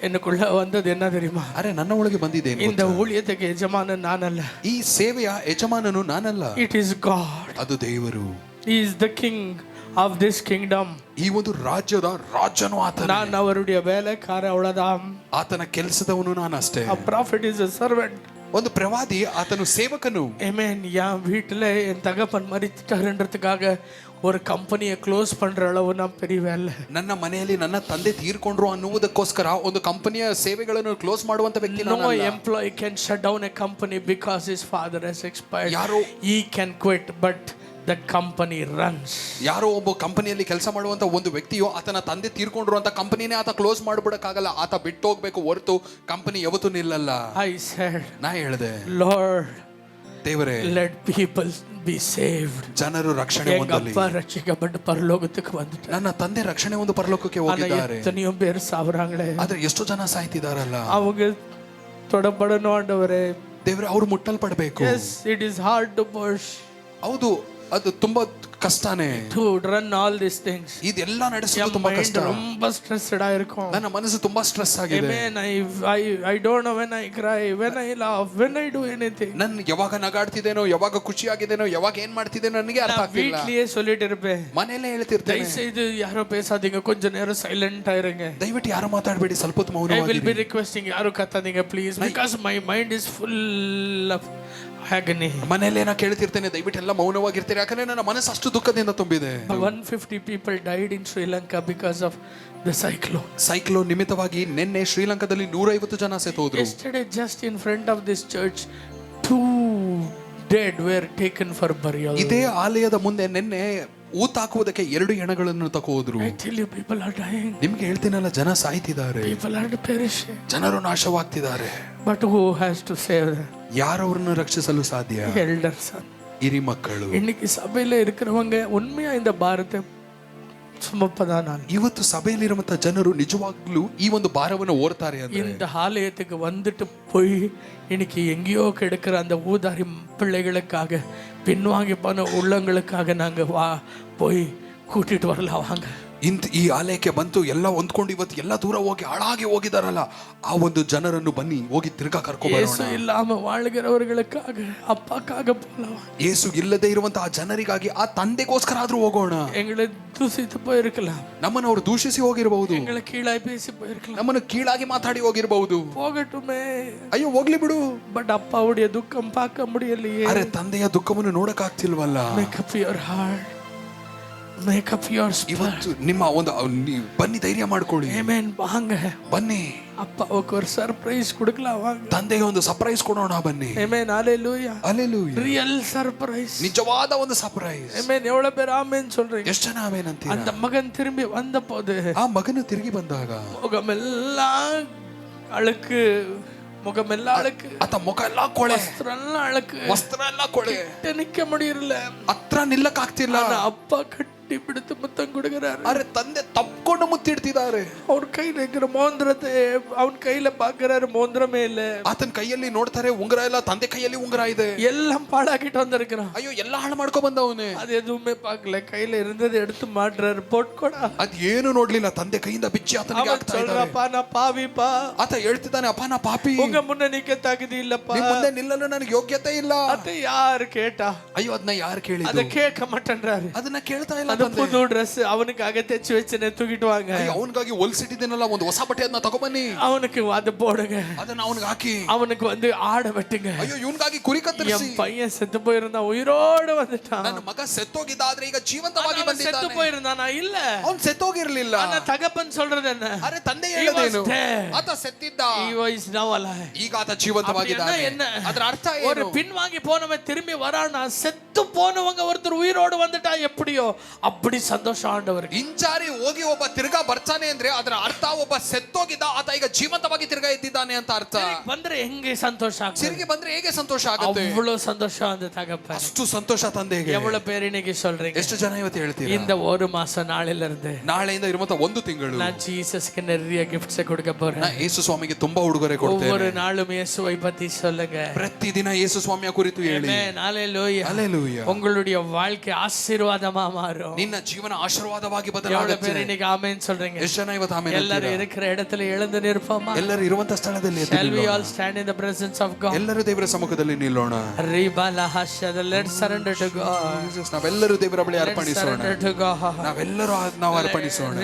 A: எனக்குள்ள வந்தது என்ன தெரியுமா?
B: ಅರೆ ನನ್ನ ಒಳಗೆ ಬಂದಿದೆ,
A: இந்த ஊழியத்துக்கு ಯಜಮಾನ ನಾನಲ್ಲ,
B: ಈ ಸೇವೆಯ ಯಜಮಾನನು ನಾನಲ್ಲ,
A: it is God.
B: ಅದು ದೇವರು.
A: He is the king of this kingdom.
B: ಈ ಒಂದು ರಾಜ್ಯದ ರಾಜನು ಆತನೇ.
A: ನಾನು ಅವರುடைய வேலைக்கார அவ்வளவுதான்.
B: ಆತನ ಕೆಲಸದವನು ನಾನು ಅಷ್ಟೇ.
A: A prophet is a servant.
B: ಒಂದು ಪ್ರವಾದಿ ಆತನು ಸೇವಕನು.
A: Amen. என் வீட்டுல என் தகப்பன் மரிச்சிட்டாருன்றதுக்காக ஒரு கம்பெனியை க்ளோஸ் பண்ற அளவு நான் பெரிய வேலை. ನನ್ನ
B: ಮನೆಯಲ್ಲಿ ನನ್ನ ತಂದೆ ತೀರ್ಕೊಂಡ್ರು ಅನ್ನುವುದಕ್ಕೋಸ್ಕರ ಒಂದು ಕಂಪನಿಯ ಸೇವೆಗಳನ್ನು ಕ್ಲೋಸ್ ಮಾಡುವಂತ ವ್ಯಕ್ತಿ
A: No
B: ನಾನಲ್ಲ.
A: employee can shut down a company because his father has expired.
B: ಯಾರೋ
A: he can quit, but the company runs.
B: ಯಾರೋ ಒಬ್ಬ ಕಂಪನಿಯಲ್ಲಿ ಕೆಲಸ ಮಾಡುವಂತ ಒಂದು ವ್ಯಕ್ತಿಯು ಆತನ ತಂದೆ ತೀರ್ಕೊಂಡ್ರು ಅಂತ ಕಂಪನಿನೇ ಆತ ಕ್ಲೋಸ್ ಮಾಡ್ಬಿಡಕ್ಕಾಗಲ್ಲ. ಆತ ಬಿಟ್ಟು ಹೋಗ್ಬೇಕು ಹೊರತು ಕಂಪನಿ ಯಾವತ್ತೂ ನಿಲ್ಲಲ್ಲ.
A: I said,
B: ನಾ ಹೇಳಿದೆ,
A: Lord,
B: ದೇವರೇ,
A: let people be saved.
B: ಜನರು ರಕ್ಷಣೆ ಹೊಂದಲಿ.
A: அப்பா ரட்சிக்கப்பட்டு பரலோகத்துக்கு வந்துட்டார்.
B: ನನ್ನ ತಂದೆ ರಕ್ಷಣೆ ಒಂದು ಪರಲೋಕಕ್ಕೆ ಹೋಗಿದ್ದಾರೆ.
A: எத்தனையோ பேர் சாவறாங்களே,
B: ಆದ್ರೆ ಎಷ್ಟೋ ಜನ ಸಾಯ್ತಿದಾರಲ್ಲ.
A: அவங்க தொடப்படணும் ஆண்டவரே.
B: ದೇವರೇ, ಅವರು ಮುಟ್ಟಲ್ಪಡಬೇಕು.
A: Yes, it is hard to push.
B: ಹೌದು, ಅದು ತುಂಬಾ ಕಷ್ಟನೇ
A: to run all these things.
B: ಇದೆಲ್ಲ ನಡೆಸೋದು ತುಂಬಾ ಕಷ್ಟ.
A: ரொம்ப ಸ್ಟ್ರೆಸ್ಡ್ ಆಗಿರಬೇಕು.
B: ನನ್ನ ಮನಸ್ಸು ತುಂಬಾ ಸ್ಟ್ರೆಸ್ ಆಗಿದೆ.
A: Amen. I don't know when I cry, when I laugh, when I do anything.
B: ನಾನು ಯಾವಾಗ ನಗಾಡ್ತಿದ್ದೇನೋ, ಯಾವಾಗ ಖುಷಿ ಆಗಿದ್ದೇನೋ, ಯಾವಾಗ ಏನ್ ಮಾಡ್ತಿದ್ದೇನೋ ನನಗೆ ಅರ್ಥ ಆಗ್ತಿಲ್ಲ.
A: வீட்லயே சொல்லிட்டு இருப்பேன்,
B: ಮನೆಯಲ್ಲೇ ಹೇಳ್ತಿರ್ತೇನೆ,
A: ದಯವಿಟ್ಟು ಯಾರು பேசாதீங்க, கொஞ்ச நேரம் சைலண்ட் ಆಗಿರುங்க.
B: ದಯವಿಟ್ಟು ಯಾರು ಮಾತಾಡಬೇಡಿ, ಸ್ವಲ್ಪ ಹೊತ್ತು
A: I will
B: ಮೌನವಾಗಿರಿ.
A: be requesting, ಯಾರು ಕತ್ತಾದೀங்க please, because my mind is full of agony.
B: ಮನೆಯಲ್ಲಿ ಏನೋ ಕೇಳ್ತಿರ್ತೇನೆ, ದಯವಿಟ್ಟು ಎಲ್ಲ ಮೌನವಾಗಿರ್ತೀರಿ, ಯಾಕಂದ್ರೆ ನನ್ನ ಮನಸ್ಸು ಅಷ್ಟು ದುಃಖದಿಂದ ತುಂಬಿದೆ.
A: 150 people died in Sri Lanka because of the cyclone.
B: Cyclone ನಿಮಿತ್ತವಾಗಿ ನಿನ್ನೆ ಶ್ರೀಲಂಕಾದಲ್ಲಿ 150 ಜನ ಸತ್ತೋದ್ರು.
A: Yesterday, just in front of this church, 2 dead were taken for burial.
B: ಇದೇ ಆಲಯದ ಮುಂದೆ ನಿನ್ನೆ ಊತಾಕುವುದಕ್ಕೆ 2 ಹೆಣಗಳನ್ನು ತಕೋದ್ರು.
A: I tell you, people are dying.
B: ನಿಮ್ಗೆ ಹೇಳ್ತೀನಲ್ಲ, ಜನ ಸಾಯ್ತಿದ್ದಾರೆ,
A: People are perishing.
B: ಜನರು ನಾಶವಾಗ್ತಿದ್ದಾರೆ.
A: But who has to save them?
B: ಯಾರು ಅವರನ್ನು ರಕ್ಷಿಸಲು ಸಾಧ್ಯ?
A: Elder son.
B: ಹಿರಿ ಮಕ್ಕಳು.
A: இன்னைக்கு சபையில இருக்கிறவங்க உண்மையா இந்த பாரத்தை சுமப்பதான்.
B: ಇವತ್ತು ಸಭೆಯಲ್ಲಿರುವಂತ ಜನರು ನಿಜವಾಗ್ಲೂ ಈ ಒಂದು ಭಾರವನ್ನು ಓರ್ತಾರೆ ಅಂದ್ರೆ,
A: இந்த ஆலயத்துக்கு வந்துட்டு போய் இன்னைக்கு எங்கேயோ கிடக்கிற அந்த ஊதாரி பிள்ளைகளுக்காக, பின்வாங்கி போன உள்ளங்களுக்காக நாங்க போய் கூட்டிட்டு வரலாம் வாங்க.
B: ಈ ಆಲಯಕ್ಕೆ ಬಂತು ಎಲ್ಲ ಹೊಂದ್ಕೊಂಡು ಇವತ್ತು ಎಲ್ಲ ದೂರ ಹೋಗಿ ಹಾಳಾಗಿ ಹೋಗಿದಾರಲ್ಲ, ಆ ಒಂದು ಜನರನ್ನು ಬನ್ನಿ ಹೋಗಿ ತಿರ್ಗಾ ಕರ್ಕೊಂಡ್ಬರೋಣ.
A: ಯೇಸು ಇல்லாம வாழ்கிறவர்களுக்காக, ಅಪ್ಪಕ್ಕಾಗ போலாம்.
B: ಯೇಸು ಇಲ್ಲದೆ ಇರುವಂತಹ ಜನರಿಗಾಗಿ, ಆ ತಂದೆಗೋಸ್ಕರ ಆದ್ರೂ ಹೋಗೋಣ.
A: எங்களை தூசித்து போயிருக்கலாம்,
B: ನಮ್ಮನ್ನು ಅವರು ದೂಷಿಸಿ ಹೋಗಿರಬಹುದು,
A: எங்களை கீழாய் பேசி போயிருக்கலாம்,
B: ನಮ್ಮನ್ನು ಕೀಳಾಗಿ ಮಾತಾಡಿ ಹೋಗಿರಬಹುದು.
A: போகட்டுமே,
B: ಅಯ್ಯೋ ಹೋಗ್ಲಿ ಬಿಡು.
A: ಬಟ್ ಅಪ್ಪಾವುடைய ದುಃಖம் பார்க்க முடியலையே.
B: ಅರೆ ತಂದೆಯ ದುಃಖವನ್ನು ನೋಡಕ್ ಆಗ್ತಿಲ್ವಲ್ಲ.
A: Make up your heart, make up your spirit.
B: ಇವತ್ತು ನಿಮ್ಮ ಒಂದು ಬನ್ನಿ, ಧೈರ್ಯ ಮಾಡ್ಕೊಳ್ಳಿ.
A: Amen. வாங்க,
B: ಬನ್ನಿ,
A: அப்பாவுக்கு ஒரு சர்ப்ரைஸ் கொடுக்கலாம் வாங்க.
B: ತಂದೆಗೆ ಒಂದು ಸರ್ಪ್ರೈಸ್ ಕೊಡೋಣ ಬನ್ನಿ.
A: Amen. Hallelujah.
B: Hallelujah.
A: Real surprise.
B: ನಿಜವಾದ ಒಂದು ಸರ್ಪ್ರೈಸ್.
A: Amen. ಎவ்வளவு பேர் ಆಮೆನ್ சொல்றீங்க?
B: ಎಷ್ಟು ಜನ ಆಮೆನ್ ಅಂತೀರಾ?
A: அந்த மகன் திரும்பி வந்தபோது,
B: ಆ ಮಗನು ತಿರುಗಿ ಬಂದಾಗ
A: முகமெல்லாம் அழுக்கு, முகமெல்லாம் அழுக்கு,
B: ಆತ ಮುಖ ಎಲ್ಲ ಕೊಳೆ,
A: வஸ்திரம்லாம் அழுக்கு,
B: ವಸ್ತ್ರ ಎಲ್ಲ ಕೊಳೆ,
A: நிக்க முடியல.
B: ಹತ್ರ ನಿಲ್ಲಕ್ ಆಗ್ತಿಲ್ಲ.
A: அப்பா கட்டி பிடித்து முத்தம் கொடுக்கிறாரு.
B: ಅರೆ ತಂದೆ ತಪ್ಕೊಂಡು ಮುತ್ತಿಡ್ತಿದ್ದಾರೆ.
A: ಅವ್ರ ಕೈಲಿ இருக்கிற மோந்திரத்தை அவன் கையில பாக்குறாரு, மோந்திரமே இல்ல.
B: ಆತನ ಕೈಯಲ್ಲಿ ನೋಡ್ತಾರೆ, ಉಂಗುರ ಇಲ್ಲ, ತಂದೆ ಕೈಯಲ್ಲಿ ಉಂಗುರ ಇದೆ.
A: எல்லாம் பாழாக்கிட்டு வந்திருக்கிறான்.
B: ಅಯ್ಯೋ ಎಲ್ಲ ಹಾಳು ಮಾಡ್ಕೊ ಬಂದವನೇ.
A: அது எதுவுமே பார்க்கல, கையில இருந்ததை எடுத்து மாட்டுறாரு, போட்ಕೊಡா.
B: ಅದ್ ಏನು ನೋಡ್ಲಿಲ್ಲ, ತಂದೆ ಕೈಯಿಂದ ಬಿಚ್ಚಿ ಆತನಿಗೆ ಆಗ್ತಾ ಇದ್ದಾರೆ.
A: சொல்றப்பா, நான் பாவிப்பா,
B: ಆತ ಹೇಳ್ತಿದ್ದಾನೆ, ಅಪ್ಪ ನಾ ಪಾಪಿ,
A: உங்க முன்ன நிக்க தகுதி இல்லப்பா,
B: ನಿಮ್ ಮುಂದೆ ನಿಲ್ಲಲು ನನಗೆ ಯೋಗ್ಯತೆ ಇಲ್ಲ.
A: அதை யாரு கேட்டா?
B: ಅಯ್ಯೋ ಅದನ್ನ ಯಾರು ಕೇಳಿದ್ರು?
A: அதை கேட்க மாட்டேன்றாரு.
B: ಅದನ್ನ ಕೇಳ್ತಾ ಇಲ್ಲ.
A: அந்த புது Dress அவனுக்காக தைச்சு வச்சனே தூக்கிட்டு வாங்க.
B: ಅವನಿಗಾಗಿ ಹೊಲ್ಸಿಟ್ಟಿದ್ದೀನಲ್ಲ ಒಂದು ಹೊಸ ಬಟ್ಟೆ, ಅದನ್ನ ತಗೊಬನ್ನಿ,
A: அவனுக்கு அது போடுங்க,
B: ಅದನ್ನ ಅವನಿಗೆ ಹಾಕಿ,
A: அவனுக்கு வந்து ஆட வெட்டுங்க.
B: ಅಯ್ಯೋ ಇವನಿಗಾಗಿ ಕುರಿ ಕತ್ತರಿಸಿ.
A: என் பையன் செத்து போயிருந்தான், உயிரோடு வந்துட்டான்.
B: ನನ್ನ ಮಗ ಸೆತ್ತೋಗಿದ್ದ, ಆದ್ರೆ ಈಗ ಜೀವಂತವಾಗಿ
A: செத்து
B: ಬಂದಿದ್ದಾನೆ.
A: போயிருந்தானா? இல்ல,
B: ಅವನು ಸೆತ್ತೋಗಿರ್ಲಿಲ್ಲ.
A: ஆனா தகப்பன் சொல்றது என்ன?
B: ಅರೆ ತಂದೆ ಹೇಳೋದೇನು?
A: He was dead.
B: ಆತ ಸೆತ್ತಿದ್ದ,
A: He was now alive.
B: ಈಗ ಆತ ಜೀವಂತವಾಗಿದ್ದಾನೆ.
A: என்ன?
B: ಅದರ ಅರ್ಥ
A: ஒரு
B: ಏನು?
A: பின்வாங்கி போனவன் திரும்பி வரானா? செத்து போனவங்க ஒருத்தர் உயிரோடு வந்துட்டா எப்படியோ அப்படி சந்தோஷம் ஆண்டவருக்கு.
B: ಹಿಂಚಾರಿ ಹೋಗಿ ಒಬ್ಬ ತಿರ್ಗಾ ಬರ್ತಾನೆ ಅಂದ್ರೆ ಅದರ ಅರ್ಥ ಒಬ್ಬ ಸೆತ್ತೋಗಿದ್ದ ಆತ ಈಗ ಜೀವಂತವಾಗಿ ತಿರ್ಗಾ ಎದ್ದಿದ್ದಾನೆ ಅಂತ ಅರ್ಥ.
A: ಬಂದ್ರೆ ಹೆಂಗೆ ಸಂತೋಷ ಆಗ್ತದೆ,
B: ತಿರುಗಿ ಬಂದ್ರೆ ಹೇಗೆ ಸಂತೋಷ ಆಗುತ್ತೆ,
A: அவ்வளவு சந்தோஷம் அந்த தகப்பன்.
B: ಅಷ್ಟು ಸಂತೋಷ ತಂದೆಗೆ.
A: எவ்வளவு பேர் இன்னைக்கு சொல்றீங்க,
B: ಎಷ್ಟು ಜನ ಇವತ್ತು ಹೇಳ್ತೀರಾ
A: இந்த ஒரு மாசம் நாளையில இருந்து
B: ನಾಳೆಯಿಂದ ಇರುವಂತ ಒಂದು ತಿಂಗಳು
A: நான் ஜீசஸ்க்கு நிறைய கிஃப்ட்ஸ் கொடுக்க போறேன்.
B: ನಾ ಯೇಸು ಸ್ವಾಮಿಗೆ ತುಂಬಾ ಉಡುಗೊರೆ ಕೊಡ್ತೇನೆ.
A: ஒவ்வொரு நாளும் இயேசுவை பத்தி சொல்லுங்க.
B: ಪ್ರತಿದಿನ ಯೇಸು ಸ್ವಾಮಿಯ ಕುರಿತು ಹೇಳಿ.
A: Amen, hallelujah,
B: hallelujah.
A: உங்களுடைய வாழ்க்கை ஆசீர்வாதமா மாறும்.
B: ನಿನ್ನ ಜೀವನ ಆಶೀರ್ವಾದವಾಗಿ
A: எவ்வளவு
B: ಬದಲಾಗುತ್ತೆ.
A: பேர் இன்னைக்கு ஆமென் சொல்றீங்க?
B: ಎಷ್ಟು ಜನ ಇವತ್ತು ಆಮೆನ್
A: எல்லாரும் இருக்கிற இடத்துல எழுந்து நிற்போமா?
B: ಎಲ್ಲರೂ ಇರುವಂತ ಸ್ಥಳದಲ್ಲಿ ಎದ್ದು
A: Shall we
B: ನಿಲ್ಲೋಣ.
A: all stand in the presence of God?
B: ಎಲ್ಲರೂ ದೇವರ ಸಮ್ಮುಖದಲ್ಲಿ ನಿಲ್ಲೋಣ.
A: Let's surrender to God.
B: Jesus, ನಾವೆಲ್ಲರೂ ದೇವರ ಬಳಿ
A: Let's
B: ಅರ್ಪಣಿಸೋಣ.
A: surrender to God.
B: ನಾವೆಲ್ಲರೂ ನಾವು ಅರ್ಪಣಿಸೋಣ.